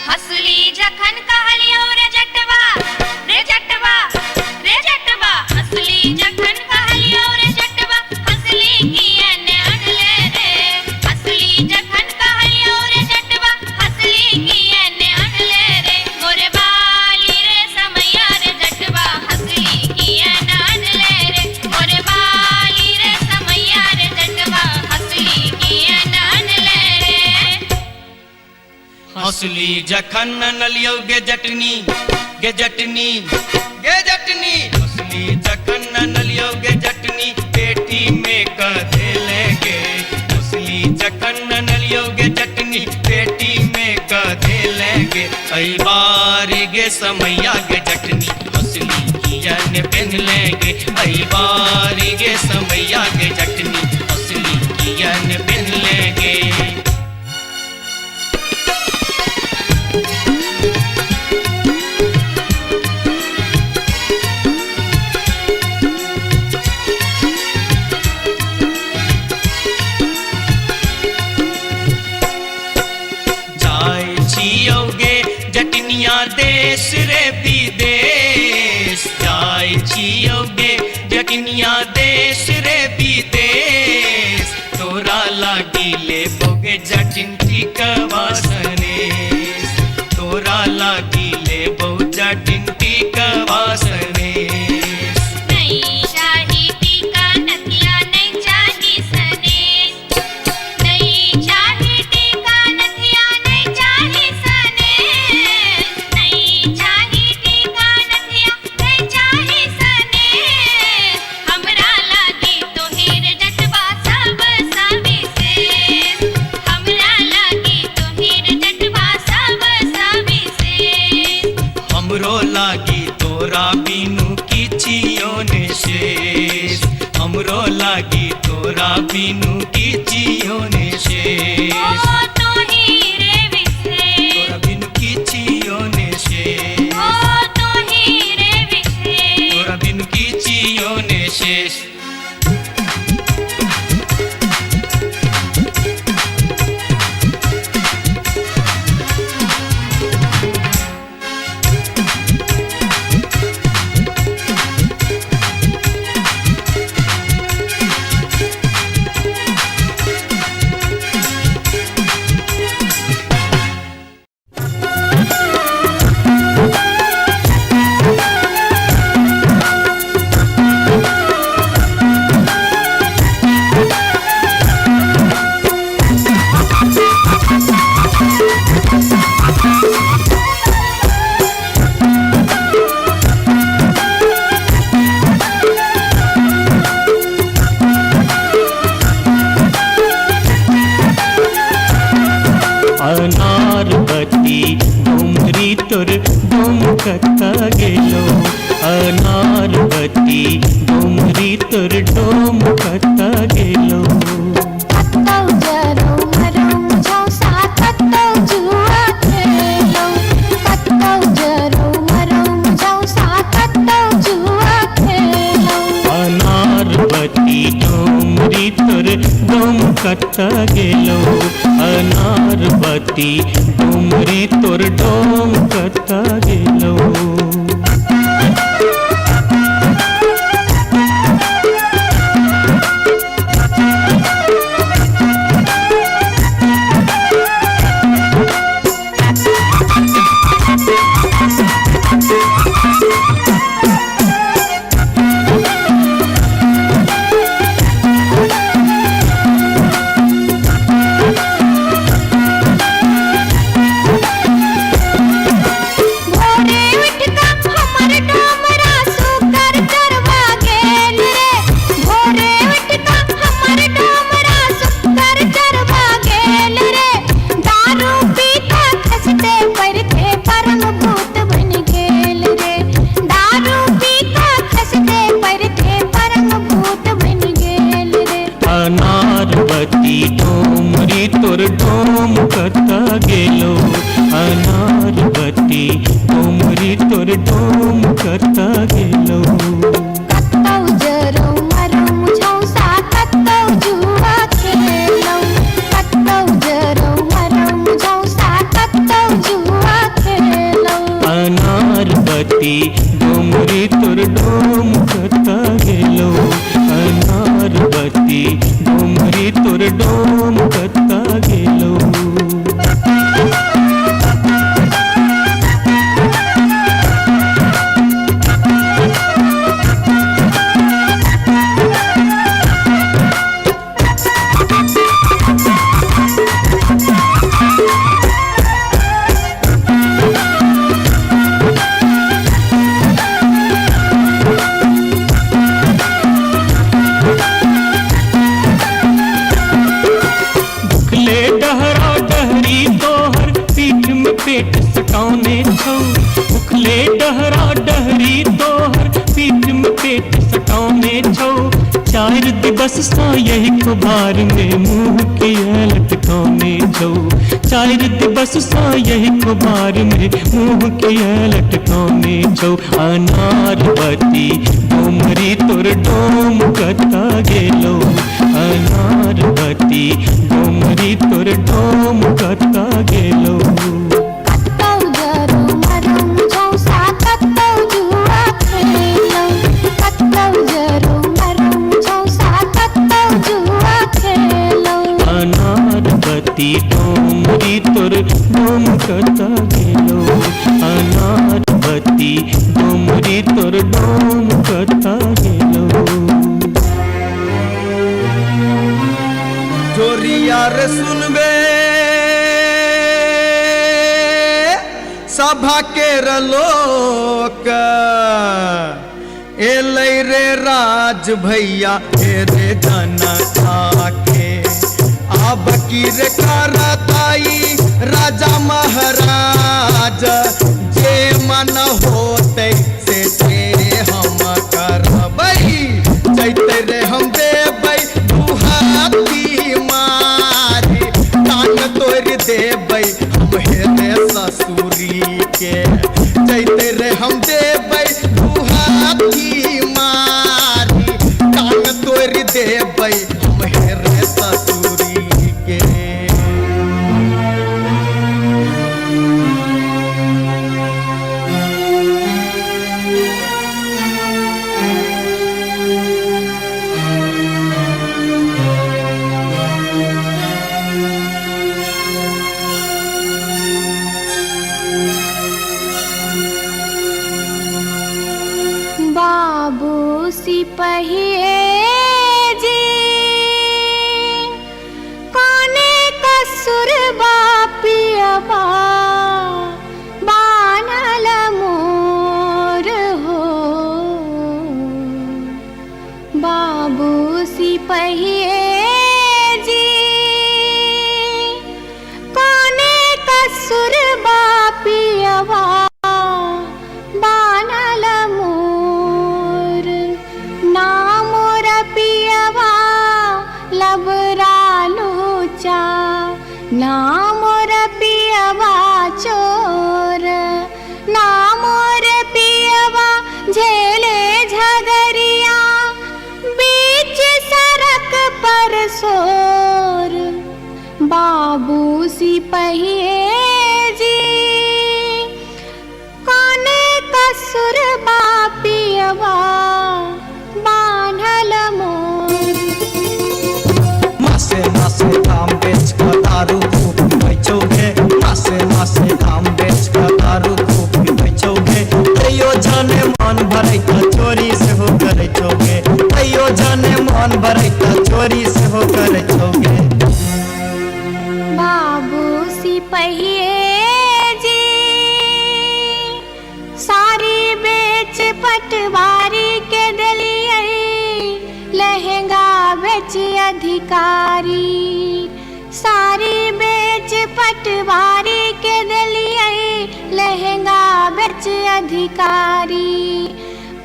हसली जखन कहलियो रे जटवा रे जटवा रे जटवा हसली जखन कहलियो रे जटवा हसली कियने अनले रे हसली जखन कहलियो रे जटवा हसली कियने अनले रे मोरे बाली रे समैया रे जटवा हसली कियने अनले रे मोरे बाली रे समैया रे जटवा हसली कियने अनले रे हंसली जखन नलियो गे जटनी गे जटनी गे जटनी हंसली जखन नलियो गे जटनी पेटी में कधे लेगे हंसली जखन नलियो गे जटनी पेटी में कधे लेगे आई बारी गे समैया गे जटनी हंसली कियन पेन लेगे आई बारी गे समैया गे जटनी हंसली कियन पेन लेगे लियोगे जटनिया देश रे विदेश तोरा लागी ले बोगे जटिन टिकवासनेस तोरा लागी ले बो जटिन टिकवासनेस नहीं चाही टीका नथिया नहीं चाही सनेस नहीं चाही टीका नथिया नहीं चाही सनेस नहीं चाही टीका नथिया नहीं चाही सनेस हमरा लागी तोहेर जटवा सब सविशेष हमरा लागी तोहेर जटवा सब सविशेष हमरो लागी तोरा बिनु किछियो ने शेष हमरो लागी तोरा बिनु किछियो ने शेष ओ तोहीरे विशेष तोरा बिनु किछियो ने शेष ओ तोहीरे विशेष तोरा बिनु किछियो ने शेष अनारबती डोमरी तोर डोम कत्ता गेलो अनारबती डोमरी तोर डोम कत्ता गेलो कत्तौ जरौ मरौ झौसा कत्तौ जुआ खेलौ कत्तौ जरौ मरौ झौसा कत्तौ जुआ खेलौ अनारबती डोमरी तोर डोम कत्ता गेलो अनारबती डोमरी तोर डोम कत्ता गेलो भोरे उठ का हमर डोमरा सुकर चरवा गेल रे भोरे उठ का हमर डोमरा सुकर चरवा गेल रे दारू पीता खसते पड़ते परम भूत बन गेल रे दारू पीता खसते पड़ते परम भूत बन गेल रे अनारबती डोमरी तोर डोम कत्ता गेलो अनारबती डोमरी तोर डोम कत्ता गेलो कत्तौ जरौ मरौ झौसा कत्तौ जुआ खेलौ कत्तौ जरौ मरौ झौसा कत्तौ जुआ खेलौ अनारबती डोमरी तोर डोम कत्ता गेलो अनारबती डोमरी तोर डोम कत्ता गेलो भुखले डहरा डहरी तोहर पीठ में पेट सटाउने छौ भुखले डहरा डहरी तोहर पीठ में पेट सटाउने छौ चार दिवस सा यही खुबार में मुंह के लटकाउने छौ चार दिवस सा यही खुबार में मुंह के लटकाउने छौ अनारबती डोमरी तोर डोम कत्ता गेलो अनारबती डोमरी तोर डोम कत्ता गेलो कत्तौ जरौ मरौ झौसा कत्तौ जुआ खेलौ बत्ती डोमरी तोर डोम कता गेलो अनार बत्ती डोमरी तोर डोम कता गेलो जोरिया रे सुनबे सभा के लोक एलै रे राज भैया हे रे जनता के अब की रे करताई राजा महाराज जे मन होते से हम करबई जैते रे हम देबै दुहाती मारी कान तोड़ देबै हम हेरे ससुरी के जैते रे हम देबै दुहाती मारी कान तोड़ देबै हम हेरे ससुरी के बाबू सिपहिए जी कोने कसुर बापियबा बानल मोर हो बाबू सिपहिए जी कोने कसुर बापियबा बानल मोर ना मोर पियवा लबरालूचा ना मोर पियवा चोर ना मोर पियवा झेले झगरिया बीच सड़क पर सोर बाबू सिपहिए जी कोने कसुर बापियवा बान्हल मोर मासे मासे काम बेच कर दारू खूब बेचोगे मासे मासे काम बेच कर दारू खूब बेचोगे तैयो जाने मन भरै त चोरी से हो करे छोगे तैयो जाने मन भरै त चोरी से हो करे छोगे बाबू सिपहिए जी सारी बेच पटवारी के दलिए लहंगा बेच अधिकारी सारी बेच पटवारी के दलिए लहंगा बेच अधिकारी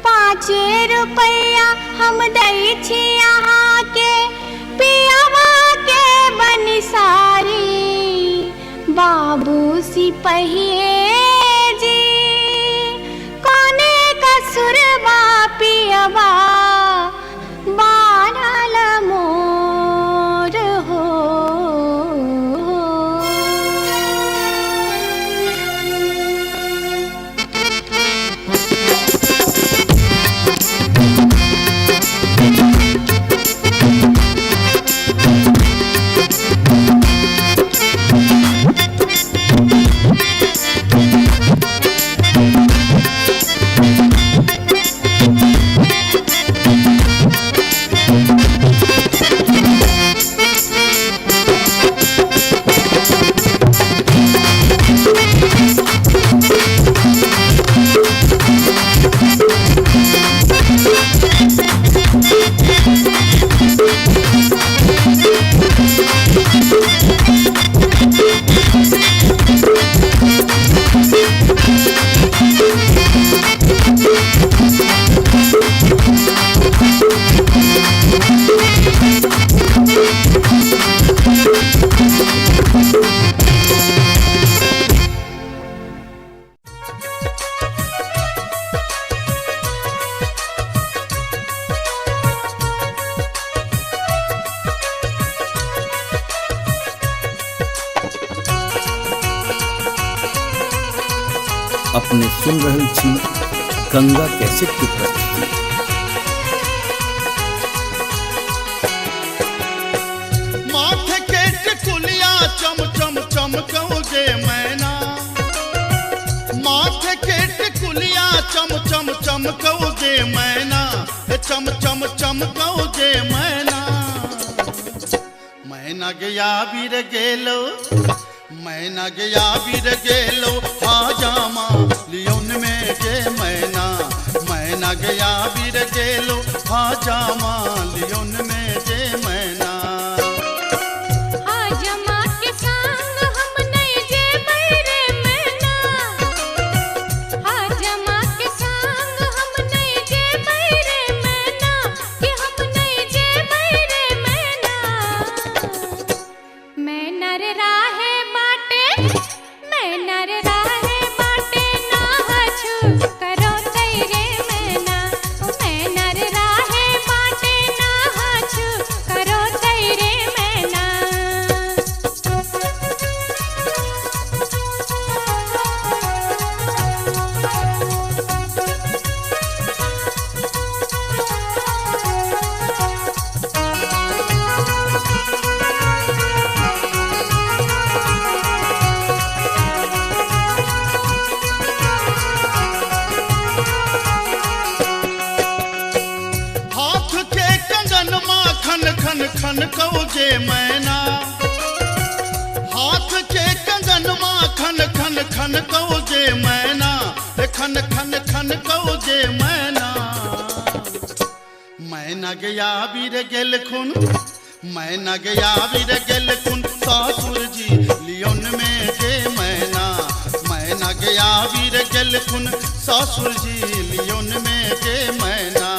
5 रुपया हम दै छी यहाँ के पियावा के बनिसारी बाबू सिपहिए जी कोने कसुर बापियवा बानल मोर हो अपने सुन रहल छी गंगा कैसेट की प्रस्तुति। माथे के टिकुलिया चौ चमकऊ गे मैना माथे के टिकुलिया चम चम चमकऊ गे मैना चम चम चमकऊ गे मैना मैना गया बीर गेलो मैना गया बीर गेलो हाजामा लियोन में गे मैना मैना गया बीर गेलो हाजामा लियोन में गे मैना हाजमा के संग हम नहीं जे बैरे मैना हाजमा के संग हम नहीं जे बैरे मैना कि हम नहीं जे बैरे मैना मैं नर राहे बाटे मैं नर राहे बाटे ना हछु करो तेरे मैना मैं नर राहे बाटे ना हछु करो तेरे मैना हाथ के कंगन खन खन खन कौजे मैना हाथ के कंगन खन खन खन कौजे मैना खन खन खन कौजे मैना मैना गया बीर गेल खुन मैना गया बीर गेल खुन सासुर जी लियोन में गे मैना मैना गया बीर गेल खुन सासुर जी लियोन में गे मैना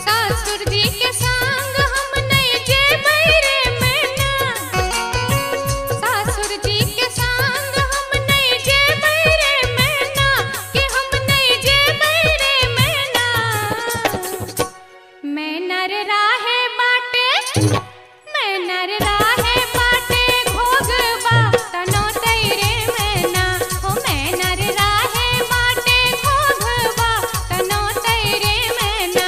सासुर जी के संग हम नहीं जे बैरे मैना सासुर जी के संग हम नहीं जे बैरे मैना कि हम नहीं जे बैरे मैना मैं नर राहे बाटे मैं नर राहे बाटे घोगबा तनो तेरे मैना हो मैं नर राहे बाटे घोगबा तनो तेरे मैना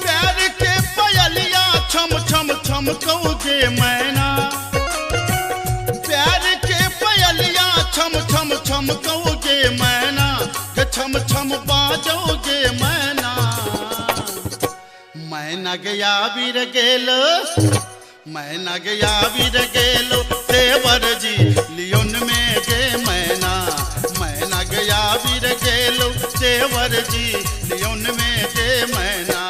प्यार के पयलिया छम छम छम कौजे मैना प्यार के पयलिया छम छम छम कौजे मैना के छम छम बाजोगे मैना मैना गया बीर गेलो मैना गया बीर गेलो देवर जी लियोन में गे मैना मैना गया बीर गेलो देवर जी लियोन में गे मैना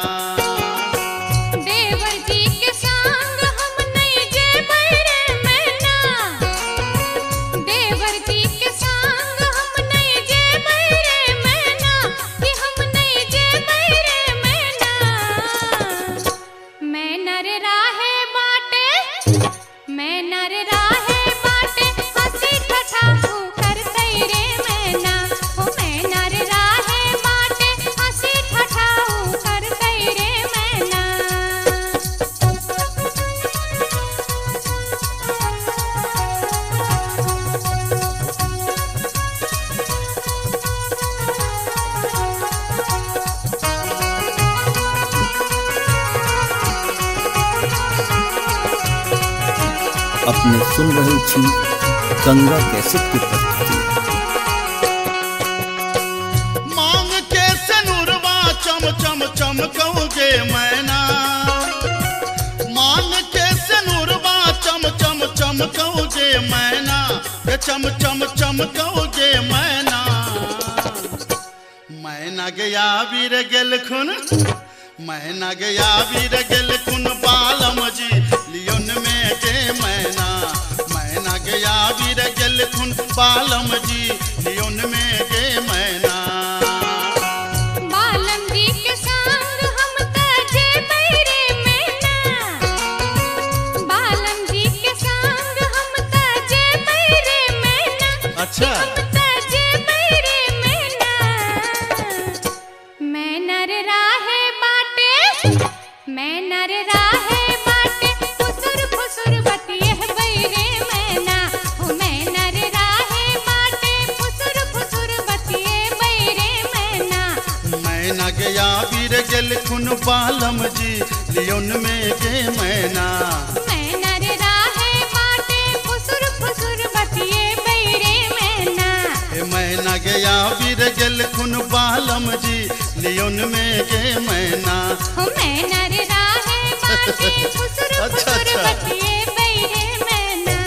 देवर जी के संग हम नहीं जे बैरे मैना देवर जी के संग हम नहीं जे बैरे मैना कि हम नहीं जे बैरे मैना मैं नर राहे बाटे मैं नर राहे बाटे हंसी ठठाऊ कर तेरे मैना हो मैं नर राहे बाटे हंसी ठठाऊ कर तेरे मैना अपने सुन रहे छी गंगा कैसेट की प्रस्तुति। मांग के सनुरवा चम चम चम कौगे मैना मांग के सनुरवा चम चम चम कौगे मैना के चम चम चम कौगे मैना मैना गया बीर गेल खुन मैना गया बीर गेल खुन बालम जी लियोन में गे मैना मैना गया बीर गेल खुन बालम जी लियोन में गे मैना बालम जी के संग हम तजे बैरे मैना बालम जी के संग हम तजे बैरे मैना अच्छा हम तजे बैरे मैना गया वीर गेल खुन बालम जी लियोन में के मैना मैना रे राहे माटे फुसुर फुसुर बतिए बैरे मैना मैना गया वीर गेल खुन बालम जी लियोन में के मैना मैना रे राहे माटे फुसुर फुसुर बतिए बैरे मैना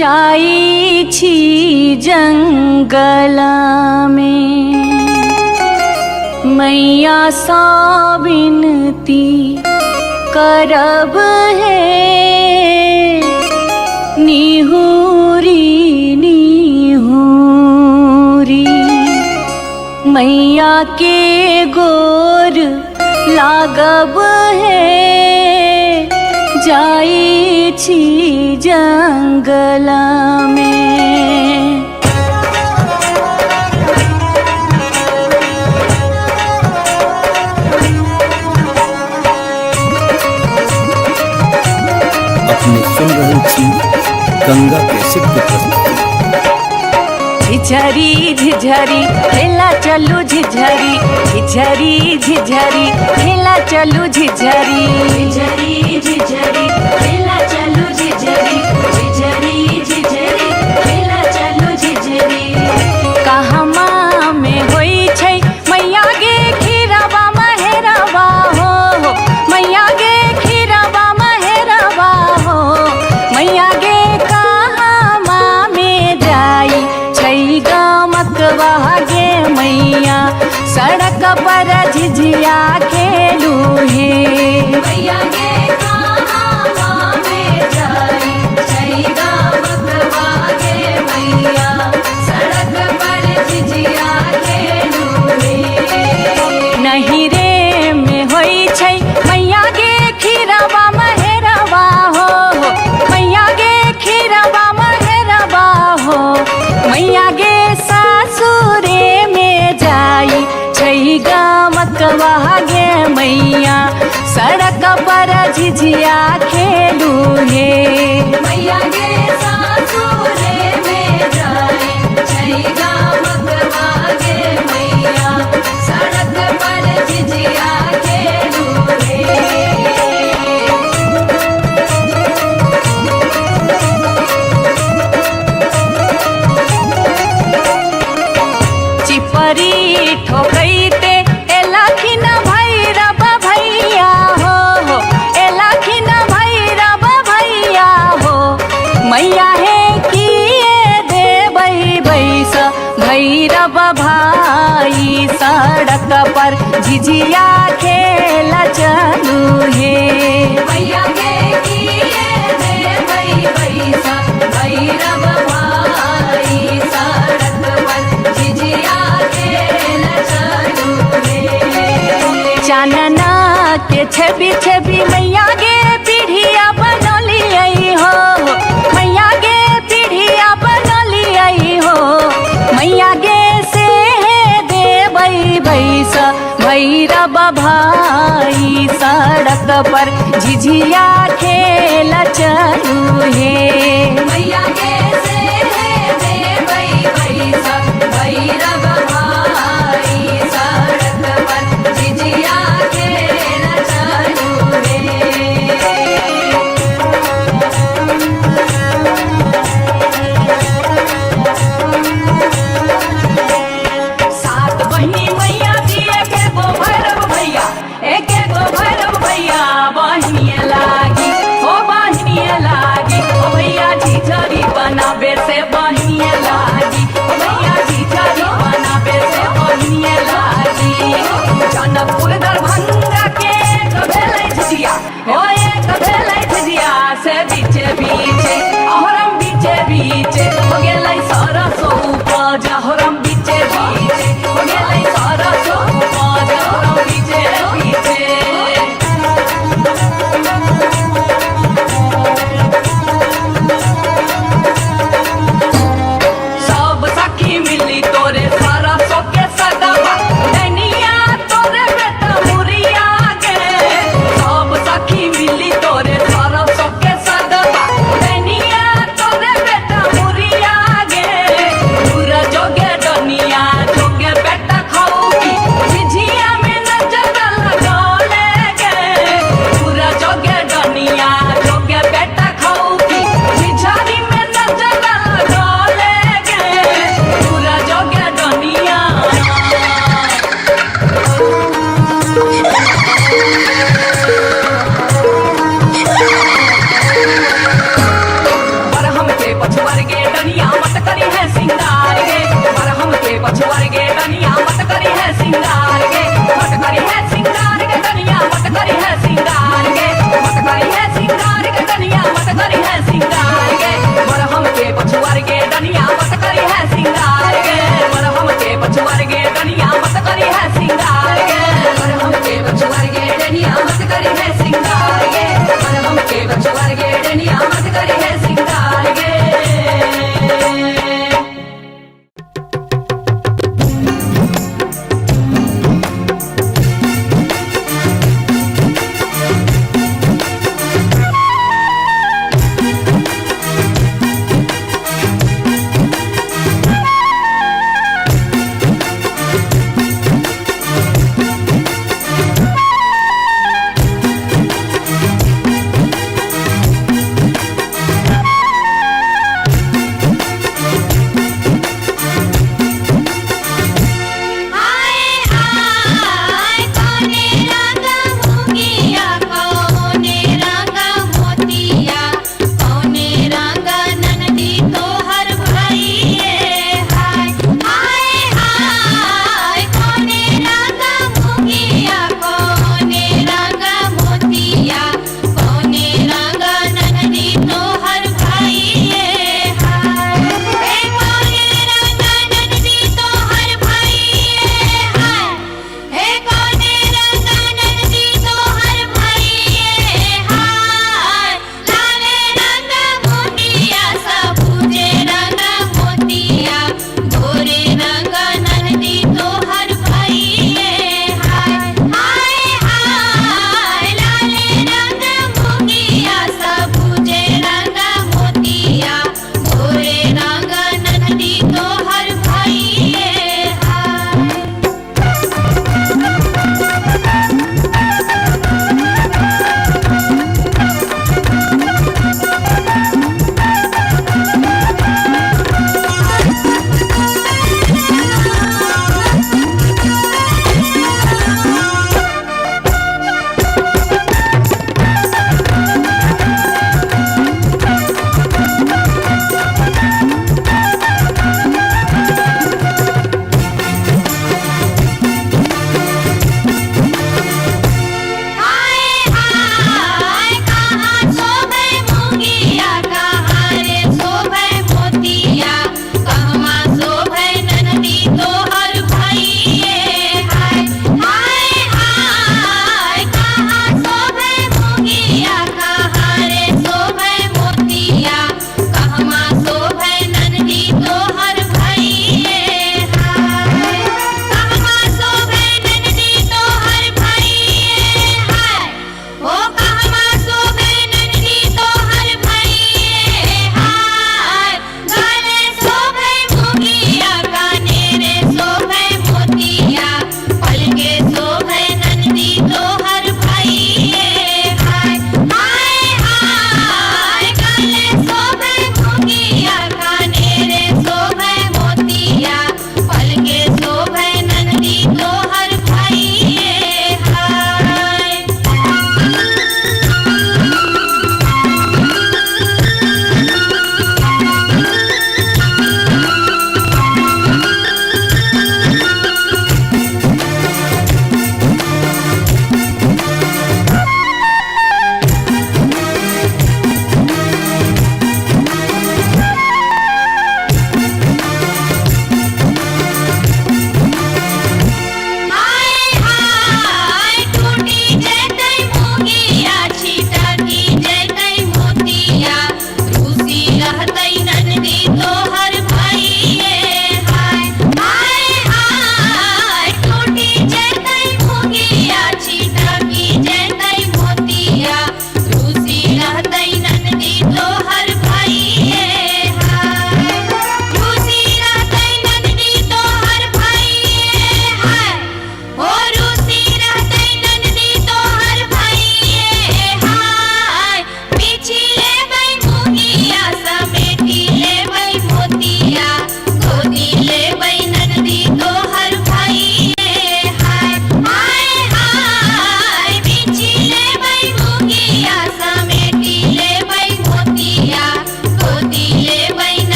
जाई छी जंगल में मैया सा विनती करब है निहुरी निहुरी मैया के गोर लागब है जाई छी जंगल में अपने सुन रहे छी गंगा कैसेट की प्रस्तुति। झिझरी झिझरी खेला चलू झिझरी झिझरी झिझरी खेला चलू झिझरी झिझरी झिझरी खेला चलू झिझरी झिझरी झिझरी खेला चलू झिझरी कहमा में होई छै मैया गे खीरवा महेरवा हो मैया गे खीरवा महेरवा हो मैया गे कहमा में जाई छै गमकवा गे मैया सड़क पर झिझिया खेलू हे मैया गे कहमा में जाई छै गमकवा गे मैया सड़क पर झिझिया खेलू हे नहीं रे में होई छै मैया गे खीरवा महेरवा हो मैया गे खीरवा महेरवा हो मैया गे सासुरे में जाई छै गमकवा गे मैया सड़क पर झिझिया खेलू हे मैया गे सासुरे में जाई छै गमकवा गे मैया सड़क पर झिझिया खेलू हे चिपरी ठोकैते एलखिन भैरव भैया हो एलखिन भैरव भैया हो मैया हे किए देबै बैस भैरव भाई सड़क पर झिझिया खेल चलू हे मैया गे किए देबै बैस भैरव भाई सड़क पर झिझिया खेल चलू हे चानना के छवि छवि मैया गे पीढ़िया बनलियै हो मैया गे पीढ़िया बनलियै हो मैया गे से देबै बैस भैरव भाई सड़क पर झिझिया खेल चलू हे मैया गे से देबै बैस भैरव भाई सड़क पर झिझिया खेल चलू हे सात बहिनी मैया दिए के गो भैरव भैया एक गो भैरव भैया बहिनिया लागी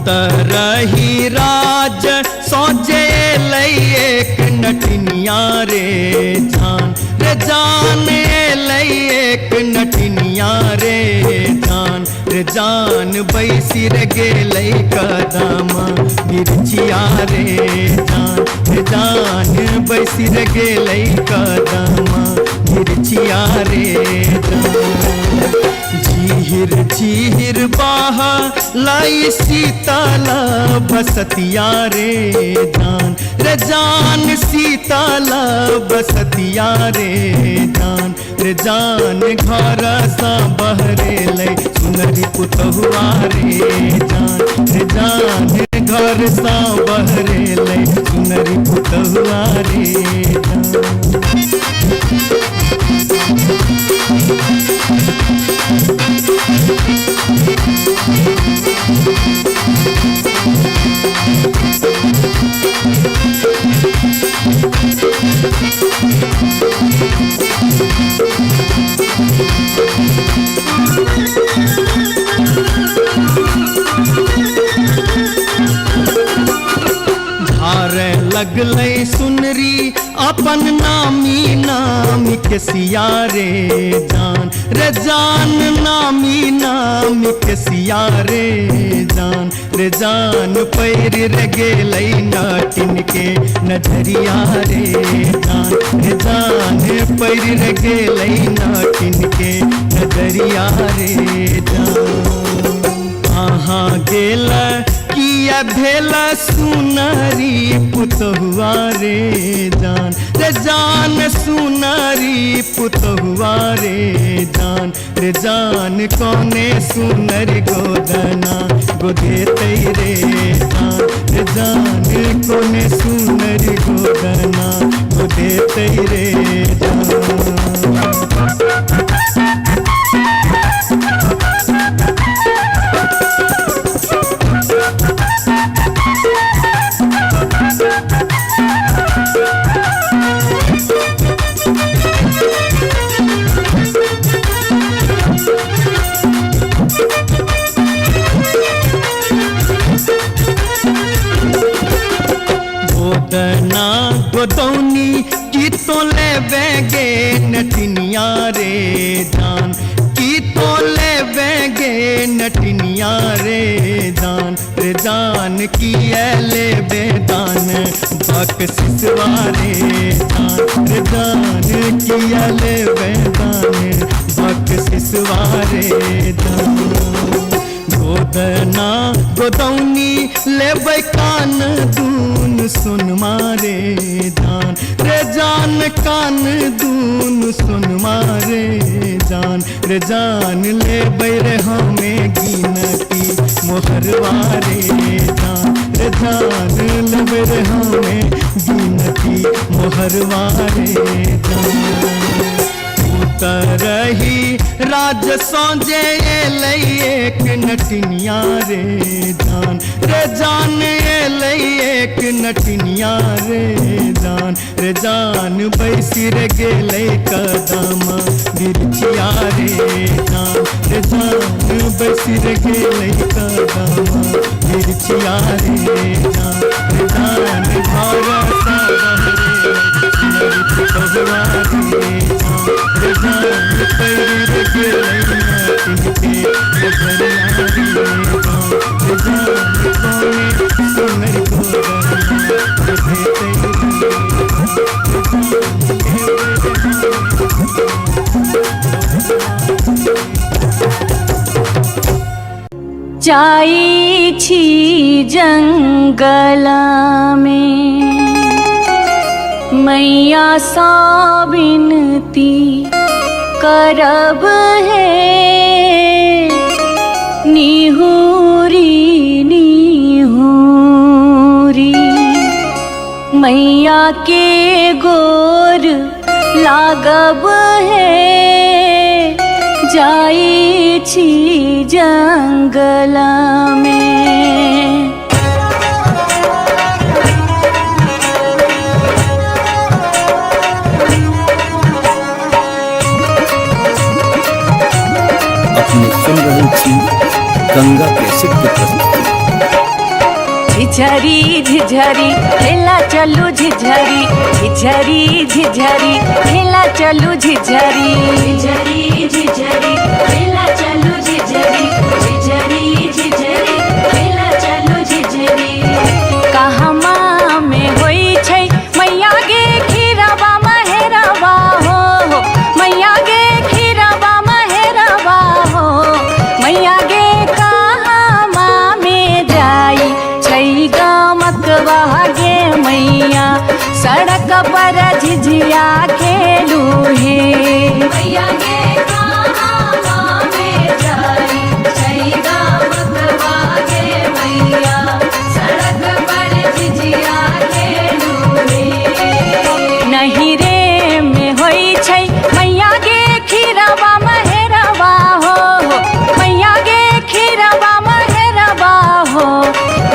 उतरही राज सोचे लई एक नटनिया रे जान लई एक नटनिया रे जान बैसी रे गेलै कदम बिरचिया रे जान बैसी रे गेलै कदम बिरचिया रे झीर बाह लाई शीतल बसतिया रे जान शीतल बसतिया रे जान घर सा बहरे ले सुनरी पुतहुआ रे जान घर सा बहरे ले सुनरी पुतहुआ रे धारे लगलै सुनरी अपन नामी के सिया रे जान नामी के सिया रे जान पैर रे गेलै नाटिन के नजरिया रे जान पैर रे गेलै नाटिन के नजरिया रे कहाँ गेल किया भेल सुनरी पुतहुआ रे जान सुनरी पुतहुआ रे जान कौने सुनरी गोदना गोदेते रे जान कौने सुनरी गोदना गोदेते रे गोदना गोदौनी की तो ले बेगे नटनिया रे की तो ले बेगे नटनिया रे जान की ले बेदान बक सिसवारे जान की ले बेदान बक सिसवारे गोदना गोदौनी लेबै कान दून सुन मारे जान कान दून सुन मारे जान लेबै रे हमें गिनती मोहरवारे जान लेबै रे हमें गिनती मोहरवारे उतरही राज सोजे लई एक नटनिया रे जान लई एक नटनिया रे जान बैसी रे गेलै कदम बिरचिया रे जान बैसी रे गेलै कदम बिरचिया रे जान घर सा बहरे पुतहुआ रे जान पैर रे गेलै नाटिन के नजरिया रे जान कौने सुनरी गोदना गोदेते जाई छी जंगल में मैया सा विनती करब है निहुरी निहुरी मैया के गोर लागब है जाई छी जंगल में। अपने सुन रहे थी गंगा कैसेट की प्रस्तुति। झिझरी झिझरी खेला चलू झिझरी झिझरी झिझरी खेला चलू झिझरी झिझरी झिझरी खेला चलू झिझरी झिझरी झिझरी खेला चलू झिझरी कहमा में होई छै मैया गे खीरवा महेरवा हो मैया गे खीरवा महेरवा हो मैया गे कहमा में जाई छै गमकवा गे मैया सड़क पर झिझिया खेलू हे मैया गे कहमा में जाई छै गमकवा गे मैया सड़क पर झिझिया खेलू हे नहीं रे में होई छै मैया गे खीरवा महेरवा हो मैया गे खीरवा महेरवा हो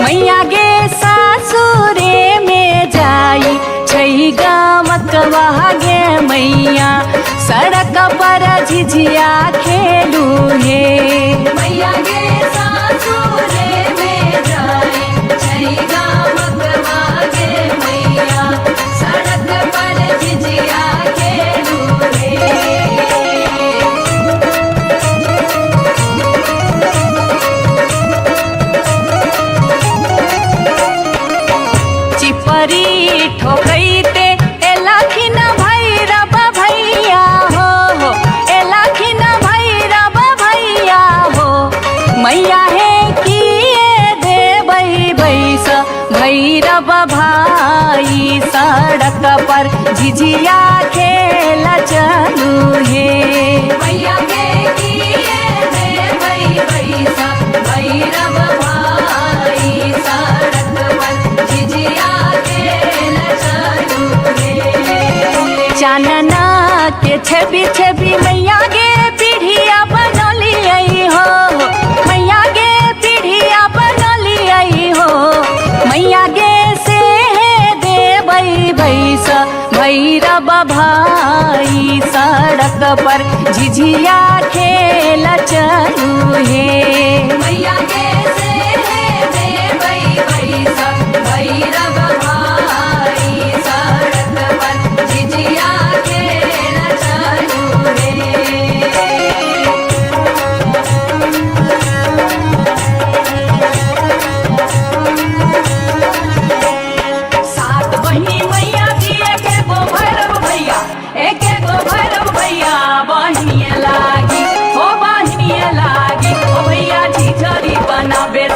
मैया गे सासुरे में जाई छै गमकवा गे मैया सड़क पर झिझिया खेलू हे मैया गे सासुरे में जाई छै गमकवा गे मैया सड़क पर झिझिया खेलू हे चिपरी ठोकैते एलाखिन भैरव भैया हो एलाखिन भैरव भैया हो मैया हे किए देबै बैस भैरव भाई सड़क पर झिझिया खेल चलू हे मैया गे किए देबै बैस भैरव भाई सड़क पर झिझिया खेल चलू हे चानना के छवि छवि मैया गे पीढ़िया बनलियै हो मैया गे पीढ़िया बनलियै हो मैया गे से देबै बैस भैरव भाई सड़क पर झिझिया खेल चलू हे मैया गे से देबै बैस भैरव भाई सड़क पर झिझिया खेल चलू हे सात बहिनी मैया दिए के गो भैरव भैया एक गो भैरव भैया बहिनिए लागी ओ बहिनिए लागी ओ भैया झिझरी बनाबे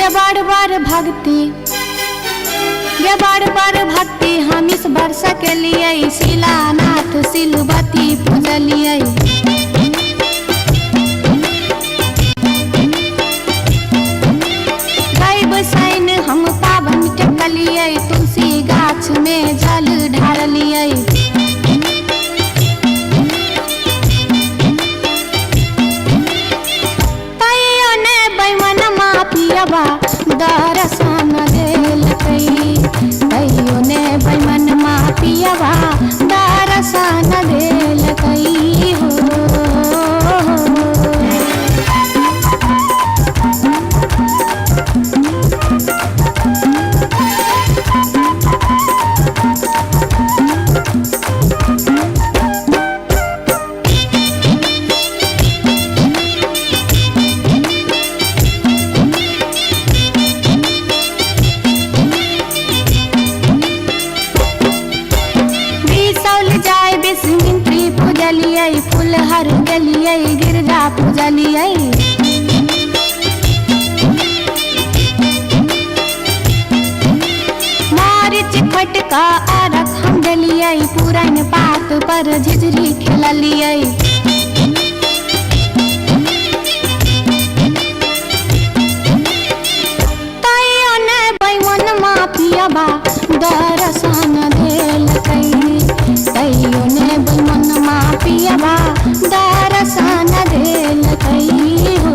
गे बार बार भक्ति गे बार बार भक्ति हम इस वर्ष के लिए शिलानाथ सिलवती पूजलिए। सैन हम पावन टेकलिए तुलसी गाछ में जल ढारलिए। तैयो ने बैमन मापियबा दर्शन देलकै। तैयो ने बैमन मापियबा दर्शन देलकै हो। फुलहर गेलिए गिरजा पूजलिए। मारिच फटका अरख हम देलिए पुरन पात पर झिझरी खेललिए। तैयो ने बैमन मापियबा दर्शन देलकै। तैयो ने बैमन मापियबा दर्शन देलकै हो।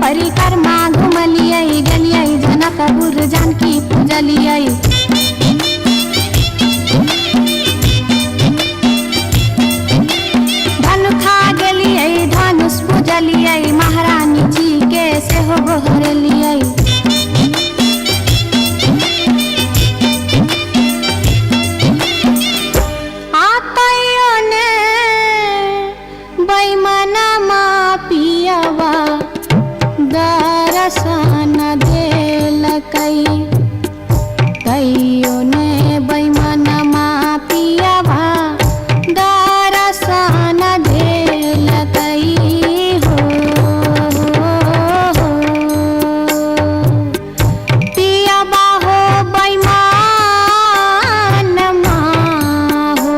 परिक्रमा घुमलिए गेलिए जनकपुर जानकी पूजलिए। धनुखा गेलिए धनुष पूजलिए महारानी जी के सेहो गोहरलिए। तैयो ने बैमन मापियबा दर्शन देलकै। तैयो ने बैमन मापियबा दर्शन देलकै हो। पियबा हो बैमन मा हो।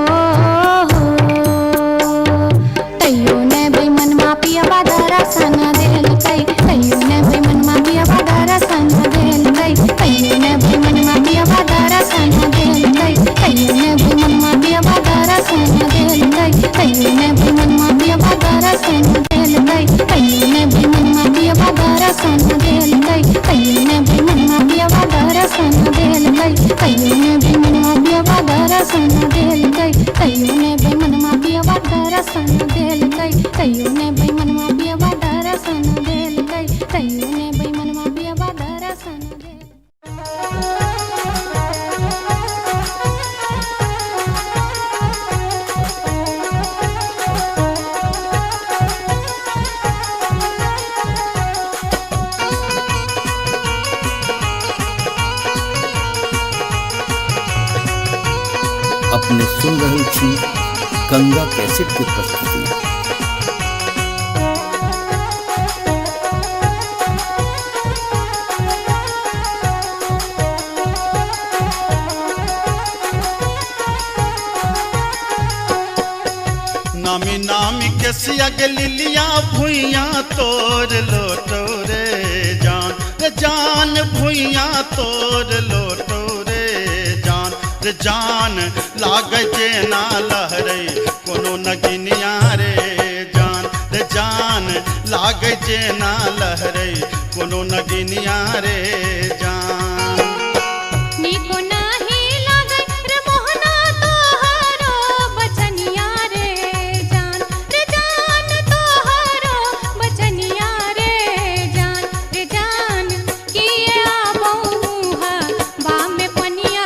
तैयो ने बैमन मापियबा दर्शन देलकै। तैयो ने बैमन मापियबा दर्शन देलकै। तैयो ने बैमन मापियबा दर्शन देलकै। तैयो ने बैमन मापियबा दर्शन देलकै। तैयो ने बैमन मापियबा दर्शन देलकै। तैयो ने बैमन मापियबा दर्शन देलकै। तैयो ने बैमन मापियबा दर्शन देलकै। तैयो ने बैमन मापियबा दर्शन देलकै। तैयो ने बैमन मापियबा दर्शन देलकै। तैयो ने बैमन मापियबा दर्शन देलकै। तैयो ने बैमन मापियबा दर्शन देलकै। अपने सुन रहल छी गंगा कैसेट के प्रस्तुति। नामी नामी के सियग लिलिया भुइया तोर लोटो रे जान रे जान भुइया तोर लोटो रे जान रे जान लाग जे ना लहरे कोनो नगिनिया रे जान रे जान लाग जे ना लहरे कोनो नगिनिया रे जान। निको नाही लागै रे मोहना तोहरो बचनिया रे जान तोहरो बचनिया रे जान किए आबहु हा बा में पनिया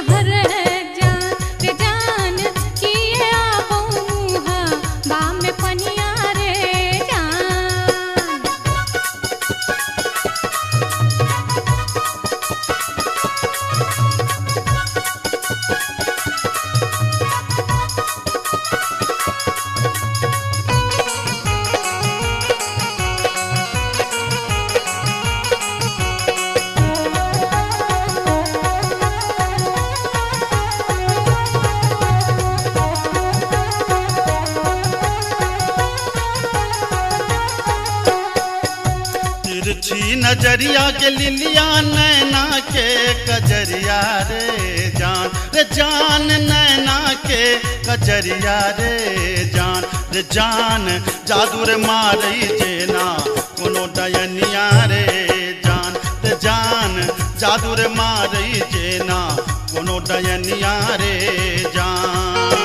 तिरछी नजरिया के लिलिया नैना के कजरिया रे जान नैना के कजरिया रे जान जादू रे मारई जेना कोनो डयनिया रे जान जादू रे मारई जेना कोनो डयनिया रे जान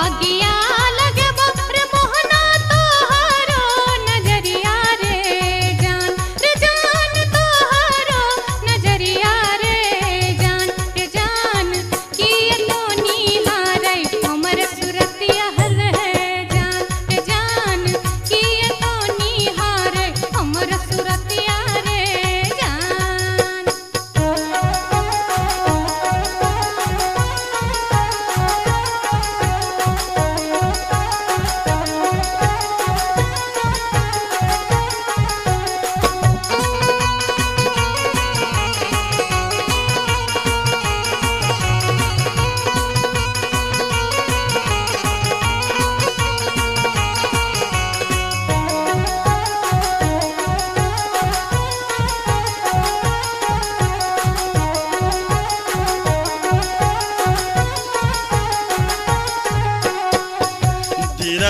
आगिया लगे रे मोहना तोहरो नजरिया रे जान तोहरो नजरिया रे जान किए तो निहारै हमर सुरतिया है जान किए तो निहारै हमर सुरतिया रे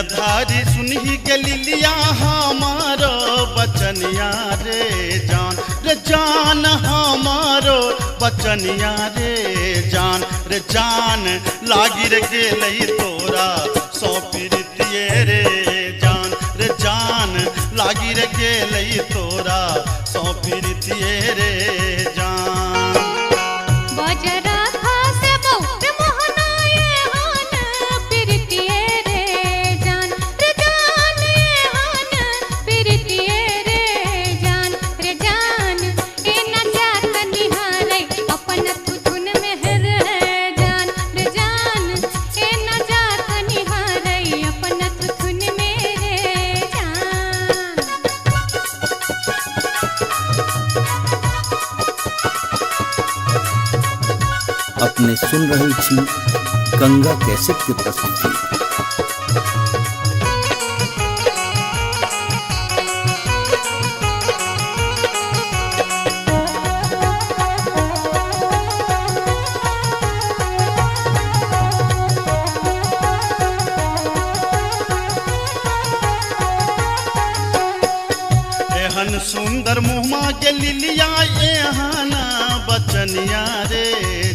धारी सुनही के लिलिया हमारो बचनिया रे जान हमारो बचनिया रे जान लागी रे गेलई तोरा सौ पीरितिये रे जान लागी रे गेलई तोरा सौ पीरितिये रे जान बजरा खासे बहुत मोहनाए हान प्रीतिये रे जान प्रीतिये रे जान ए न जात निहारै अपन तुन में है जान ए न जात निहारै अपन तुन में रे जान अपने सुन रही छी गंगा कैसेट की प्रस्तुति। एहन सुंदर मुहमा के लिलिया एहाना बचनिया रे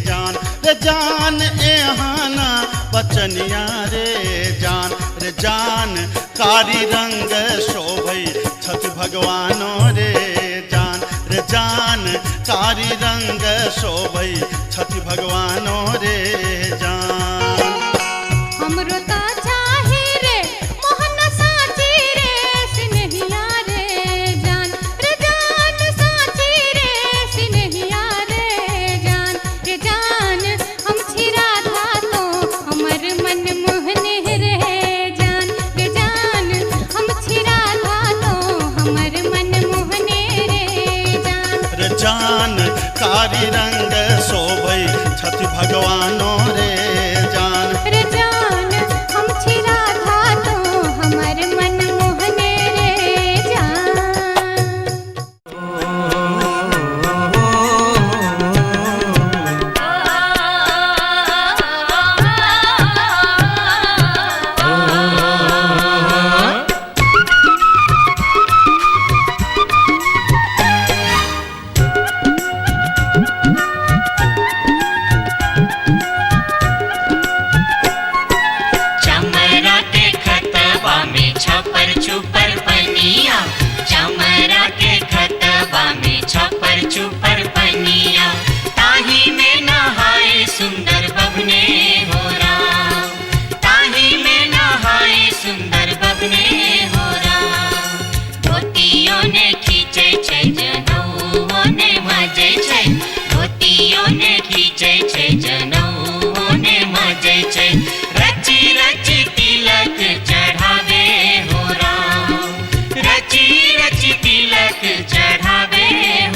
जान एहाना बचनिया रे जान कारी रंग शोभई छठ भगवानो रे जान कारी रंग शोभई छठ भगवानो रे जान हमरो ता चाहे रे मोहन साची रे सिनहिया रे जान साची रे सिनहिया रे जान हम छिरा था तो हमर मन मोहने रे जान हम छिरा था तो हमर मन मोहने रे जान कारी रंग शोभई छठ भगवानो रे जान हम छिरा था तो हमर मन मोहने रे जान चमरा के खतबा में छपर छुपर पनिया, चमरा के खतबा में छपर छुपर पनिया, ताही में नहाए सुंदर बबने हो राम, ताही में नहाए सुंदर बबने हो राम। धोतियों ने खींचे छै जनौओ ने मजे छै, धोतियों ने खींचे छै जनौओ ने मजे छै, रची रची तिलक चढ़ावे हो राम, रची रची तिलक चढ़ावे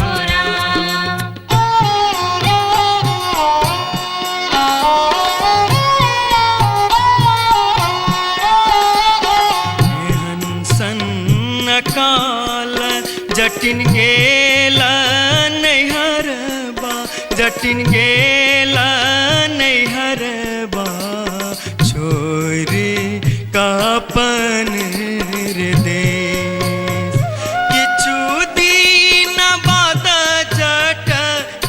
हो राम। एहन सन काल जटिन गेला नैहरबा जटिन गेला नैहरबा छोरी कापन रे देश किछु दिन बाद जट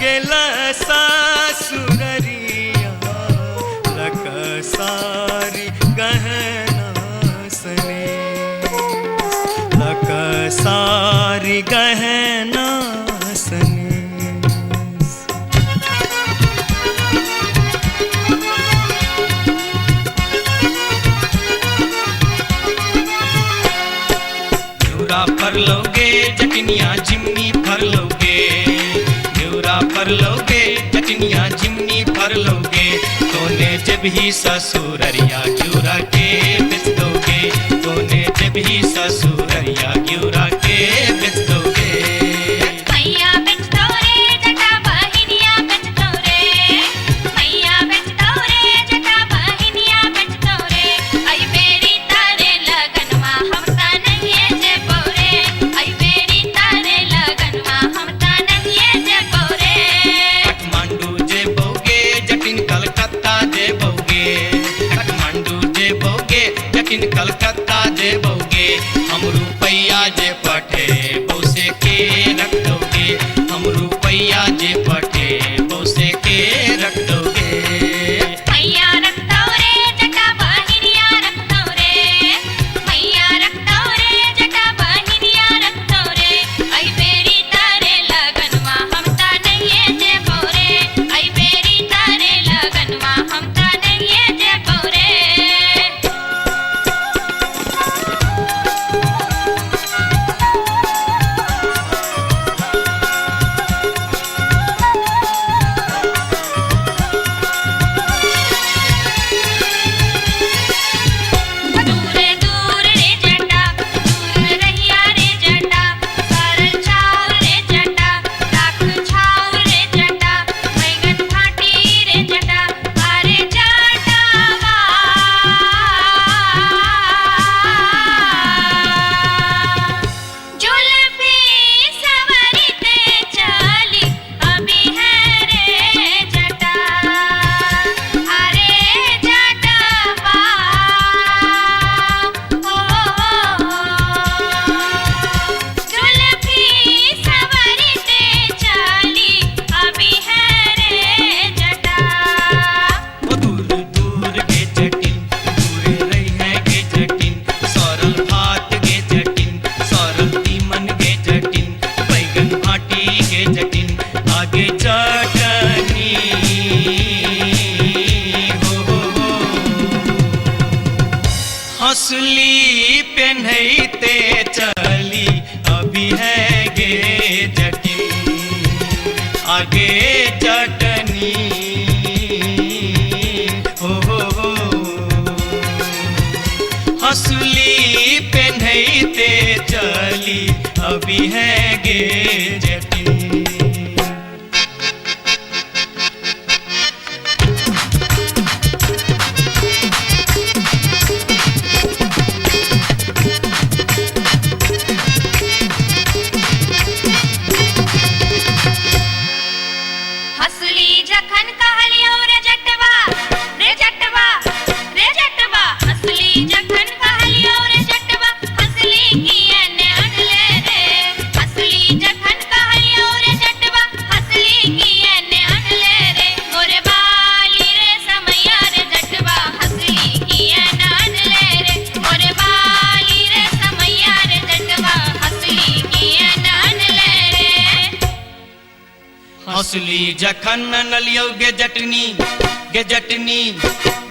गेला सासुररिया लक सारी गहना सने लक सारी गहना सने फर लोगे जटनिया जिमनी फर लोगे न्यूरा फर लोगे जटनिया जिमनी फर लोगे तोने जब ही ससुररिया ग्यूरा के बेच दोगे तोने जब ही ससुररिया ग्यूरा के बेच दोगे मैया बेच दो रे जटा बहिनिया बेच दो रे मैया बेच दो रे जटा बहिनिया बेच दो रे आई बेरी तारे लगनवा हम ता नहीं जे बोरे आई बेरी तारे लगनवा हम ता नहीं जे बोरे काठमांडू जे बोगे जटिन कलकत्ता जे बोगे काठमांडू जे बोगे जटिन कलकत्ता जे बोगे हम रुपैया जे पठे बौसे के रख दोगे हम रुपैया जे पठे बौसे के रख दोगे मैया रख दो रे जटा बहिनिया रख दो रे मैया रख दो रे जटा बहिनिया रख दो रे आई बेरी तारे लगनवा हम ता नहीं जे बोरे आई बेरी तारे लगनवा हम ता नहीं जे बोरे दूर दूर रे जटा दूर रहिया रे जटा सरल छाव रे जटा लाख छाव रे जटा बैगन फाटी रे जटा अरे जटावा जुल्फी सवरते चली अभी है रे जटा अरे जटावा जुल्फी सवरते चली अभी है रे जटा वो दूर दूर के जटिन दूर रही है के जटिन सरल भात के जटिन सरल तीमन के जटिन बैगन भाटी के जटिन आगे चटनी हो हंसली पेन्हते चली अभी है गे जटिन आगे चटनी हो हंसली पेन्हते चली अभी है गे जटिन हसली जखन कहलियो रे जटवा रे जटवा रे जटवा हसली जखन कहलियो रे जटवा हसली कियने अनले रे हसली जखन कहलियो रे जटवा हसली कियने अनले रे मोरे बाली रे समैया रे जटवा हसली कियने अनले रे मोरे बाली रे समैया रे जटवा हसली कियने अनले रे हंसली जखन नलियो गे जटनी गे जटनी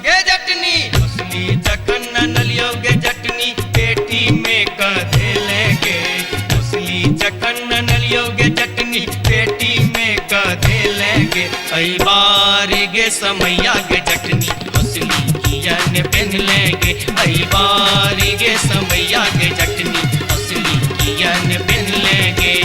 गे जटनी हंसली जखन नलियो गे जटनी पेटी में कधे लेगे हंसली जखन नलियो गे जटनी पेटी में कधे लेगे आई बारी गे समैया गे जटनी हंसली कियन पेन लेगे आई बारी गे समैया गे जटनी हंसली कियन पेन लेगे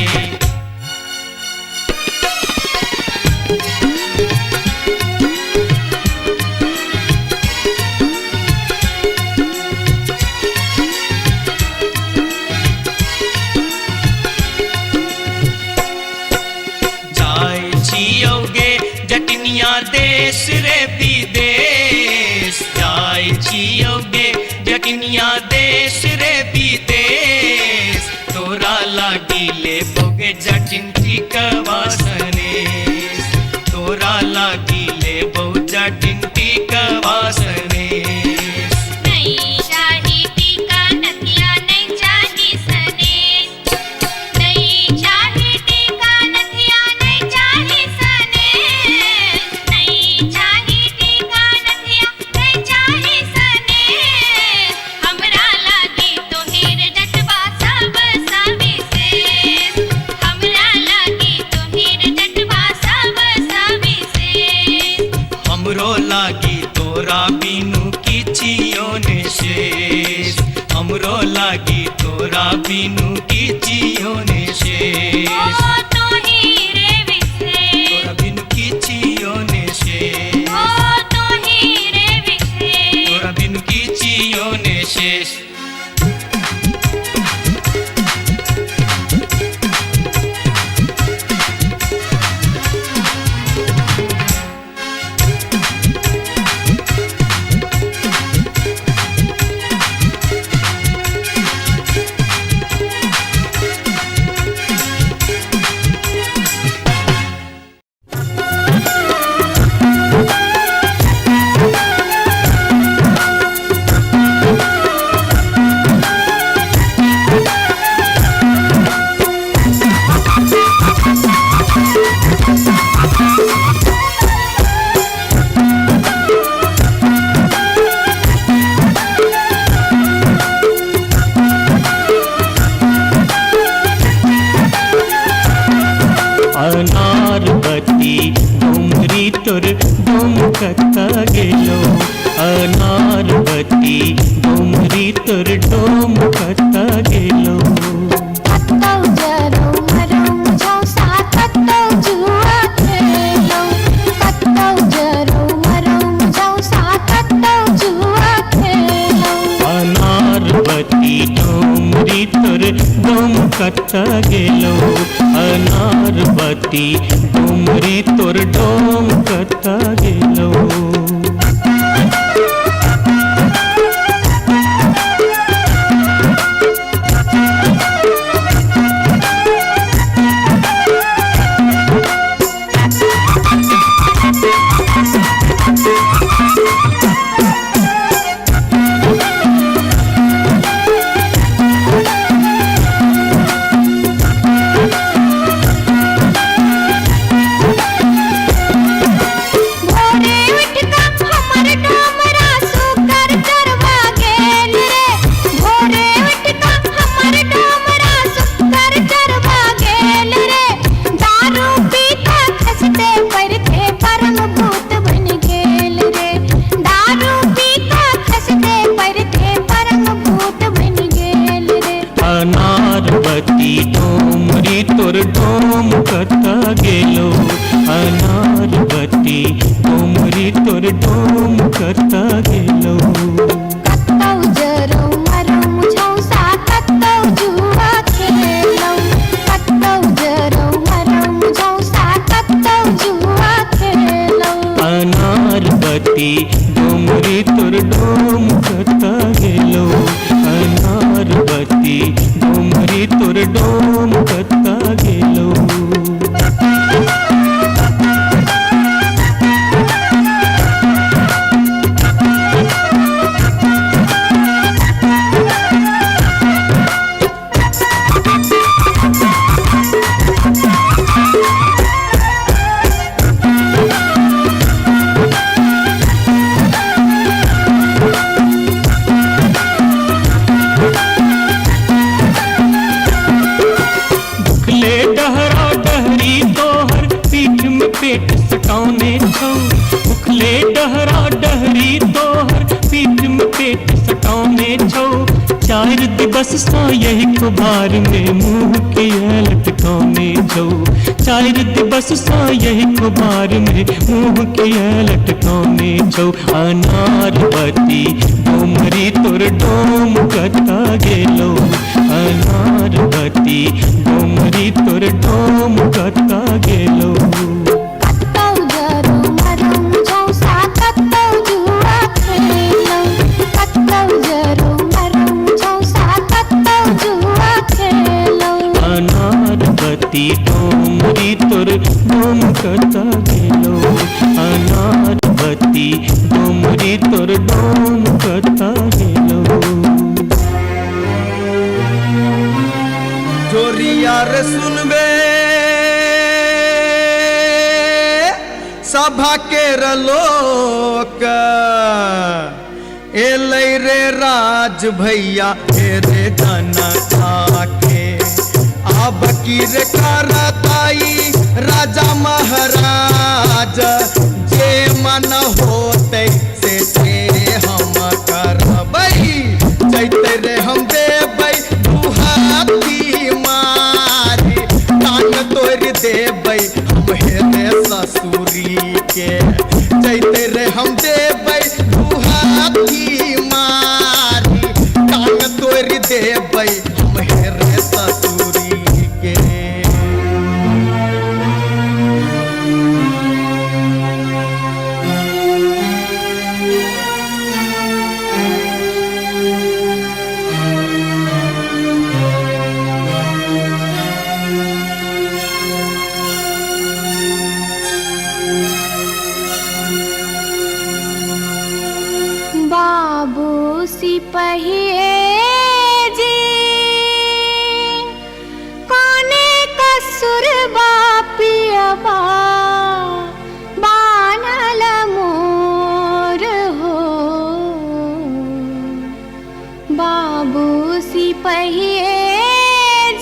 ले बोगे जटिन टीकवासने तोरा लागी ले बो जटिन टीकवासने नहीं चाही टीका नथिया नहीं चाही सनेस नहीं चाही टीका नथिया नहीं चाही सनेस नहीं चाही टीका नथिया नहीं चाही सनेस हमरा लागी तोहेर जटवा सब सविशेष हमरा लागी तोहेर जटवा सब सविशेष हमरो लागी तोरा बिनु किछियो ने शेष हमरो लागी तोरा बिनु किछियो ने शेष ओ तोही रे विशेष तोरा बिनु किछियो ने शेष ओ तोही रे विशेष तोरा बिनु किछियो ने शेष अनारबती डोंगरी तोर डोमकता गेलो अनारबती डोंगरी तोर डोमकता गेलो कत्तौ जरौ मरौ झौसा कत्तौ जुआ खेलौ कत्तौ जरौ मरौ झौसा कत्तौ जुआ खेलौ अनारबती डोंगरी तोर डोमकता गेलो अनारबती डोंगरी तोर डोमकता गेलो भोरे उठ का हमर डोमरा सुकर चरवा गेल रे भोरे उठ का हमर डोमरा सुकर चरवा गेल रे दारू पी का खसते परथे परम भूत बन गेल रे दारू पी का खसते परथे परम भूत बन गेल रे अनारबती डोंगरी तोर डोमकता गेलो अनारबती डोंगरी तोर डोमकता गेलो कत्तौ जरौ मरौ झौसा कत्तौ जुआ खेलौ कत्तौ जरौ मरौ झौसा कत्तौ जुआ खेलौ अनारबती डोंगरी तोर डोमकता गेलो अनारबती डोंगरी तोर डोमकता गेलो ले डहरा डहरी तोहर पीठ में पेट सटौने छौ उखले डहरा डहरी तोहर पीठ में पेट सटौने छौ चार दिवस सा यही कुबार में मुंह के लटकौने छौ चार दिवस सा यही कुबार में मुंह के लटकौने छौ अनारबती डोमरी तोर डोमकता गेलो अनारबती डोमरी तोर डोमकता गेलो कत्तौ जरौ मरौ झौसा कत्तौ जुआ खेलौ कत्तौ जरौ मरौ झौसा कत्तौ जुआ खेलौ अनार डोमरी तोर डोम कता गेलो अनारवती डोमरी तोर डोम कता गेलो जोरिया रे सुनबे सभा के लोक एलै रे राज भैया हे रे जनता के अब की रे करताई राजा महाराज जे मन होते से हम करबै जैते रे हम देबै दुहाती मारी कान तोड़ देबै हम हेरे ससुरी के जैते रे हम देबै दुहाती मारी कान तोड़ देबै हम हेरे ससुरी के बाबू सिपहिए जी कोने कसुर बापियबा बानल मोर हो बाबू सिपहिए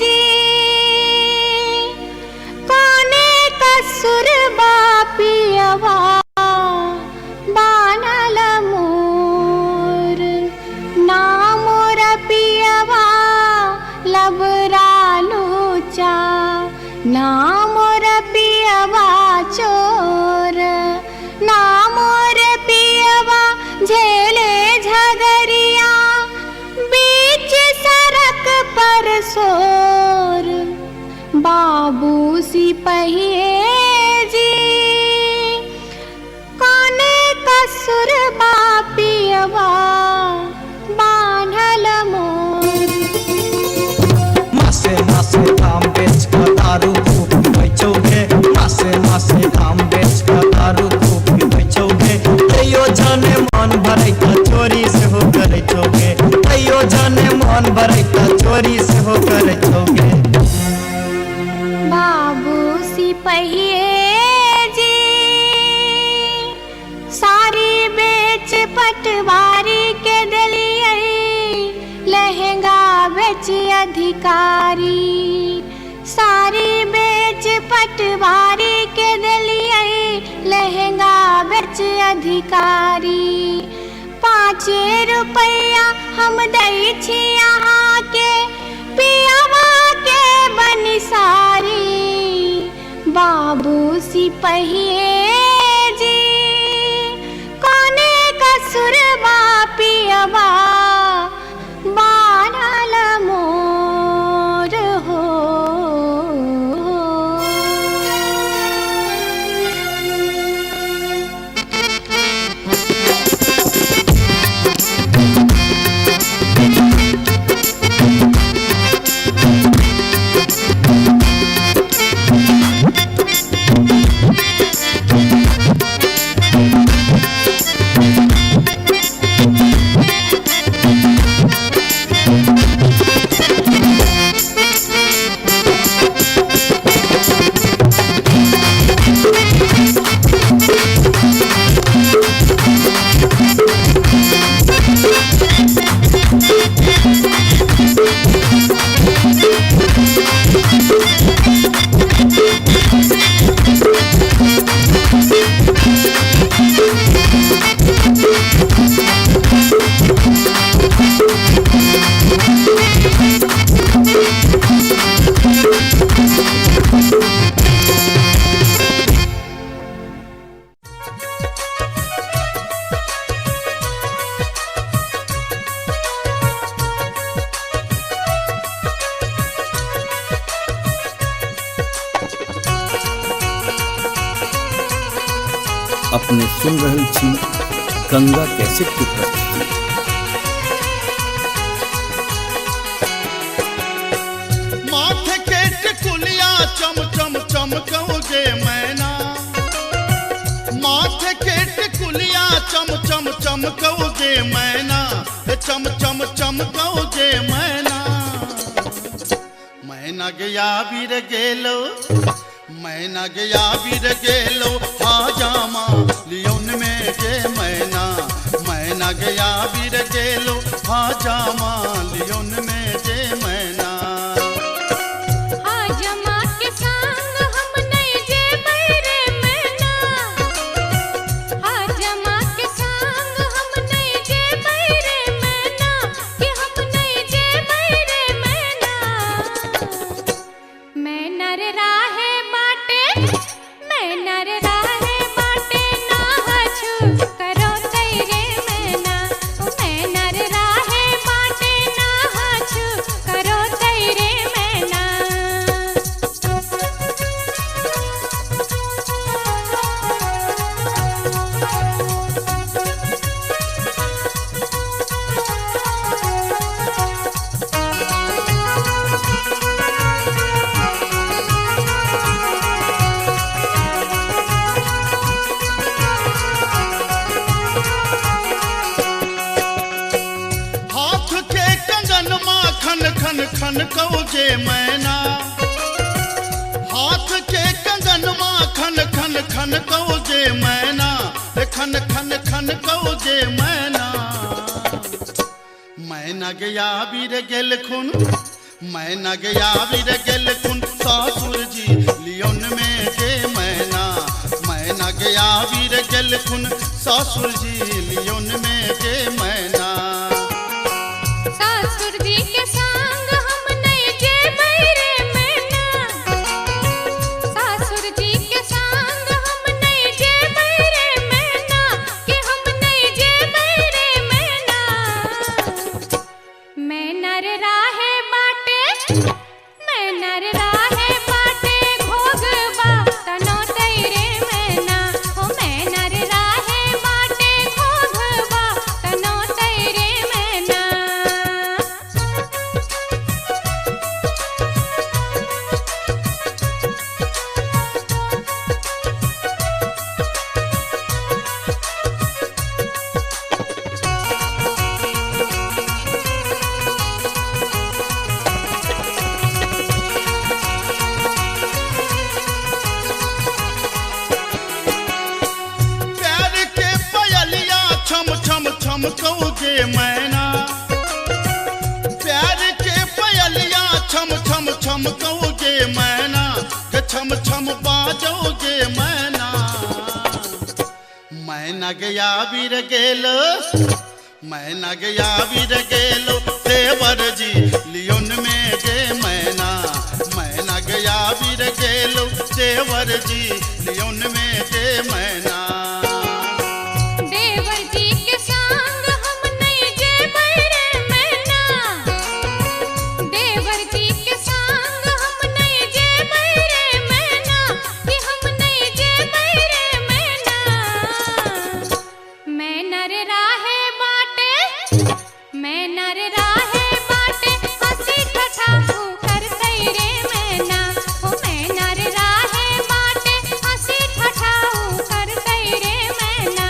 जी कोने कसुर बापियबा बानल मोर ना मोर पियवा लबरालूचा ना मोर पियवा चोर ना मोर पियवा झेले झगरिया बीच सड़क पर सोर बाबू सिपहिए जी कोने कसुर बापियवा बान्हल मोर मासे मासे काम बेच कर दारू खूब बेचोगे मासे मासे काम बेच कर दारू खूब बेचोगे तैयो जाने मन भरै त चोरी से हो करे छोगे तैयो जाने मन भरै त चोरी से हो करे छोगे बाबू सिपहिए जी सारी बेच पटवारी के दलिए लहंगा बेच अधिकारी सारी बेच पटवारी के दलिए लहंगा बेच अधिकारी 5 रुपया हम दै छी यहाँ के पियवा के बनिसारी बाबू सिपहिए जी कोने कसुर बापियवा बानल मोर हो अपने सुन रहल छी गंगा कैसेट की प्रस्तुति। माथे के टिकुलिया चम चमकौगे मैना माथे के टिकुलिया चम चम चमकौगे मैना चम चम चमकौगे मैना मैना गया बीर गेलो मैना गया बीर गेलो हाजामा लियोन में गे मैना मैना गया बीर गेलो हाजामा लियोन में गे मैना हाजमा के संग हम नहीं जे बैरे मैना हाजमा के संग हम नहीं जे बैरे मैना कि हम नहीं जे बैरे मैना मैं नर राहे बाटे मैं नर राहे बाटे ना हछु करो तेरे मैना मैं नर राहे बाटे ना हछु करो तेरे मैना हाथ के कंगन माँ खन खन खन कौजे मैना हाथ के कंगन माँ खन खन खन कौजे मैना खन खन खन कौजे मैना मैना गया बीर गेल खुन मैना गया बीर गेल खुन सासुर जी लियोन में गे मैना मैना गया बीर गेल खुन सासुर जी लियोन में गे मैना सासुर जी के संग हम नहीं जे बैरे मैना सासुर जी के संग हम नहीं जे बैरे मैना कि हम नहीं जे बैरे मैना मैं नर राहे बाटे मैं नर राहे बाटे घोगबा तनो तेरे मैना हो मैं नर राहे बाटे घोगबा तनो तेरे मैना प्यार के पयलिया छम छम छम कौगे मैना प्यार के पयलिया छम छम छम कौगे मैना के छम छम बाजोगे मैना मैना गया बीर गेलो मैना गया बीर गेलो देवर जी लियोन में गे मैना मैना गया बीर गेलो देवर जी लियोन में गे मैना देवर जी के संग हम नहीं जे बैरे मैना देवर जी के संग हम नहीं जे बैरे मैना कि हम नहीं जे बैरे मैना मैं नर राहे बाटे मैं नर राहे बाटे हंसी ठठा कर तेरे मैना हो मैं नर राहे बाटे हंसी ठठा कर तेरे मैना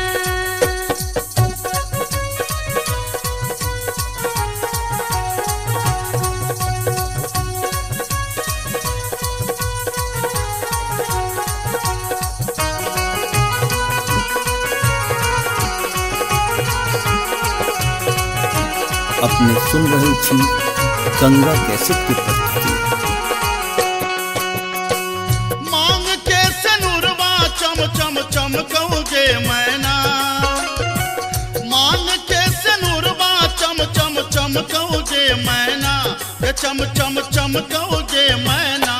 अपने सुन रहे छी गंगा कैसेट की प्रस्तुति। मांग के सनुरवा चम चम चम कौगे मैना मांग के सनुरवा चम चम चम कौगे मैना के चम चम चम कौगे मैना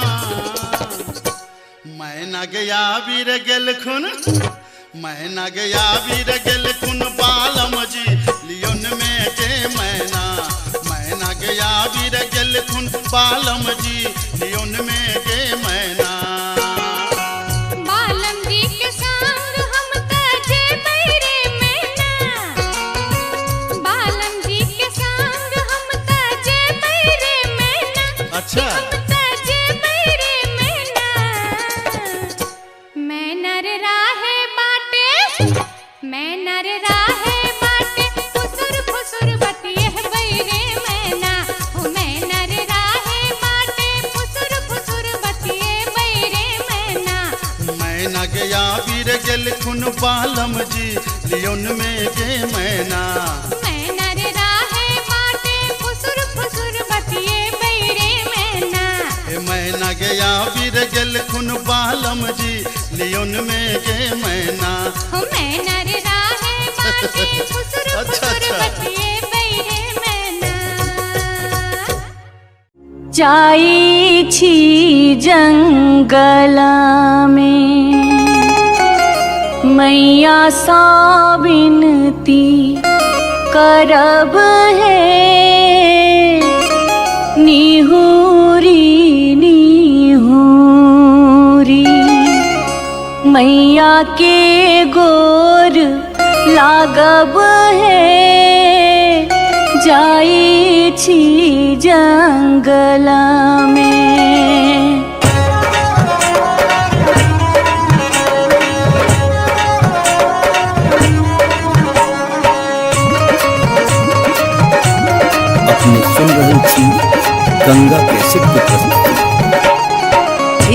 मैना गया बीर गेल खुन मैना गया बीर गेल खुन बालम जी लियोन में गे मैना मैना गया बीर गेल खुन बालम जी लियोन में गे मैना बालम जी के संग हम तजे बैरे मैना बालम जी के संग हम तजे बैरे मैना अच्छा हम तजे बैरे मैना नर राहे बाटे फुसुर फुसुर बतिये बैरे मैना हो मैं नर राहे बाटे फुसुर फुसुर बतिये बैरे मैना मैना गया वीर गेल खुन बालम जी लियोन में गे मैना मैं नर राहे बाटे फुसुर फुसुर बतिये बैरे मैना मैना गया वीर गेल खुन बालम जी लियोन में गे मैना हो मैं नर राहे बाटे फुसुर फुसुर बतिये बैरे मैना जाई छी जंगला में मैया सा विनती करब है निहुरी निहुरी मैया के गोर लागब है जाई छी जंगला में अपने सुन रहे थी गंगा कैसेट की प्रस्तुति।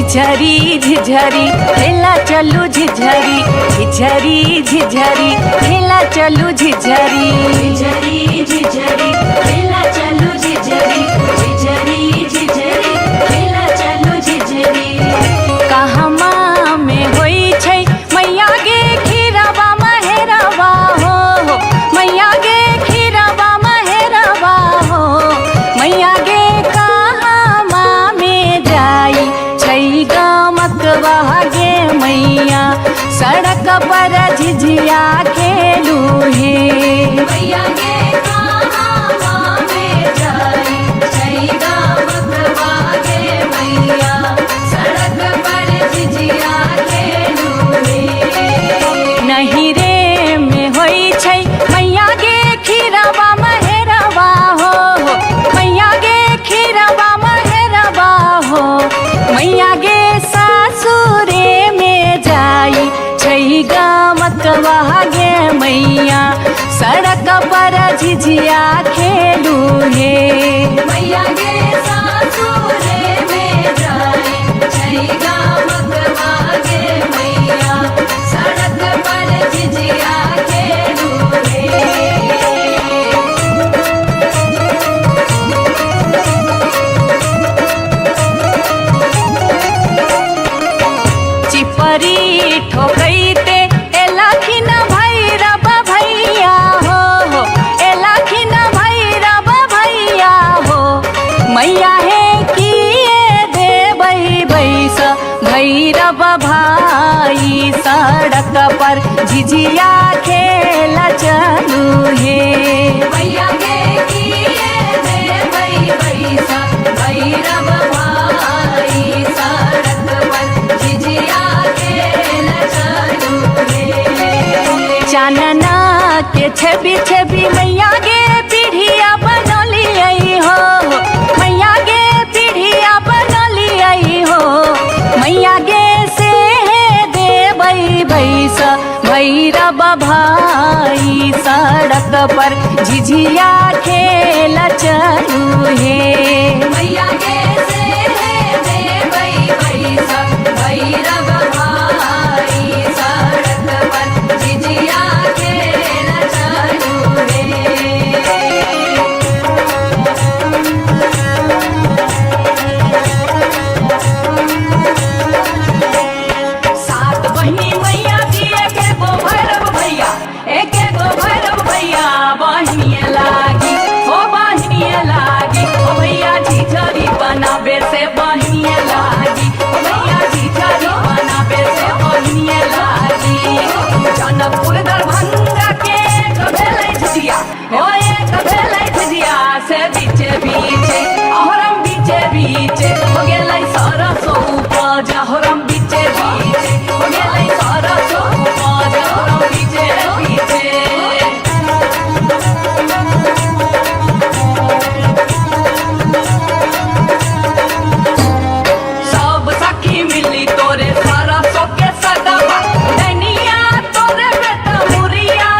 झिझरी झिझरी खेला चलू झिझरी झिझरी झिझरी खेला चलू झिझरी झिझरी झिझरी खेला चलू झिझरी झिझरी झिझरी खेला चलू झिझरी कहमा में होई छै मैया गे खीरवा महेरवा हो मैया गे खीरवा महेरवा हो मैया गे कहमा में जाई छै गमकवा गे मैया सड़क पर झिझिया खेलू हे मैया गे कहमा में जाई छै गमकवा गे मैया सड़क पर झिझिया खेलू हे नहीं रे में होई छै मैया गे खीरवा महेरवा हो मैया गे खीरवा महेरवा हो मैया गे सासुरे में जाई छै गमकवा गे मैया सड़क पर झिझिया खेलू हे मैया गे सासुरे में जाई छै गमकवा गे मैया सड़क पर झिझिया खेलू हे चिपरी ठोकैते एलखिन भैरव भैया हो एलखिन भैरव भैया हो मैया हे किए देबै बैस भैरव भाई सड़क पर झिझिया खेल चलू हे मैया गे किए देबै बैस भैरव भाई सड़क पर झिझिया खेल चलू हे चानना के छवि छवि मैया गे पीढ़िया बनलियै हो मैया गे पीढ़िया बनलियै हो मैया गे से देबै बैस भैरव भाई सड़क पर झिझिया खेल चलू हे मैया गे से देबै बैस भैरव भाई सड़क पर झिझिया खेल चलू हे सात बहिनी मैया दिए के गो भैरव भैया एक गो भैरव भैया बहिनिए लागी ओ बहिनिए लागी ओ भैया झिझरी बनाबे से बहिनिए लागी ओ भैया झिझरी बनाबे से बहिनिए लागी जनकपुर दरभंगा के भेलै झिझिया ओ एक भेलै झिझिया से बीचे बीचे अहरम बीचे बीचे हो गेलै सरसो उपज अहरम बीचे बीचे हो गेलै सरसो उपज अहरम बीचे बीचे सब सखी मिली तोरे सरसो के सदवा दैनिया तोरे बेटा मुरिया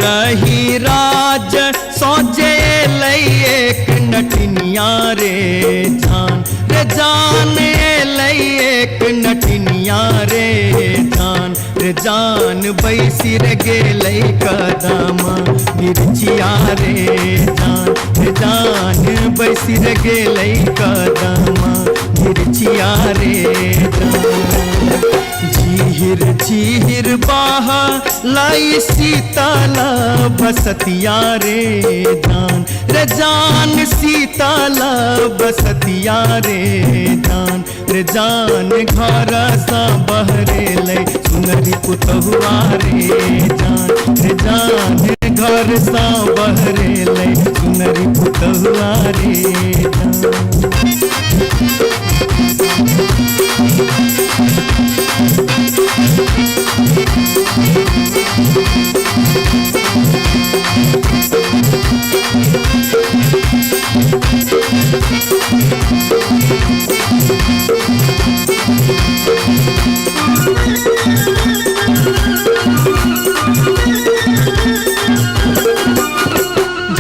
रही राज सोचे लई एक नटनिया रे जान लई एक नटनिया रे जान बैसी रे गेलै कदम मिर्चिया रे जान बैसी रे गेलै कदम मिर्चिया रे झीर झीर बाह लाई सीताला बसतिया रे जान सीताला बसतिया रे जान घर सा बहरे ले सुनरी पुतहुआ रे जान घर सा बहरे ले सुनरी पुतहुआ रे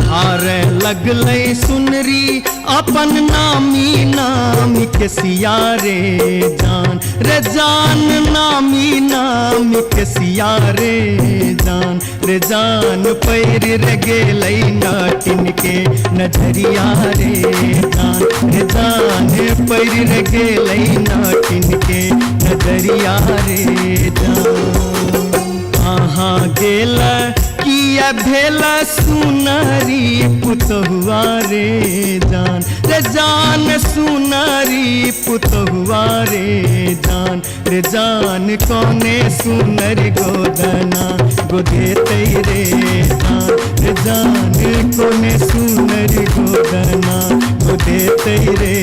धारे लगलै सुनरी अपन नामी नाम के सिया रे जान नामी के सिया रे जान पैर रे गेलै नाटिन के नजरिया रे जान पैर रे गेलै नाटिन के नजरिया रे कहाँ गेल किया भेला सुनारी पुतहुआ रे जान सुनारी पुतहुआ रे जान कौने सुनर गोदना गोदेतै रे जान कौने सुनर गोदना गोदेतै रे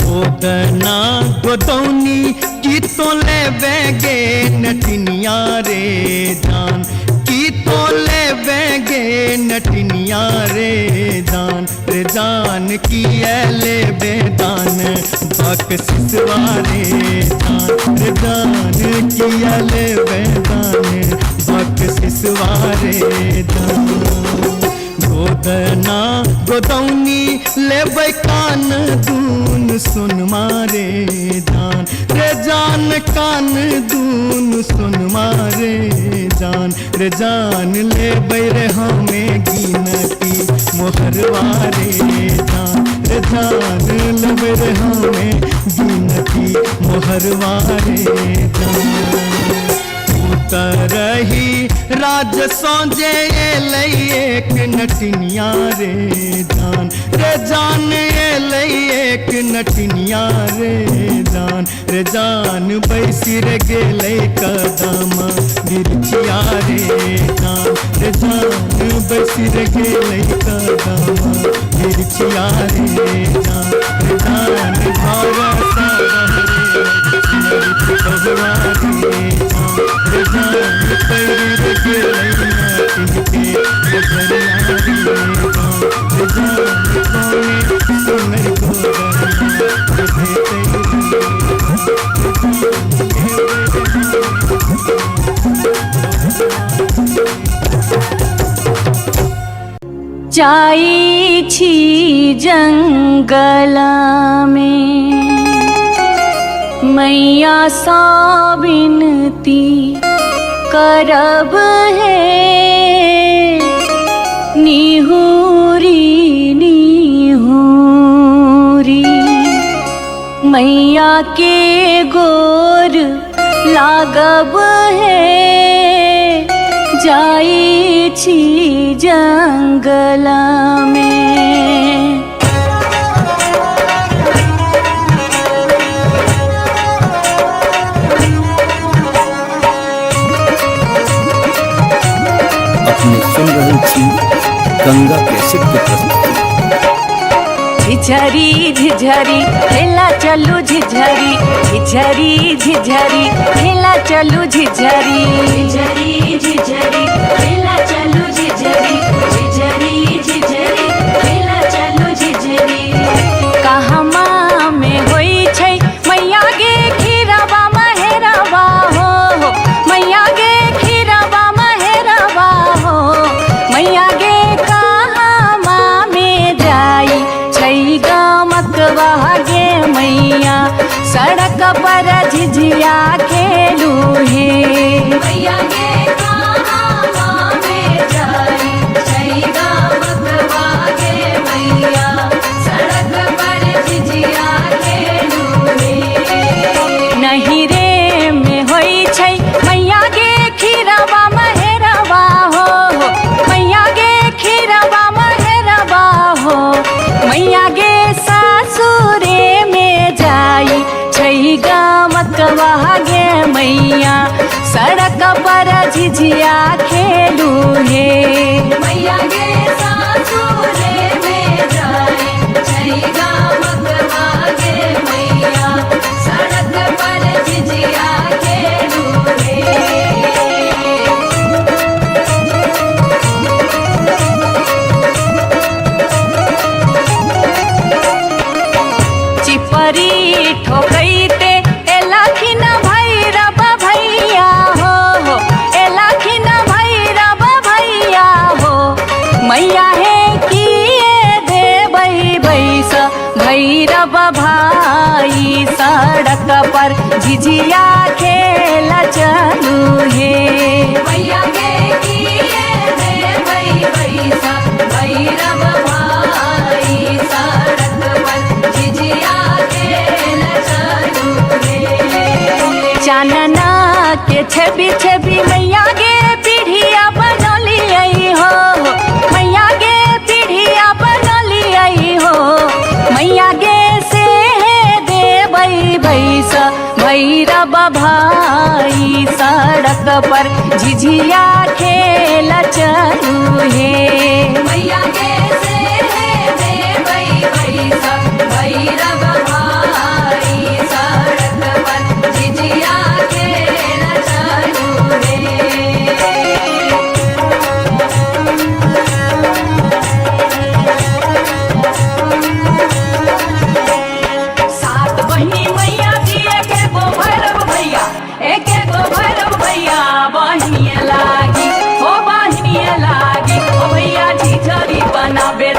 गोदना गोदौनी की तो ले बेगे नटनिया रे जान की तो ले बेगे नटनिया रे जान की ले बेदान बक सिसवारे जान की ले बेदान बक सिसवारे गोदना गोदौनी लेबै कान दून सुन मारे जान कान दून सुन मारे जान लेबै रे हमें गिनती मोहरवारे जान लेबै रे हमें गिनती मोहरवारे रही राज सोजे लई एक नटनिया रे जान लई एक नटनिया रे जान बैसी रे गेलै कदम मिर्चिया रे जान बैसी रे गेलै कदम मिर्चिया रे जान घर सा जाई छी जंगल में मैया सा विनती करब है निहुरी निहुरी मैया के गोर लागब है जाई छी जंगल में। अपने सुन रहे थी गंगा कैसेट की प्रस्तुति। झिझरी झिझरी खेला चलू झिझरी झिझरी झिझरी खेला चलू झिझरी झिझरी झिझरी खेला चलू झिझरी झिझरी झिझरी खेला चलू झिझरी कहमा में होई छै मैया गे खीरवा महेरवा हो मैया गे खीरवा महेरवा हो मैया गे कहमा में जाई छै गमकवा गे मैया सड़क पर झिझिया खेलू हे मैया गे कहमा में जाई छै गमकवा गे मैया सड़क पर झिझिया खेलू हे नहीं रे में होई छै मैया गे खीरवा महेरवा हो मैया गे खीरवा महेरवा हो मैया गे सासुरे में जाई छै गमकवा गे मैया सड़क पर झिझिया खेलू हे मैया गे सासुरे में जाई छै गमकवा गे मैया सड़क पर झिझिया खेलू हे चिपरी ठोकैते एलाखिन भैरव भैया हो एलाखिन भैरव भैया हो मैया हे किए देबै बैस भैरव भाई सड़क पर झिझिया खेला चलू हे मैया गे किए देबै बैस भैरव भाई सड़क पर झिझिया खेला चलू हे चानना के छवि छवि मैया गे पीढ़िया बनलियै हो मैया गे पीढ़िया बनलियै हो मैया गे से देबै बैस भैरव भाई सड़क पर झिझिया खेला चलू हे मैया गे से देबै बैस भैरव भाई सड़क पर झिझिया खेला चलू हे सात बहिनी मैया दिए के गो भैरव भैया एक गो भैरव भैया बहिनिया लागी ओ बहिनिया लागी ओ भैया झिझरी बनाबे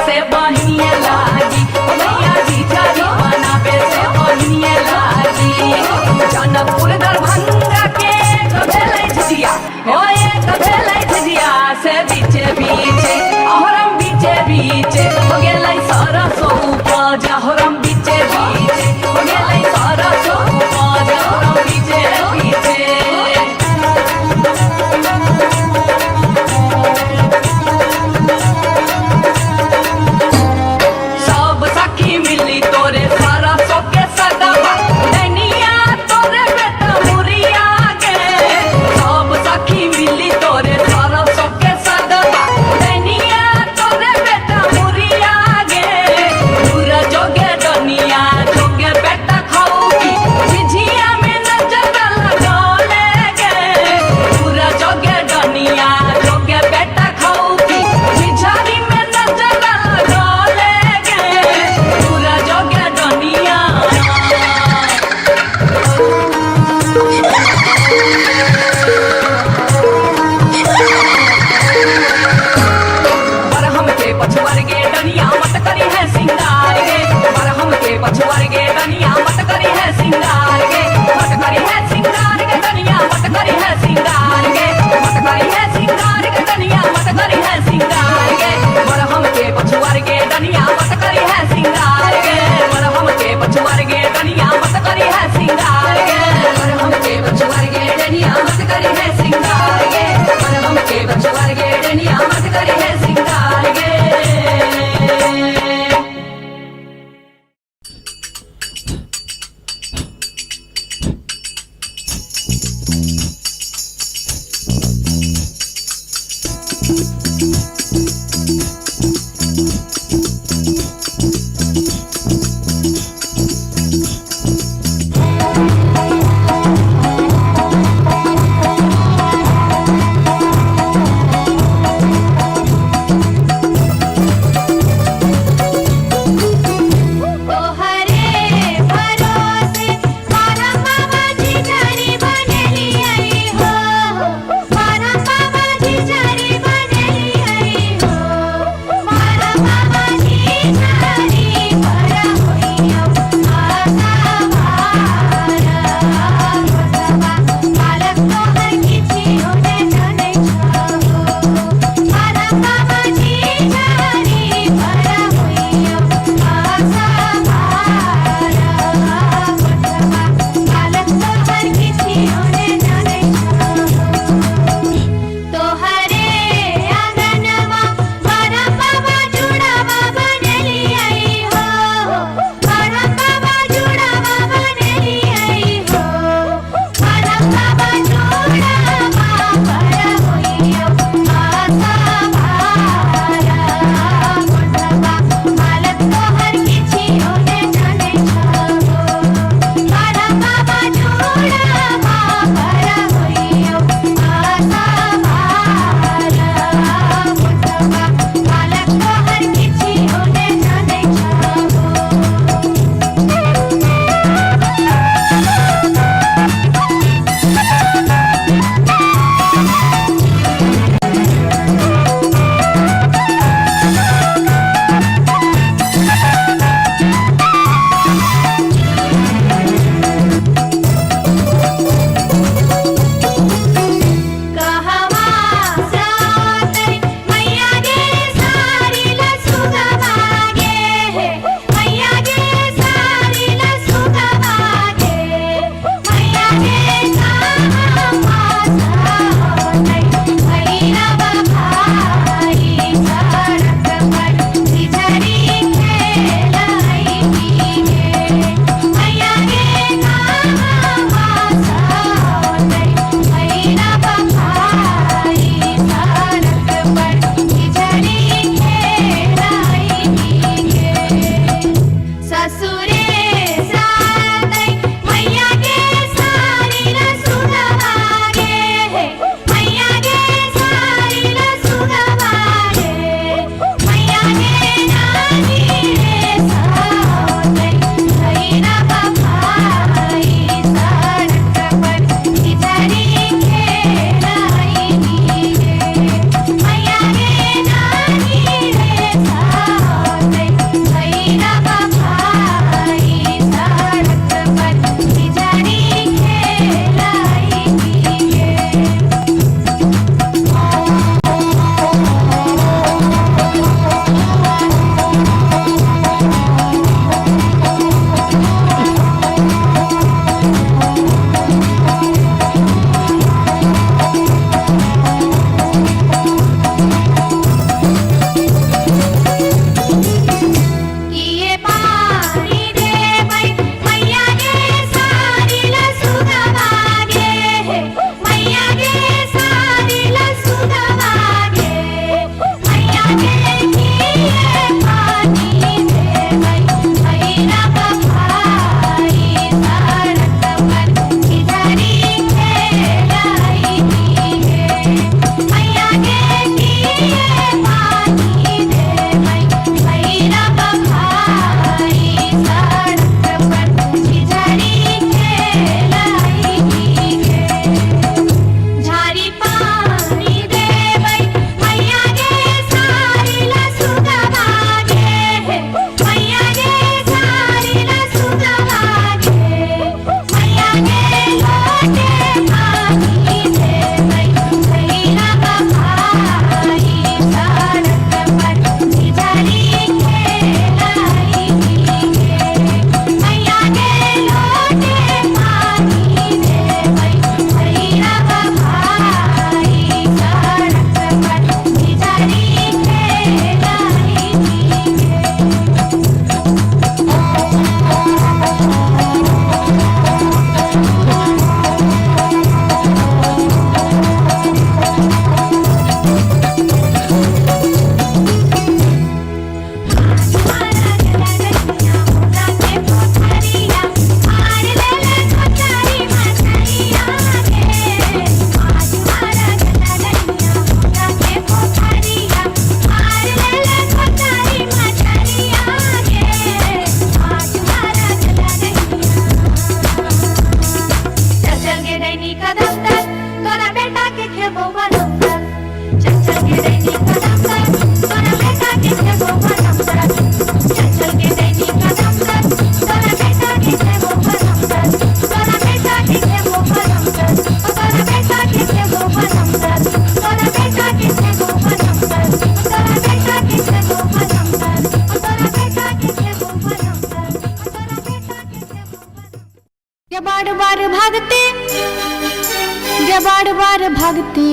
गे बार बार भक्ति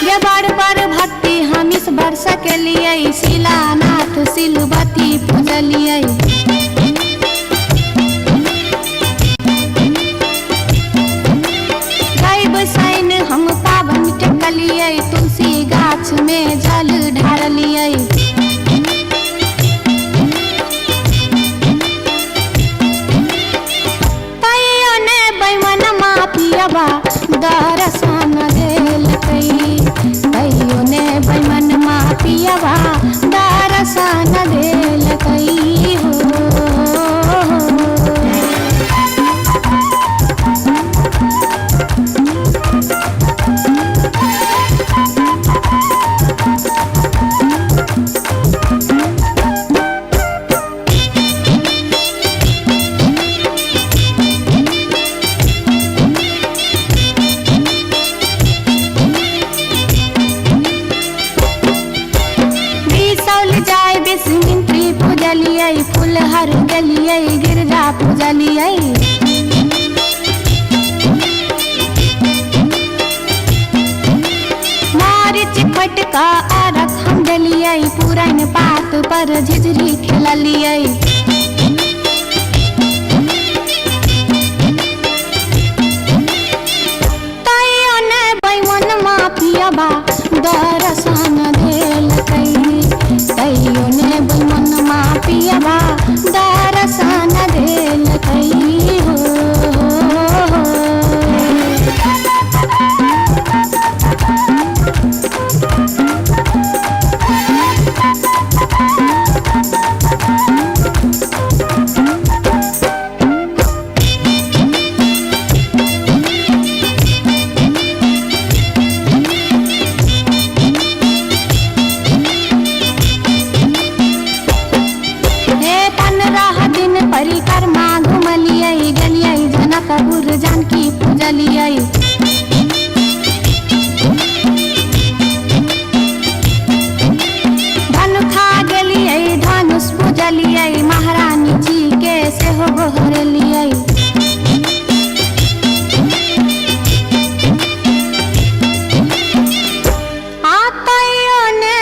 गे बार बार भक्ति हम इस वर्ष के लिए शिलानाथ सिलवती पूजलिए। सैन हम पावन टेकलिए तुलसी गाछ में जल ढारलिए। तैयो ने बैमन मापियबा दर्शन देलकै। तैयो ने बैमन मापियबा दर्शन देलकै हो। फुलहर गलिए गिरजा पूजलिए। मारिच फटका अरख हम डलिए पुरन पात पर झिझरी खेललिए। तैयो ने बैमन मापियबा दर्शन देलकै। तैयो ने बैमन मापियबा दर्शन देलकै हो। परिक्रमा घुमलिए गलिए जनकपुर जानकी पूजलिए। धनुखा गेलिए धनुष पूजलिए महारानी जी के सेहो गोहरलिए। तैयो ने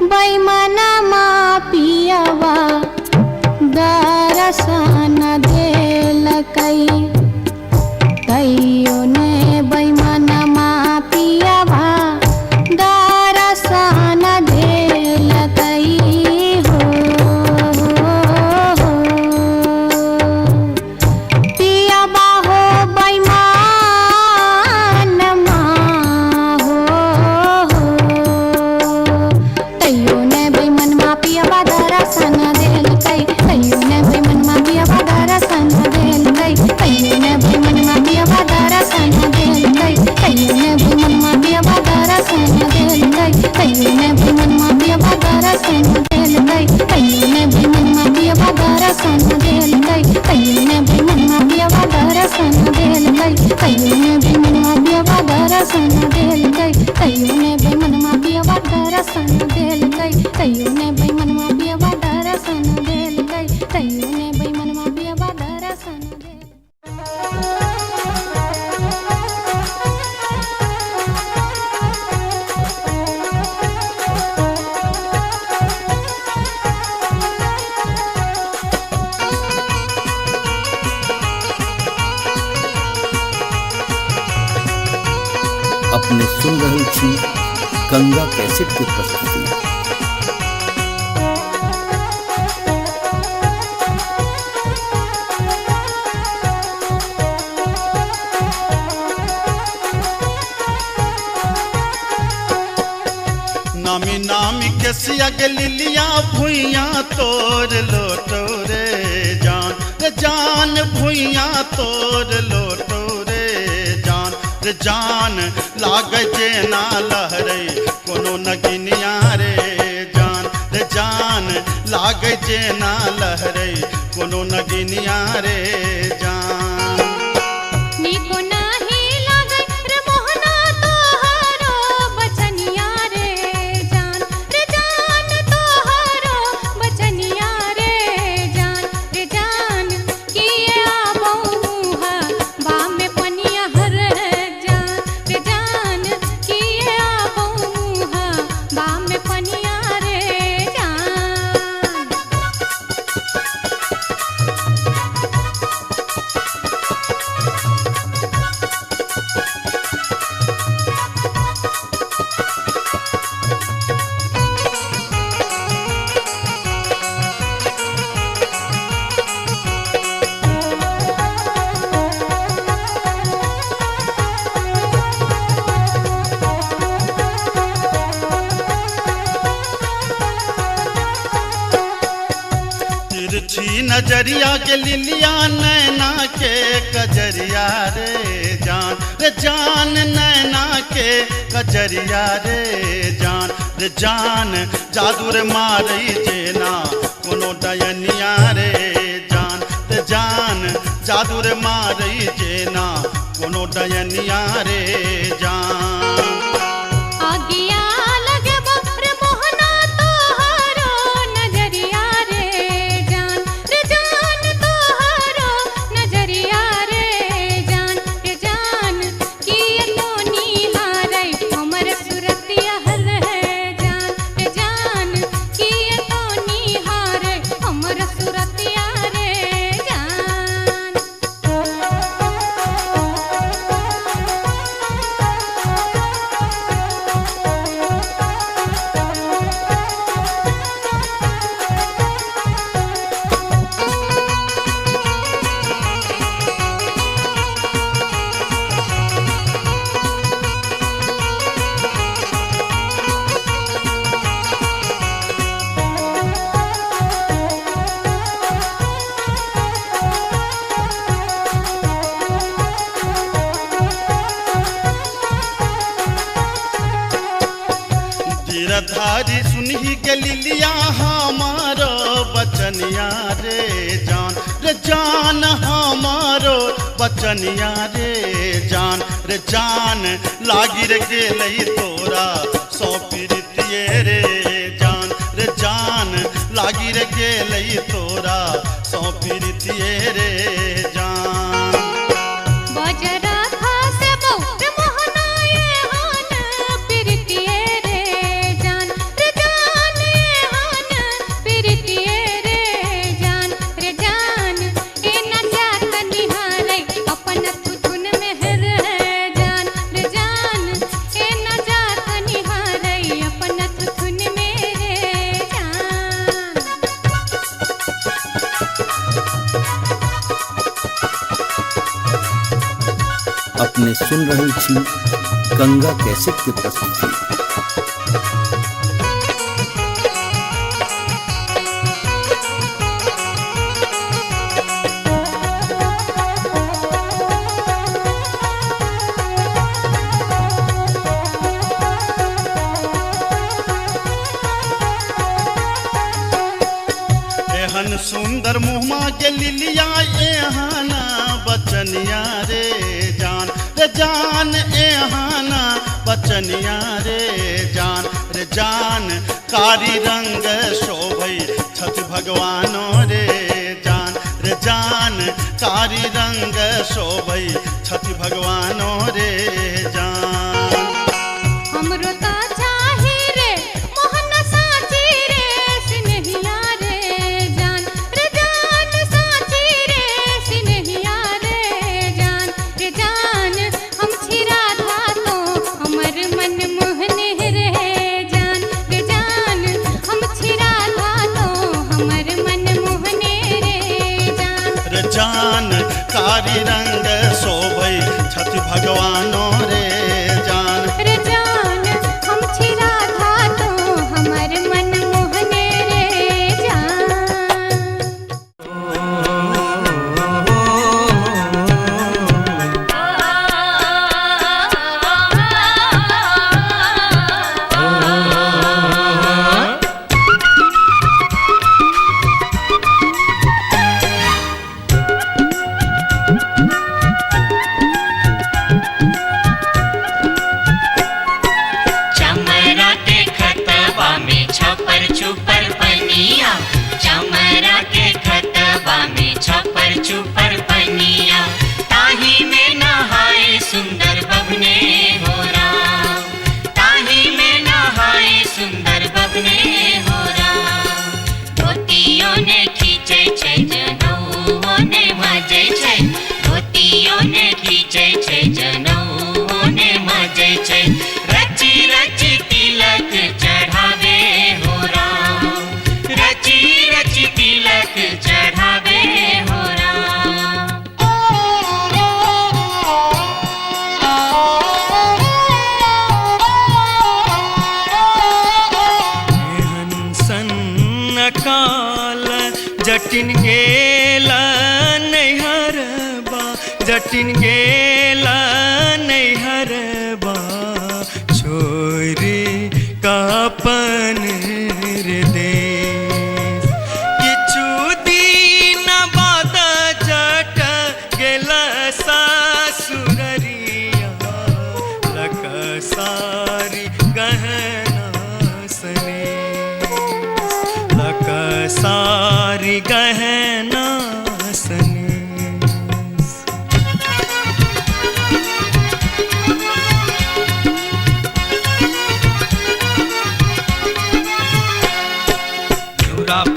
बैमन मापियबा दर्शन देलकै। तैयो ने बैमन मापियबा दर्शन देलकै हो। पियबा हो बैमन मा हो। तैयो ने बैमन मापियबा दर्शन देलकै। तैयो ने बैमन मापियबा दर्शन देलकै। तैयो ने बैमन मापियबा दर्शन देलकै। तैयो ने बैमन मापियबा दर्शन देलकै। तैयो ने बैमन मापियबा दर्शन देलकै। तैयो ने बैमन मापियबा दर्शन देलकै। तैयो ने बैमन मापियबा दर्शन देलकै। तैयो ने बैमन मापियबा दर्शन देलकै। तैयो ने बैमन मापियबा दर्शन देलकै। तैयो ने बैमन मापियबा दर्शन देलकै। तैयो ने बैमन मापियबा दर्शन देलकै। अपने सुन रहल छी गंगा कैसेट के प्रस्तुति। नामी नामी के सियग लिलिया भुइया तोर लोटो रे जान रे जान भुइया तोर लोटो रे जान रे जान लाग जे ना लहरे कोनो नगिनिया रे जान रे जान लाग जे ना लहरे कोनो नगिनिया रे जान। निको नाही लागै रे मोहना तोहरो बचनिया रे जान तोहरो बचनिया रे जान किए आबहु हा बा में पनिया तिरछी नजरिया के लिलिया नैना के कजरिया रे जान नैना के कजरिया रे जान जादू रे मारई जेना कोनो डयनिया रे जान जादू रे मारई जेना कोनो डयनिया रे जान आगिया लगे रे मोहना तोहरो नजरिया रे जान तोहरो नजरिया रे जान किए तो निहारै हमर सुरतिया हल है जान किए तो निहारै हमर सुरतिया रे जान गिरधारी सुनही के लिलिया हमारो बचनिया रे जान हमारो बचनिया रे जान लागी रे गेलई तोरा सौ पीरितिये रे जान लागी रे गेलई तोरा सौ पीरितिये रे जान बजरा खासे बहुत मोहनाए हान पिरतिए रे जान हान पिरतिए रे जान ए न जात निहारै अपन तुथुन मेहर है जान ए न जात निहारै अपन तुथुन मेरे जान अपने सुन रही थी गंगा कैसेट की प्रस्तुति। एहन सुंदर मुहमा के लिलिया एहाना बचनिया रे जान एहाना बचनिया रे जान कारी रंग शोभई छठ भगवानो रे जान कारी रंग शोभई छठ भगवानो रे जान हमरो ता चाही रे मोहन साची रे सिनहिया रे जान साची रे सिनहिया रे जान हम छिरा था तो हमर मन मोहने रे जान हम छिरा था तो हमर मन मोहने रे जान कारी रंग शोभई छठ भगवानो रे जान हम छिरा था तो हमर मन मोहने रे जान चमरा के खतबा में छपर छुपर पनिया, चमरा के खतबा में छपर छुपर पनिया, ताही में नहाए सुंदर बबने हो राम, ताही में नहाए सुंदर बबने हो राम। धोतियों ने खींचे छै जनौओ ने मजे छै, धोतियों ने खींचे छै जनौओ ने मजे छै, रची रची तिलक चढ़ावे हो राम, रची रची तिलक चढ़ावे हो राम। एहन सन अकाल जटिन गेला नैहरबा जटिन गेला नैहरबा छोरी कापन रे देश किछु दिन बाद जट गेला सासुररिया लक सारी गहना सने लक सारी गहना सने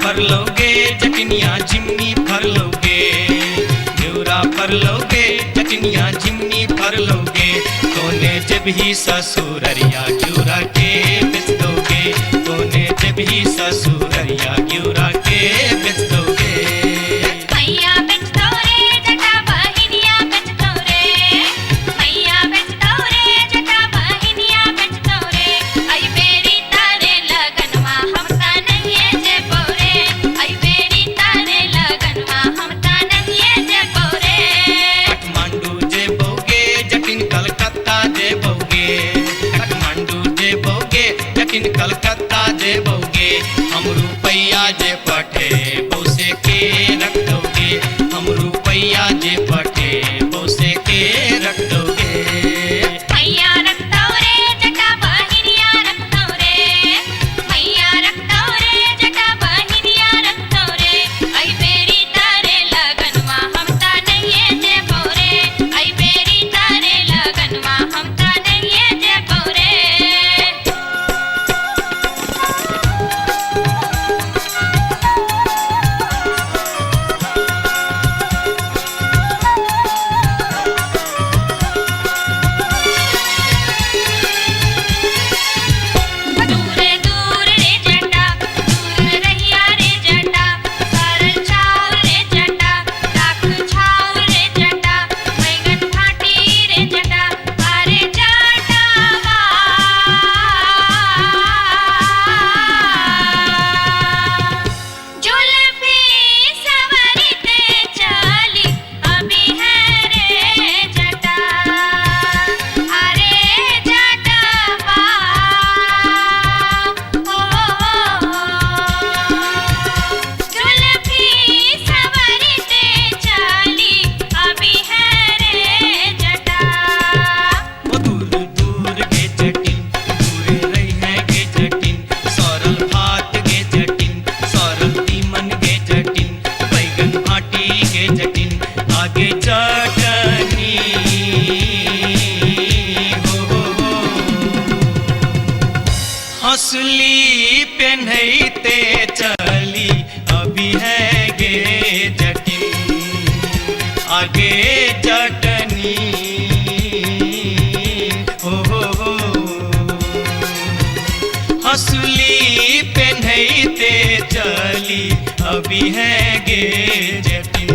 फर लोगे जटनिया जिमनी फर लोगे न्यूरा फर लोगे जटनिया जिमनी फर लोगे तोने जब ही ससुररिया ग्यूरा के बेच दोगे तोने जब ही ससुररिया ग्यूरा के बेच दोगे मैया बेच दो रे जटा बहिनिया बेच दो रे मैया बेच दो रे जटा बहिनिया बेच दो रे आई बेरी तारे लगनवा हम ता नहीं जे बोरे आई बेरी तारे लगनवा हम ता नहीं जे बोरे काठमांडू जे बोगे जटिन कलकत्ता जे बोगे काठमांडू जे बोगे जटिन कलकत्ता जे बोगे हम रुपैया जे पठे बोसे के रख दोगे हम रुपैया जे पठे बोसे के रख दोगे मैया रख दो रे जटा बहिनिया रख दो रे मैया रख दो रे जटा बहिनिया रख दो रे आई बेरी तारे लगनवा हम ता नहीं जे बोरे आई बेरी तारे लगनवा हम ता नहीं जे बोरे दूर दूर रे जटा दूर रहिया रे जटा सरल छाव रे जटा राख छाव रे जटा बैगन घाटी रे जटा अरे जटावा जुल्फी सवरते चली अभी है रे जटा अरे जटावा जुल्फी सवरते चली अभी है रे जटा वो दूर दूर के जटिन दूर रही है के जटिन सरल भात के जटिन सरल तीमन के जटिन बैगन भाटी के जटिन आगे चटनी हो हंसली पेन्हते चली अभी है गे जटिन आगे चटनी हो हंसली पेन्हते चली अभी है गे जटिन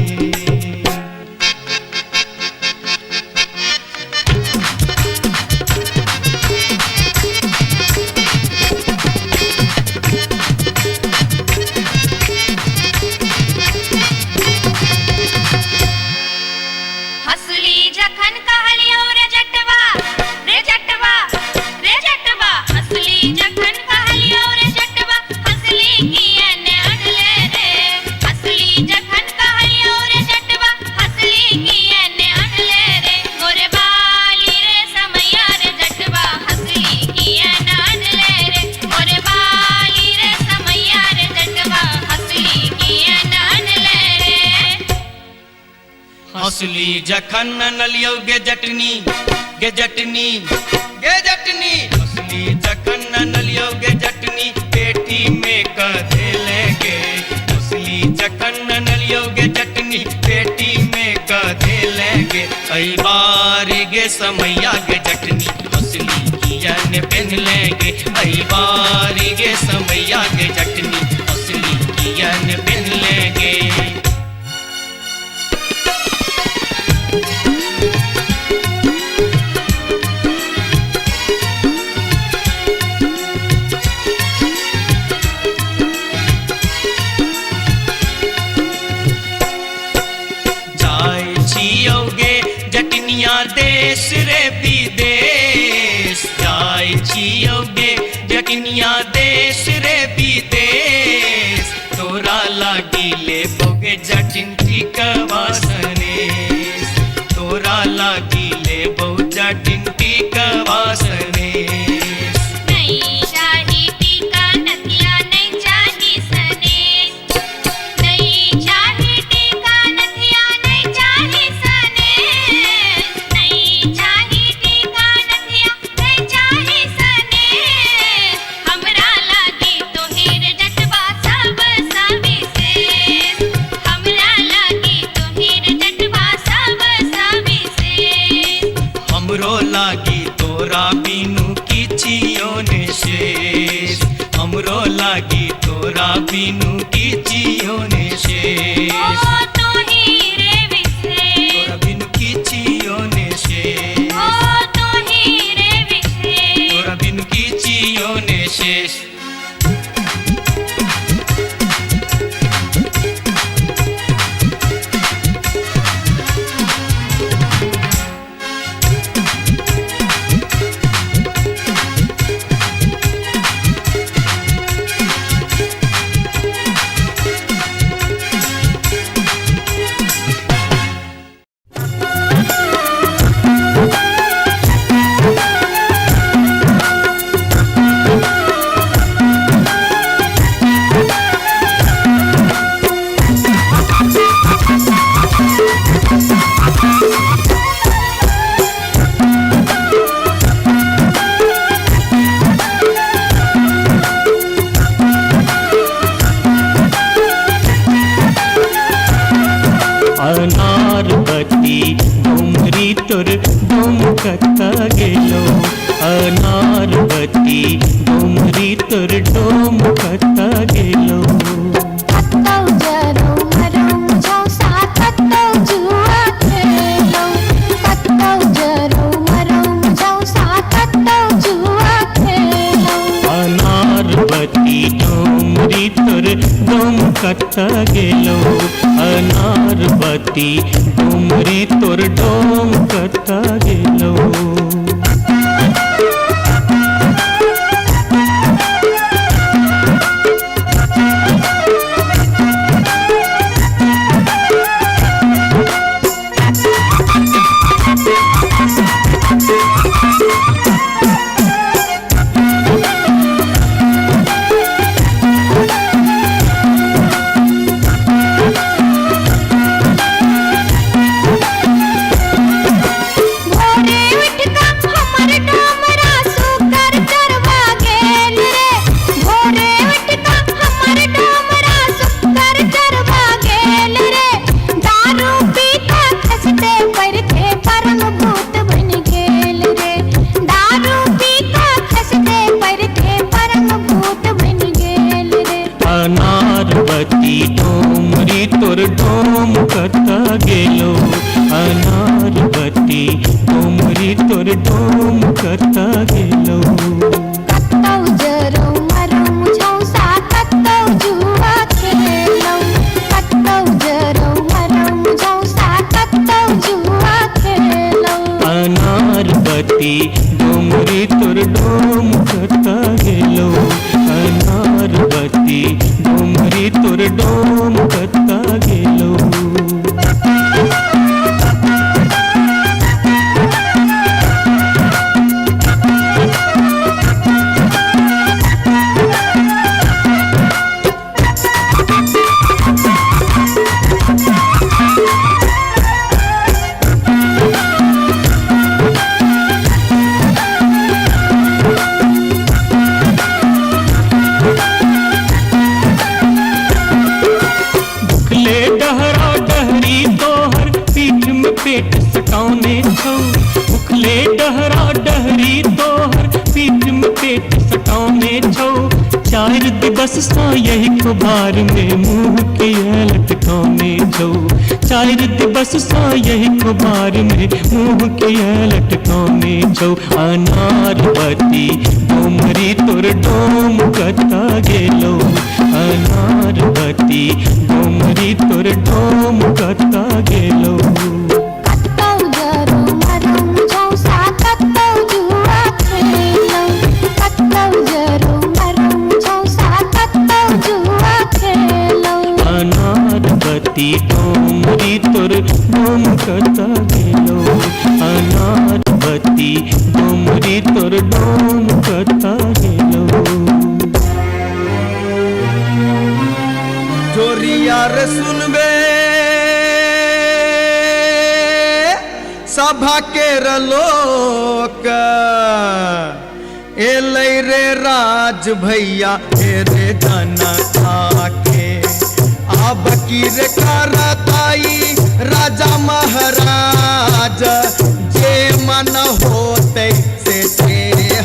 हंसली जखन कहलियो रे जटवा रे जटवा रे जटवा हंसली जखन कहलियो रे जटवा हंसली कियन अनले रे हंसली जखन कहलियो रे जटवा हंसली कियन अनले रे मोरे बाली रे समैया रे जटवा हंसली कियन अनले रे मोरे बाली रे समैया रे जटवा हंसली कियन अनले रे हंसली जखन नलियो गे जटनी गे जटनी गे जटनी हंसली जखन नलियो गे जटनी पेटी में कधे लेगे हंसली जखन नलियो गे जटनी पेटी में कधे लेगे कई बार गे समैया गे जटनी हंसली कियन पेन लेगे कई बार गे समैया गे जटनी हंसली कियन पेन लेगे गे जटिन टिकवासने तोरा लागी ले बहु जटिन टिकवासने नहीं चाही टीका नथिया नहीं चाही सनेस नहीं चाही टीका नथिया नहीं चाही सनेस नहीं चाही टीका नथिया नहीं चाही सनेस हमरा लागी तोहेर जटवा सब सविशेष हमरा लागी तोहेर जटवा सब सविशेष हमरो लागी तोरा बिनु किछियो ने शेष हमरो लागी तोरा बिनु किछियो ने शेष ओ तोही रे विशेष तोरा बिनु किछियो ने शेष ओ तोही रे विशेष तोरा बिनु किछियो ने शेष अनारबती डोमरी तोर डोमकता गेलो अनारबती डोमरी तोर डोमकता गेलो कत्तौ जरौ मरौ झौसा कत्तौ जुआ खेलौ कत्तौ जरौ मरौ झौसा कत्तौ जुआ खेलौ अनारबती डोमरी तोर डोमकता गेलो अनारबती डोमरी तोर डोमकता गेलो भोरे उठ का हमर डोमरा सुकर चरवा गेल रे भोरे उठ का हमर डोमरा सुकर चरवा गेल रे दारू पी के खसते पर के परम भूत बन गेल रे दारू पी के खसते पर के परम भूत बन गेल रे अनारबती डोमरी तोर डोमकता गेलो अनारबती डोमरी तोर डोमकता गेलो कत्तौ जरौ मरौ झौसा कत्तौ जुआ खेलौ कत्तौ जरौ मरौ झौसा कत्तौ जुआ खेलौ अनारबती डोमरी तोर डोमकता गेलो अनारबती डोमरी तोर डोमकता गेलो भुखले डहरा डहरी तोहर पीठ में पेट सटाउने छौ भुखले डहरा डहरी तोहर पीठ में पेट सटाउने छौ चार दिवस सा यही खुबार में मुंह के लटकाउने छौ चार दिवस सा यही खुबार में मुंह के लटकाउने छौ अनारबती डोमरी तोर डोमकता गेलो अनारबती डोमरी तोर डोमकता गेलो कत्तौ जरौ मरौ झौसा कत्तौ जुआ खेलौ कत्तौ जरौ मरौ झौसा कत्तौ जुआ खेलौ अनारबती बत्ती डोमरी तोर डोम कता गेलो अनार बत्ती डोमरी तोर डोम कता गेलो जोरिया रे सुनबे सभा के लोक एलै रे राज भैया हे रे जनता के अब की रे करताई राजा महाराज जे मन होते से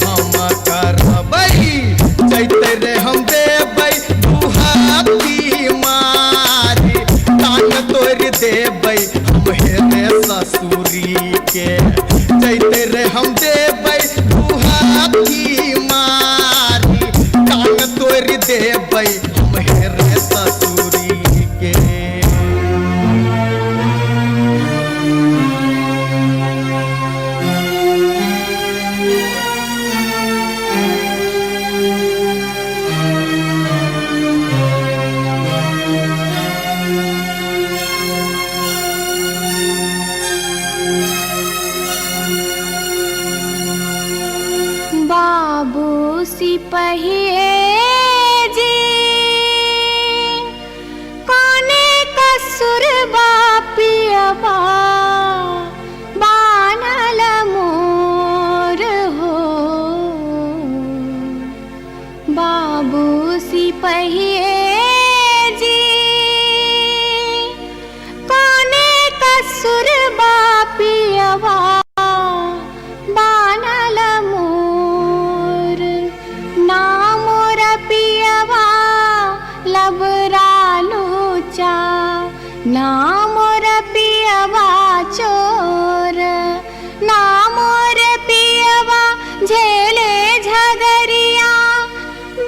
हम करबै जैते रे हम देबै दुहाती मारी कान तोड़ देबै हम हेरे ससुरी के जैते रे हम देबै दुहाती मारी कान तोड़ देबै हम हेरे ससुरी के बाबू सिपहिए जी कोने कसुर बापियबा बानल मोर हो बाबू सिपहिए जी कोने कसुर बापियबा बानल मोर ना मोर पियवा लबरालू चा ना मोर पियवा चोर ना मोर पियवा झेले झगरिया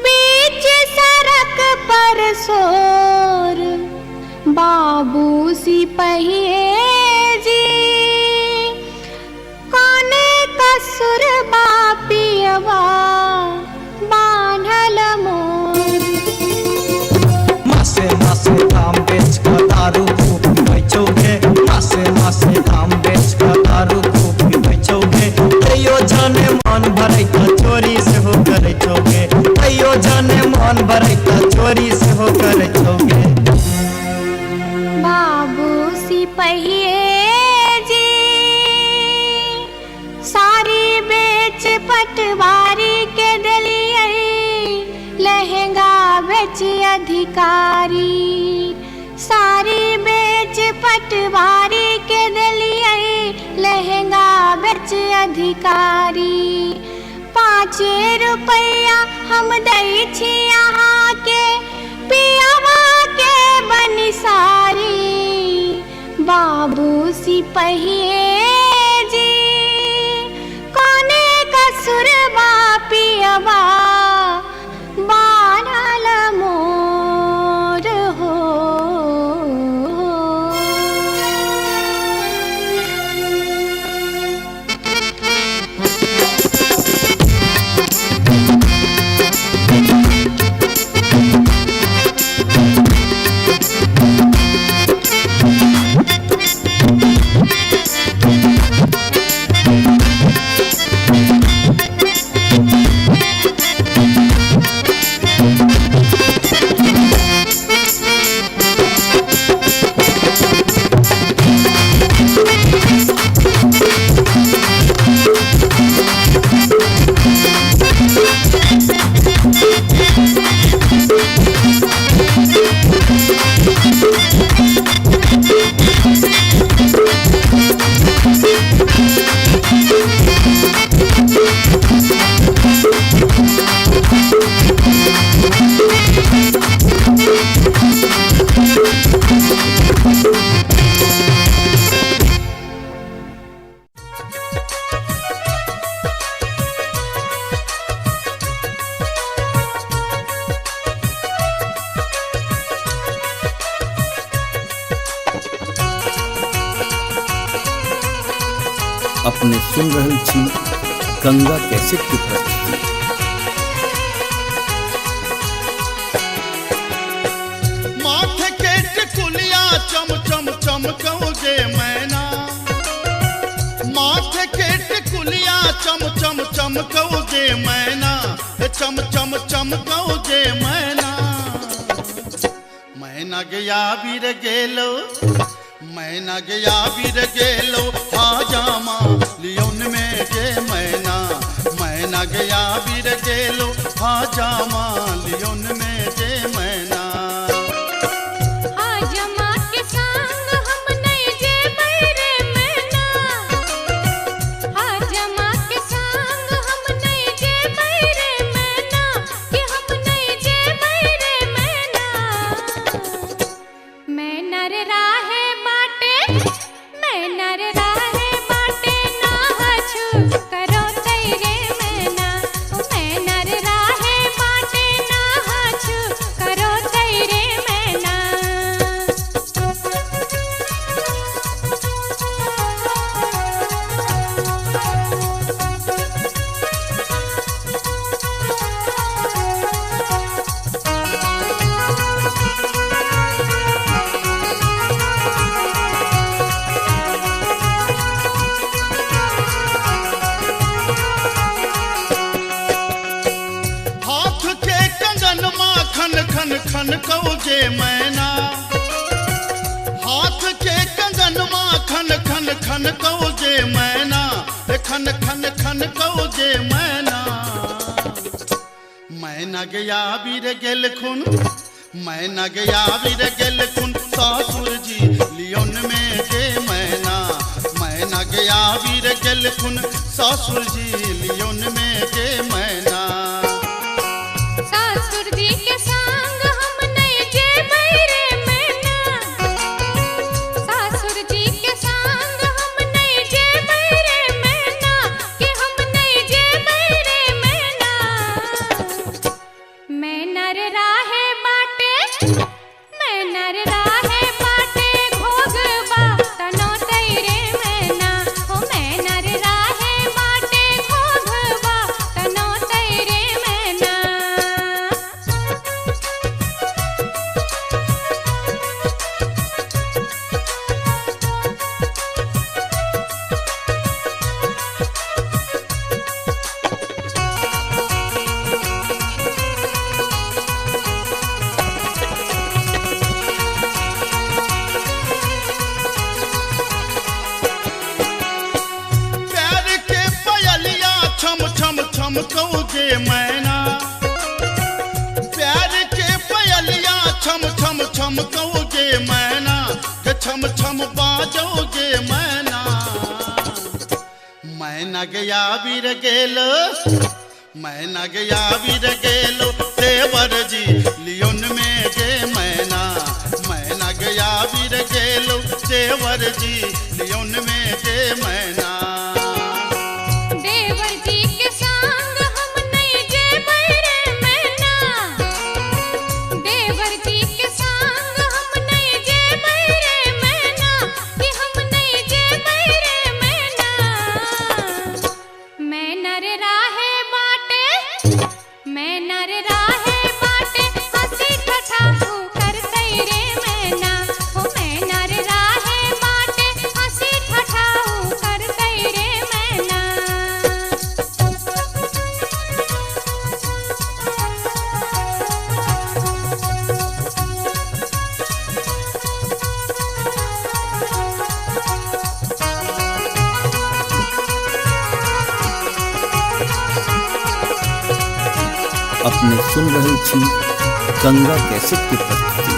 बीच सड़क पर सोर बाबू सिपहिए जी कोने कसुर बापियवा बान्हल मोर मासे मासे काम बेच कर दारू खूब बेचोगे मासे मासे काम बेच कर दारू खूब बेचोगे तैयो जाने मन भरै त चोरी से हो करे चोगे तैयो जाने मन भरै त चोरी से हो करे चोगे बाबू सिपहिए जी सारी बेच पटवारी के दलिए लहंगा बेच अधिकारी सारी बेच पटवारी के दलिए लहंगा बेच अधिकारी 5 रुपया हम दै छी यहाँ के पियवा के बनिसारी बाबू सिपहिए जी कोने कसुर बापियवा बानल मोर हो अपने सुन रहल छी गंगा कैसेट की प्रस्तुति। माथे के टिकुलिया चमकौगे मैना माथे के टिकुलिया चम चम चमकौगे मैना चम चम चमकौगे मैना मैना गया बीर गेलो मैना गया बीर गेलो हाजामा लियोन में गे मैना मैना गया बीर गेलो हाजामा लियोन में गे मैना हाजमा के संग हम नहीं जे बैरे मैना हाजमा के संग हम नहीं जे बैरे मैना कि हम नहीं जे बैरे मैना मैं नर राहे बाटे मैं नर राहे बाटे ना हछु करो तेरे मैना मैं नर राहे बाटे ना हछु करो तेरे मैना हाथ के कंगन माखन खन खन कौगे मैना हाथ के कंगन माखन खन खन कौगे मैना खन खन खन कौगे मैना मैना गया बीर गेल खुन मैना गया बीर गेल खुन सासुर जी लियोन में गे मैना मैना गया बीर गेल खुन सासुर जी लियोन में गे मैना सासुर जी के संग हम नहीं जे बैरे मैना सासुर जी के संग हम नहीं जे बैरे मैना कि हम नहीं जे बैरे मैना मैं नर राहे बाटे मैं नर राहे बाटे घोगबा तनो तेरे मैना ओ मैं नर राहे बाटे घोगबा तनो तेरे मैना प्यार के पयलिया छम छम छम कौगे मैना प्यार के पयलिया छम छम छम कौगे मैना के छम छम बाजोगे मैना मैना गया बीर गेलो मैना गया बीर गेलो देवर जी लियोन में गे मैना मैना गया बीर गेलो देवर जी लियोन में गे मैना देवर जी के संग हम नहीं जे बैरे मैना देवर जी के संग हम नहीं जे बैरे मैना कि हम नहीं जे बैरे मैना मैं नर राहे बाटे मैं नर राहे बाटे हंसी ठठा कर तेरे मैना हो मैं नर राहे बाटे हंसी ठठा कर तेरे मैना अपने सुन रहे छी गंगा कैसेट की प्रस्तुति।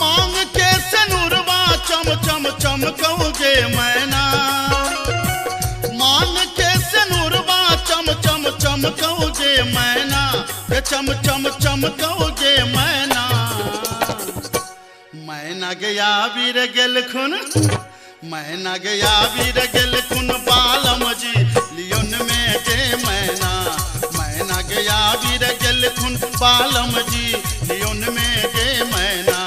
मांग के सनुरवा चम चम चमकौगे मैना मांग के सनुरवा चम चम चमकौगे मैना के चम चम चमकौगे मैना मैना गया बीर गेल खुन मैना गया बीर गेल खुन बालम जी लियोन में गे मैना मैना गया बीर गेल खुन बालम जी लियोन में गे मैना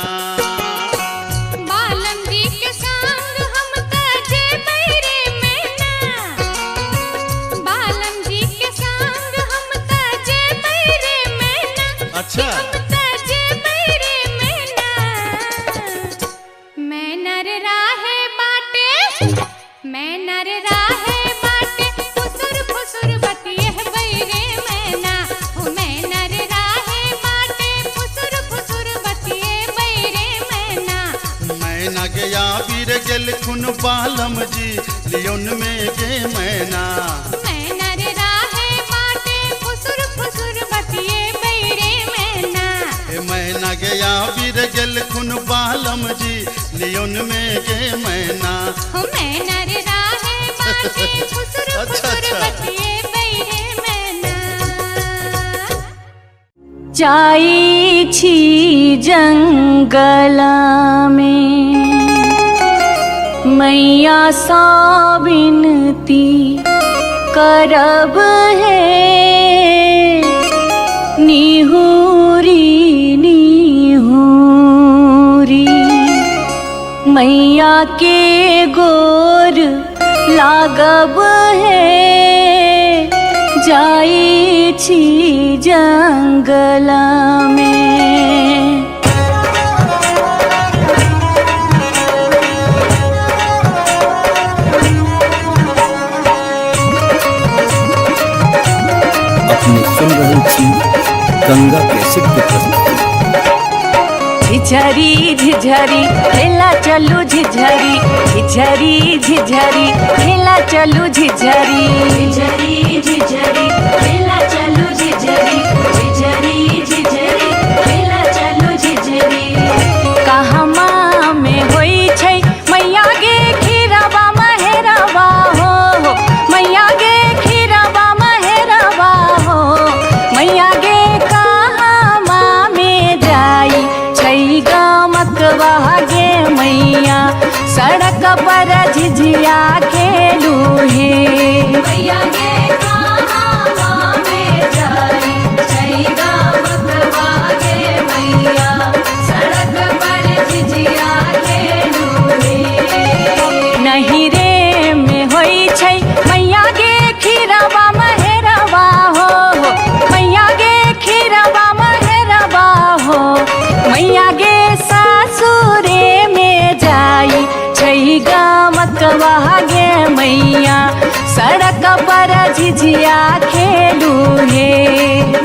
बालम जी के संग हम तजे बैरे मैना बालम जी के संग हम तजे बैरे मैना अच्छा हम तजे बैरे मैना फिर गेल खुन बालम जी लियोन में गे मैना मैना रे राहे माटे फुसुर फुसुर बतिए बैरे मैना मैना गया फिर गेल खुन बालम जी लियोन में गे मैना मैना रे राहे माटे फुसुर फुसुर बतिए बैरे मैना जाई छी जंगला में मैया सा विनती करब है निहुरी निहुरी मैया के गोर लागब है जाई छी जंगला में अपने सुन रहे छी गंगा कैसेट की प्रस्तुति। झिझरी झिझरी खेला चलू झिझरी झिझरी झिझरी खेला चलू झिझरी झिझरी झिझरी खेला चलू झिझरी झिझरी झिझरी खेला चलू झिझरी कहमा में होई छै मैया गे खीरवा महेरवा हो मैया गे खीरवा महेरवा हो मैया गे कहमा में जाई छै गमकवा गे मैया सड़क पर झिझिया खेलू हे मैया गे कहमा में जाई छै गमकवा गे मैया सड़क पर झिझिया खेलू हे नहीं रे में होई छै मैया गे खीरवा महेरवा हो मैया गे खीरवा महेरवा हो मैया गे सासुरे में जाई छै गमकवा गे मैया सड़क पर झिझिया खेलू हे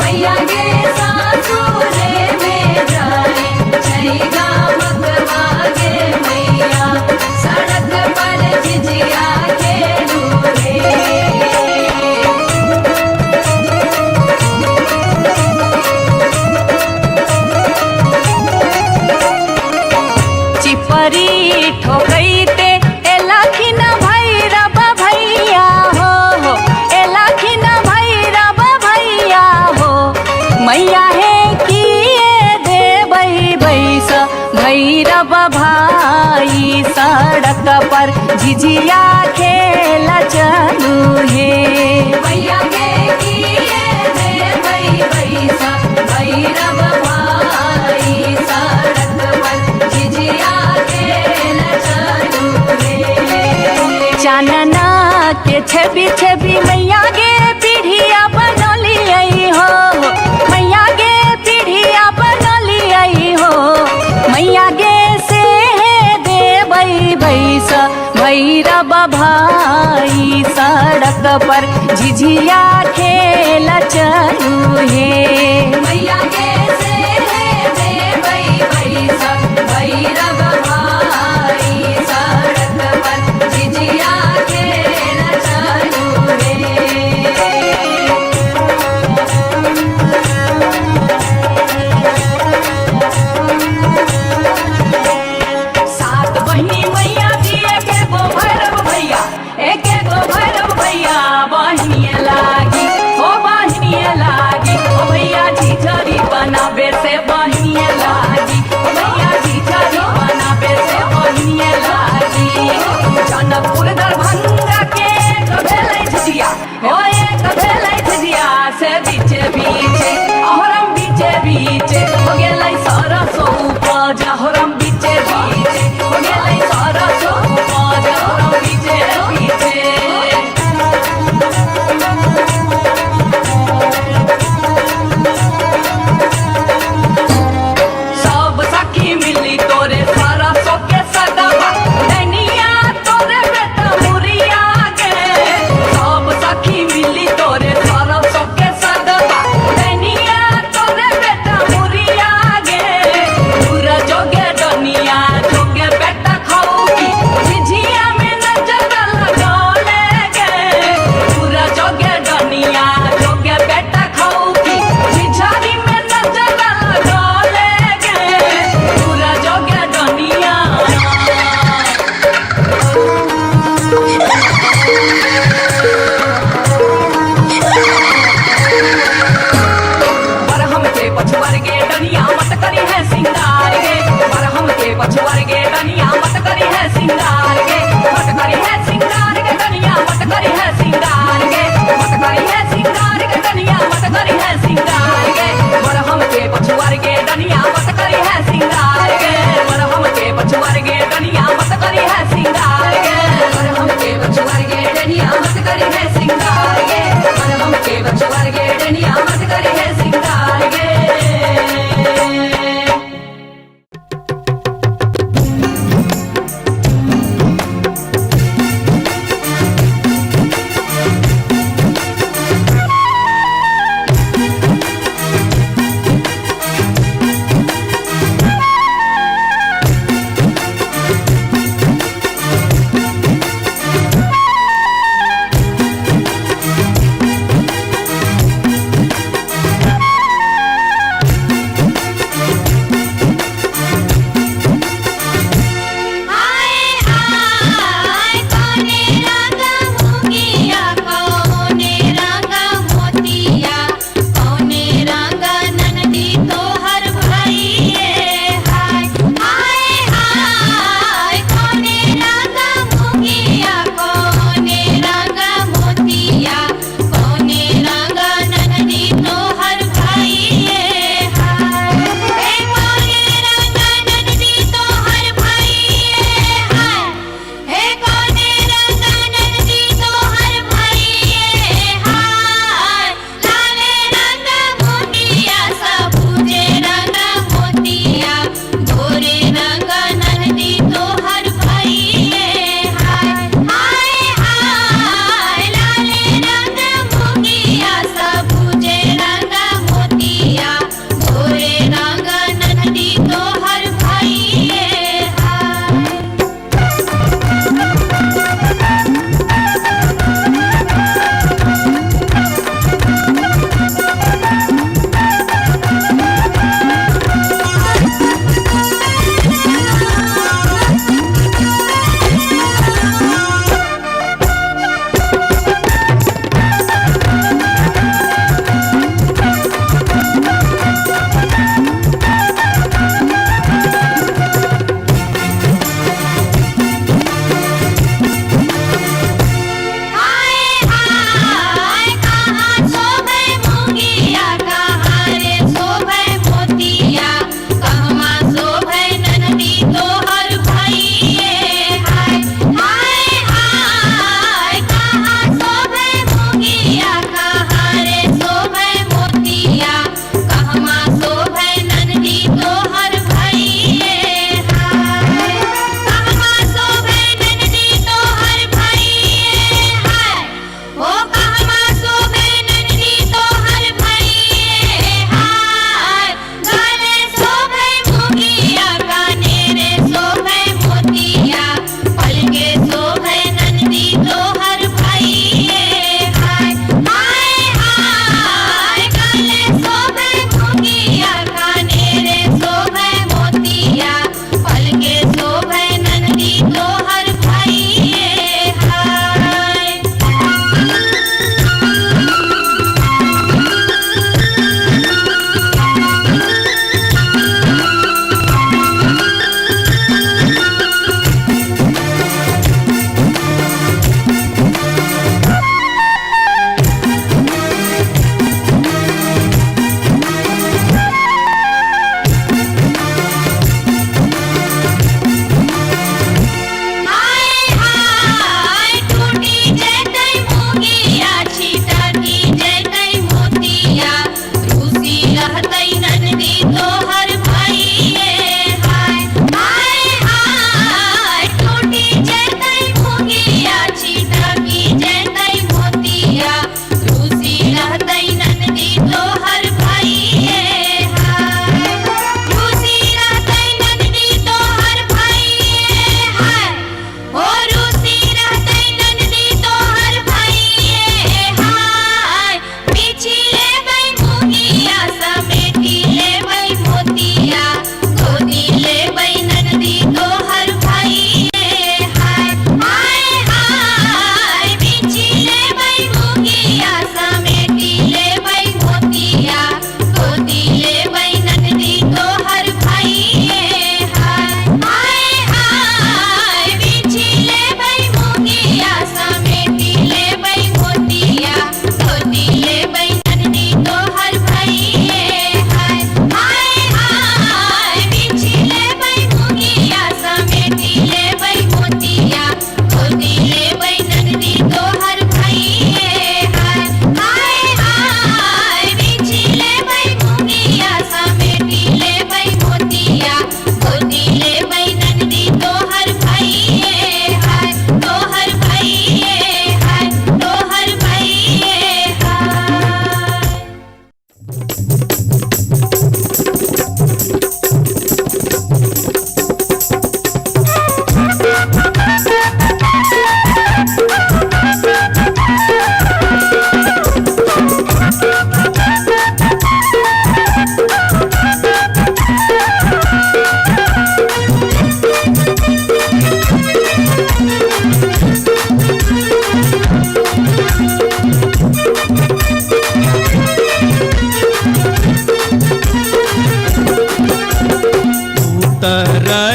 मैया गे सासुरे में जाई छै गमकवा गे मैया सड़क पर झिझिया खेलू हे चिपरी ठोकैते एलखिन भैरव भैया हो एलखिन भैरव भैया हो मैया हे किए देबै बैस भैरव भाई सड़क पर झिझिया खेल चलू हे मैया गे किए देबै बैस भैरव भाई सड़क पर झिझिया खेल चलू हे चानना के छवि छवि मैया गे पीढ़िया बनलियै हो मैया गे पीढ़िया बनलियै हो मैया गे से देबै बैस भैरव भाई सड़क पर झिझिया खेल चलू हे मैया गे से देबै बैस भैरव भाई सड़क पर झिझिया खेल चलू हे सात बहिनी मैया दिए के गो भैरव भैया एक गो भैरव भैया बहिनी लागी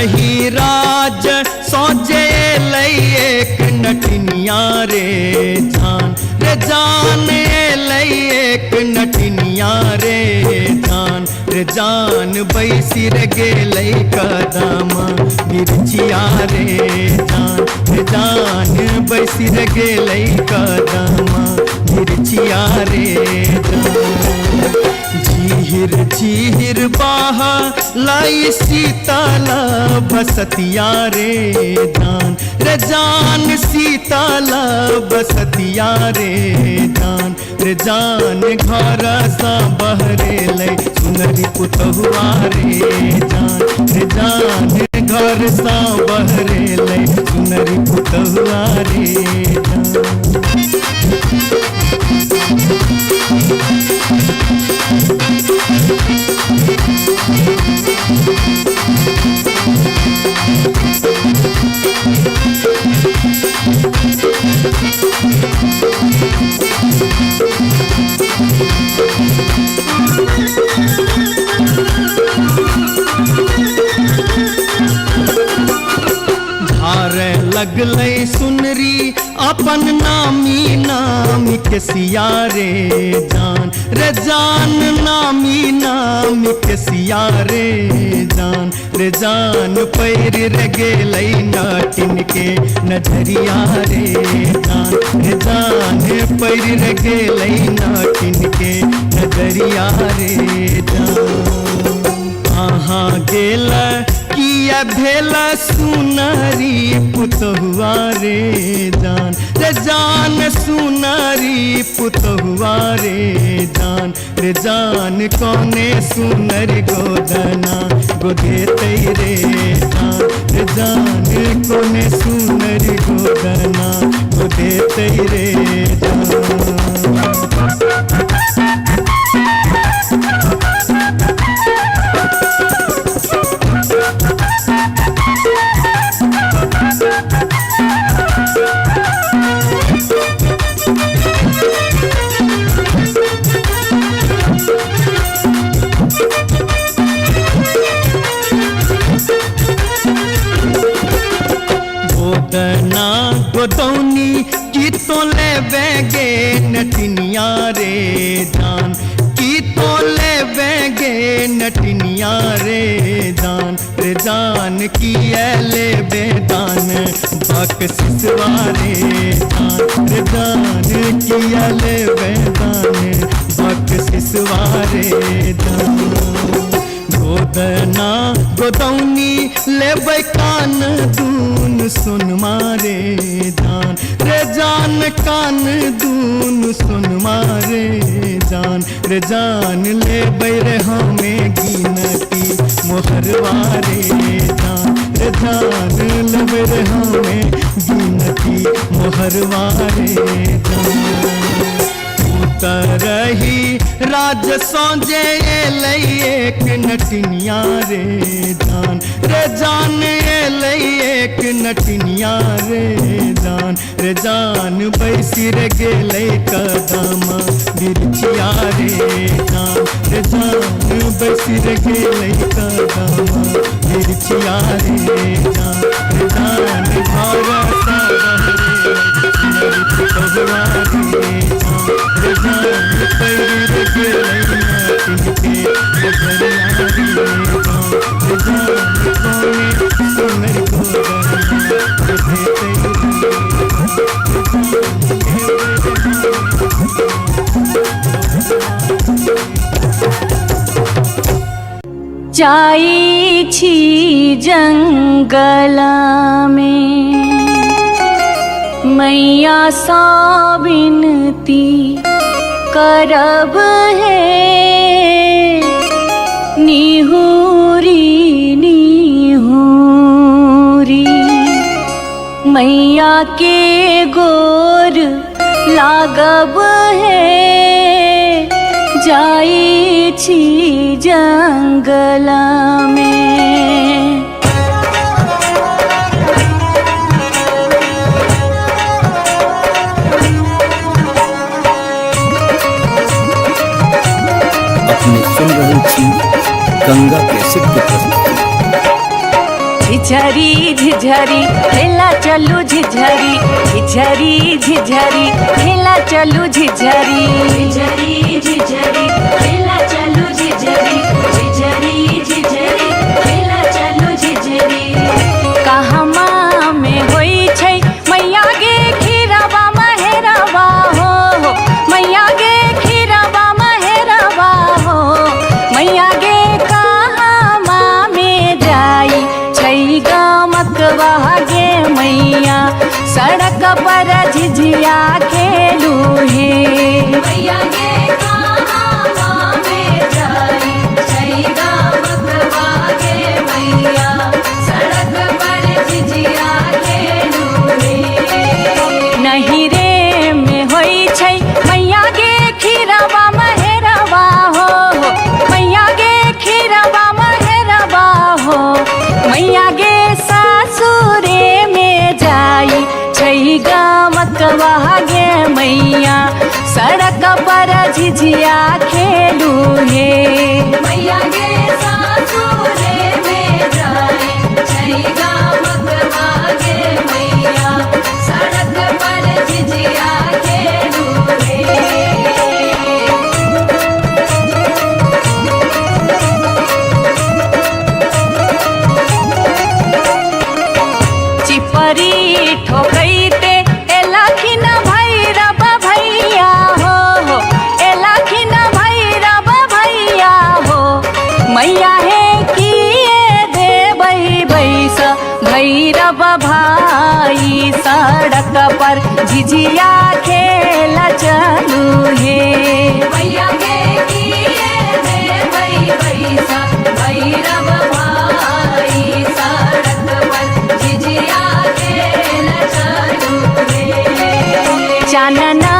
रही राज सोचे लई एक नटनिया रे जान लई एक नटनिया रे जान बैसी रे गेलै कदम मिर्चिया रे जान बैसी रे गेलै कदम मिर्चिया रे झीर झीर बाह लाई शीतल बसतिया रे जान शीतल बसतिया रे जान घर सा बहरे लई सुनरी पुतहुआ रे जान घर सा बहरे लई सुनरी पुतहुआ रे धारे लगलै सुनरी अपन नामी नाम के सिया रे जान नामी के सिया रे जान पैर रे गेलै नाटिन के नजरिया रे जान पैर रे गेलै नाटिन के नजरिया रे कहाँ गेल किया भेल सुनरी पुतहुआ रे जान सुनरी पुतहुआ रे जान कौने सुनर गोदना गोदेतै रे जान कौने सुनर गोदना गोदेतै रे गोदना गोदौनी की तो ले बेगे नटनिया रे जान की तो ले बेगे नटनिया रे जान की ले बेदान बक सिसवारे जान की ले बेदान बक सिसवारे गोदना गोदौनी लेबै कान दून सुन मारे जान कान दून सुन मारे जान लेबै रे हमें गिनती मोहरवारे जान लेबै रे हमें गिनती मोहरवारे रही राज सोजे लई एक नटनिया रे जान लई एक नटनिया रे जान बैसी रे गेलै कदम मिर्चिया रे जान बैसी रे गेलै कदम मिर्चिया रे जान घर सा बहरे पुतहुआ रे जान पैर रे गेलै नाटिन के नजरिया रे जान कौने सुनर गोदना गोदेतै जाई छी जंगल में मैया सा विनती करब है निहुरी निहुरी मैया के गोर लागब है जाई छी जंगल में। अपने सुन रहे छी गंगा कैसेट के प्रस्तुति। झिझरी झिझरी खेला चलू झिझरी झिझरी झिझरी खेला चलू झिझरी झिझरी झिझरी खेला चलू झिझरी झिझरी झिझरी खेला चलू झिझरी कहमा में होई छै मैया गे खीरवा महेरवा हो मैया गे खीरवा महेरवा हो मैया गे कहमा में जाई छै गमकवा गे मैया सड़क पर झिझिया खेलू हे मैया गे कहमा में जाई छै गमकवा गे मैया सड़क पर झिझिया खेलू हे नहीं रे में होई छै मैया गे खीरवा महेरवा हो मैया गे खीरवा महेरवा हो मैया गे सासुरे में जाई छै गमकवा गे मैया सड़क पर झिझिया खेलू हे मैया गे सासुरे में जाई छै गमकवा गे मैया सड़क पर झिझिया खेलू हे चिपरी ठोकैते एलखिन भैरव भैया हो एलखिन भैरव भैया हो मैया हे किए देबै बैस भैरव भाई सड़क पर झिझिया खेल चलू हे मैया गे किए देबै बैस भैरव भाई सड़क पर झिझिया खेल चलू हे चानना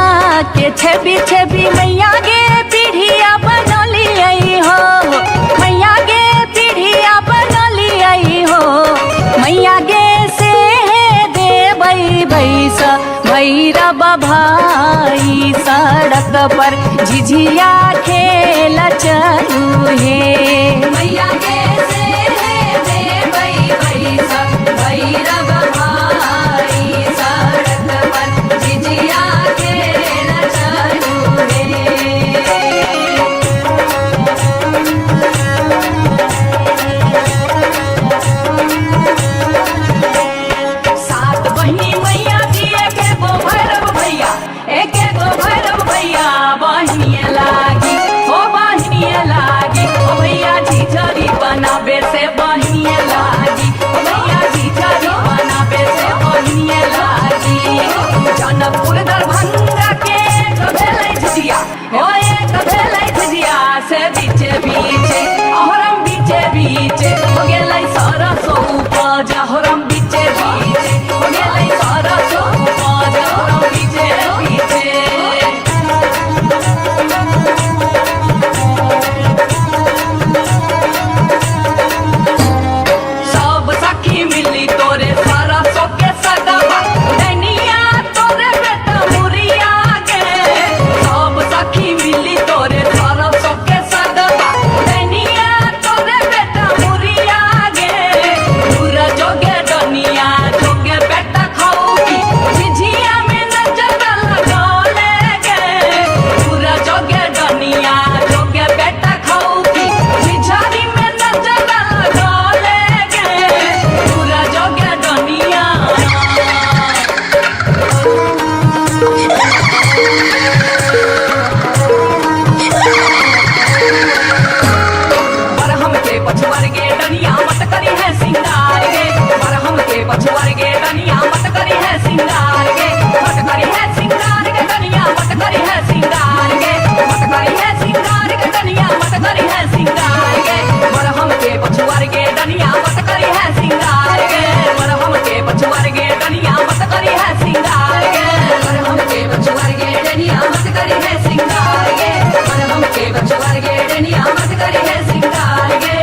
के छवि छवि मैया गे पीढ़िया बनलियै हो मैया गे पीढ़िया बनलियै हो मैया गे से देबै बैस भैरव भाई सड़क पर झिझिया खेल चलू हे मैया गे से देबै बैस भैरव भाई सड़क पर झिझिया खेल चलू हे सात बहिनी मैया दिए के गो भैरव भैया एक गो भैरव भैया बहिनिए लागी हो बहिनिए लागी ओ भैया झिझरी बनाबे से बहिनिए लागी ओ भैया झिझरी बनाबे से बहिनिए लागी जनकपुर दरभंगा के कबेलै झिझिया हो एक कबेलै झिझिया से बीचे बीचे अहरम बीचे बीचे हो गेलै सरसो उपज अहरम बीचे बीचे हो गेलै सरसो उपज अहरम बीचे बीचे सब सखी मिली तोरे सरसो के सगवा दैनिया तोरे बेटा मुरिया गे सब सखी मिली तोरे सरसो के सगवा दैनिया तोरे बेटा मुरिया गे दूर जोगे डनिया जोगे बेटा खाऊगी झिझिया में नजर लगौले गे दूर जोगे डनिया जोगे बेटा खाऊगी झिझरी में नजर लगौले गे दूर जोगे डनिया बरहम के पछुआर गे डनिया मत करी है सिंगार गे बरहम के पछुआर गे डनिया मत करी है सिंगार गे मत करी है सिंगार गे डनिया मत करी है सिंगार गे मत करी है सिंगार गे डनिया मत करी है सिंगार गे बरहम के पछुआर गे डनिया मत करी है सिंगार गे बरहम के पछुआर गे डनिया मत करी है सिंगार गे बरहम के पछुआर गे डनिया मत करी है सिंगार गे बरहम के पछुआर गे डनिया मत करी है सिंगार गे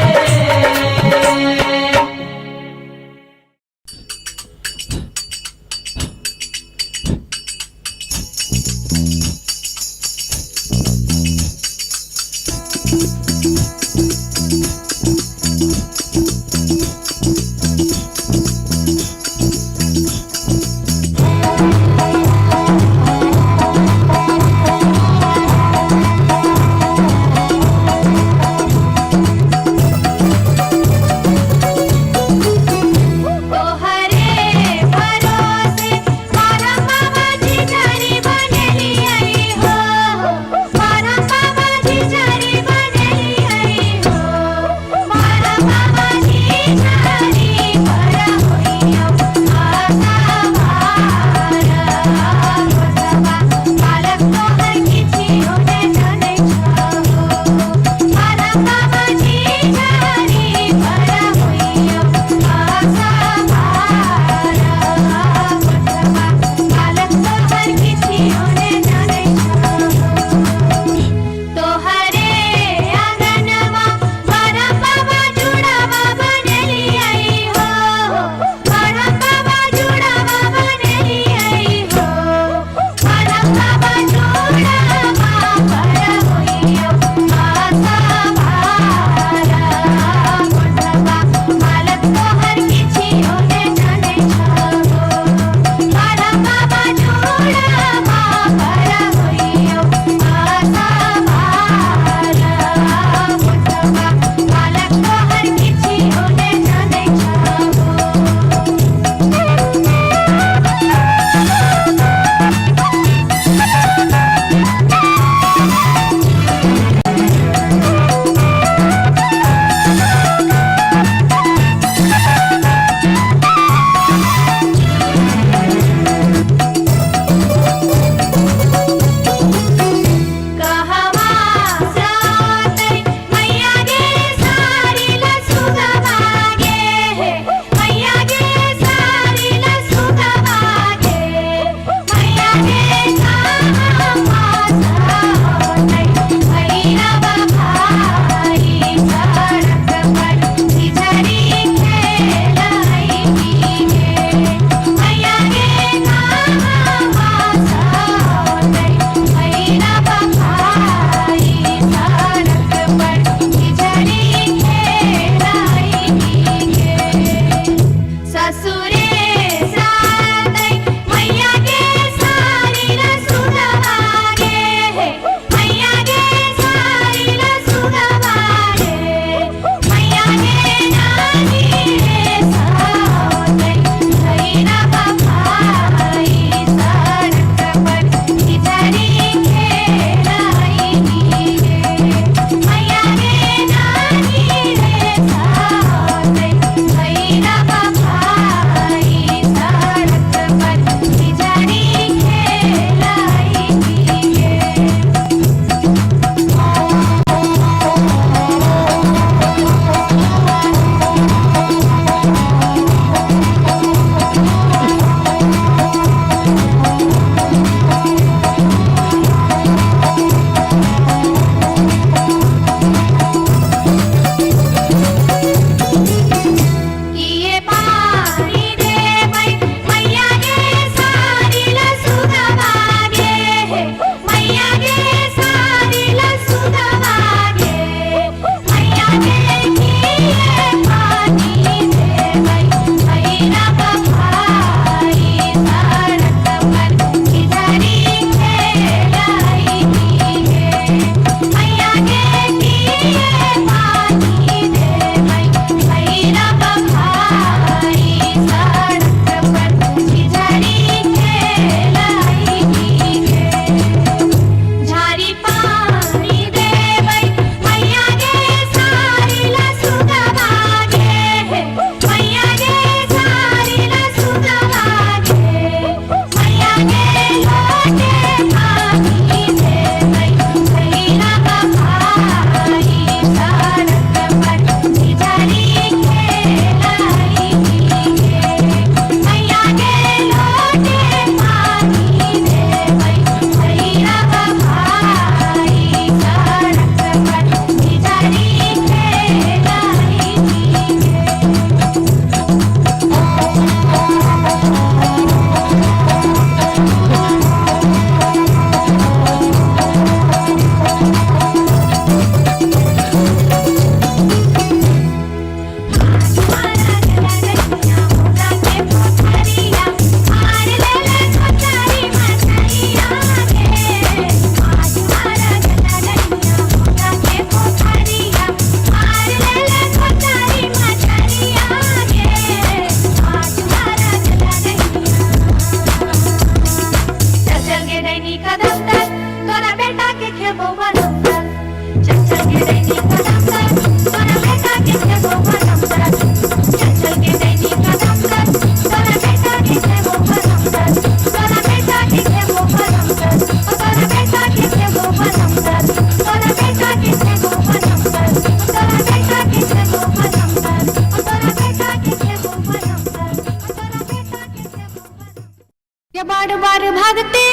भागते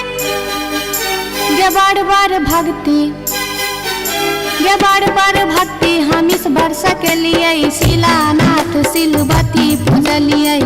गे बार बार भागते गे बार बार भागते हम इस वर्ष के लिए शिलानाथ सिलवती पूजलिए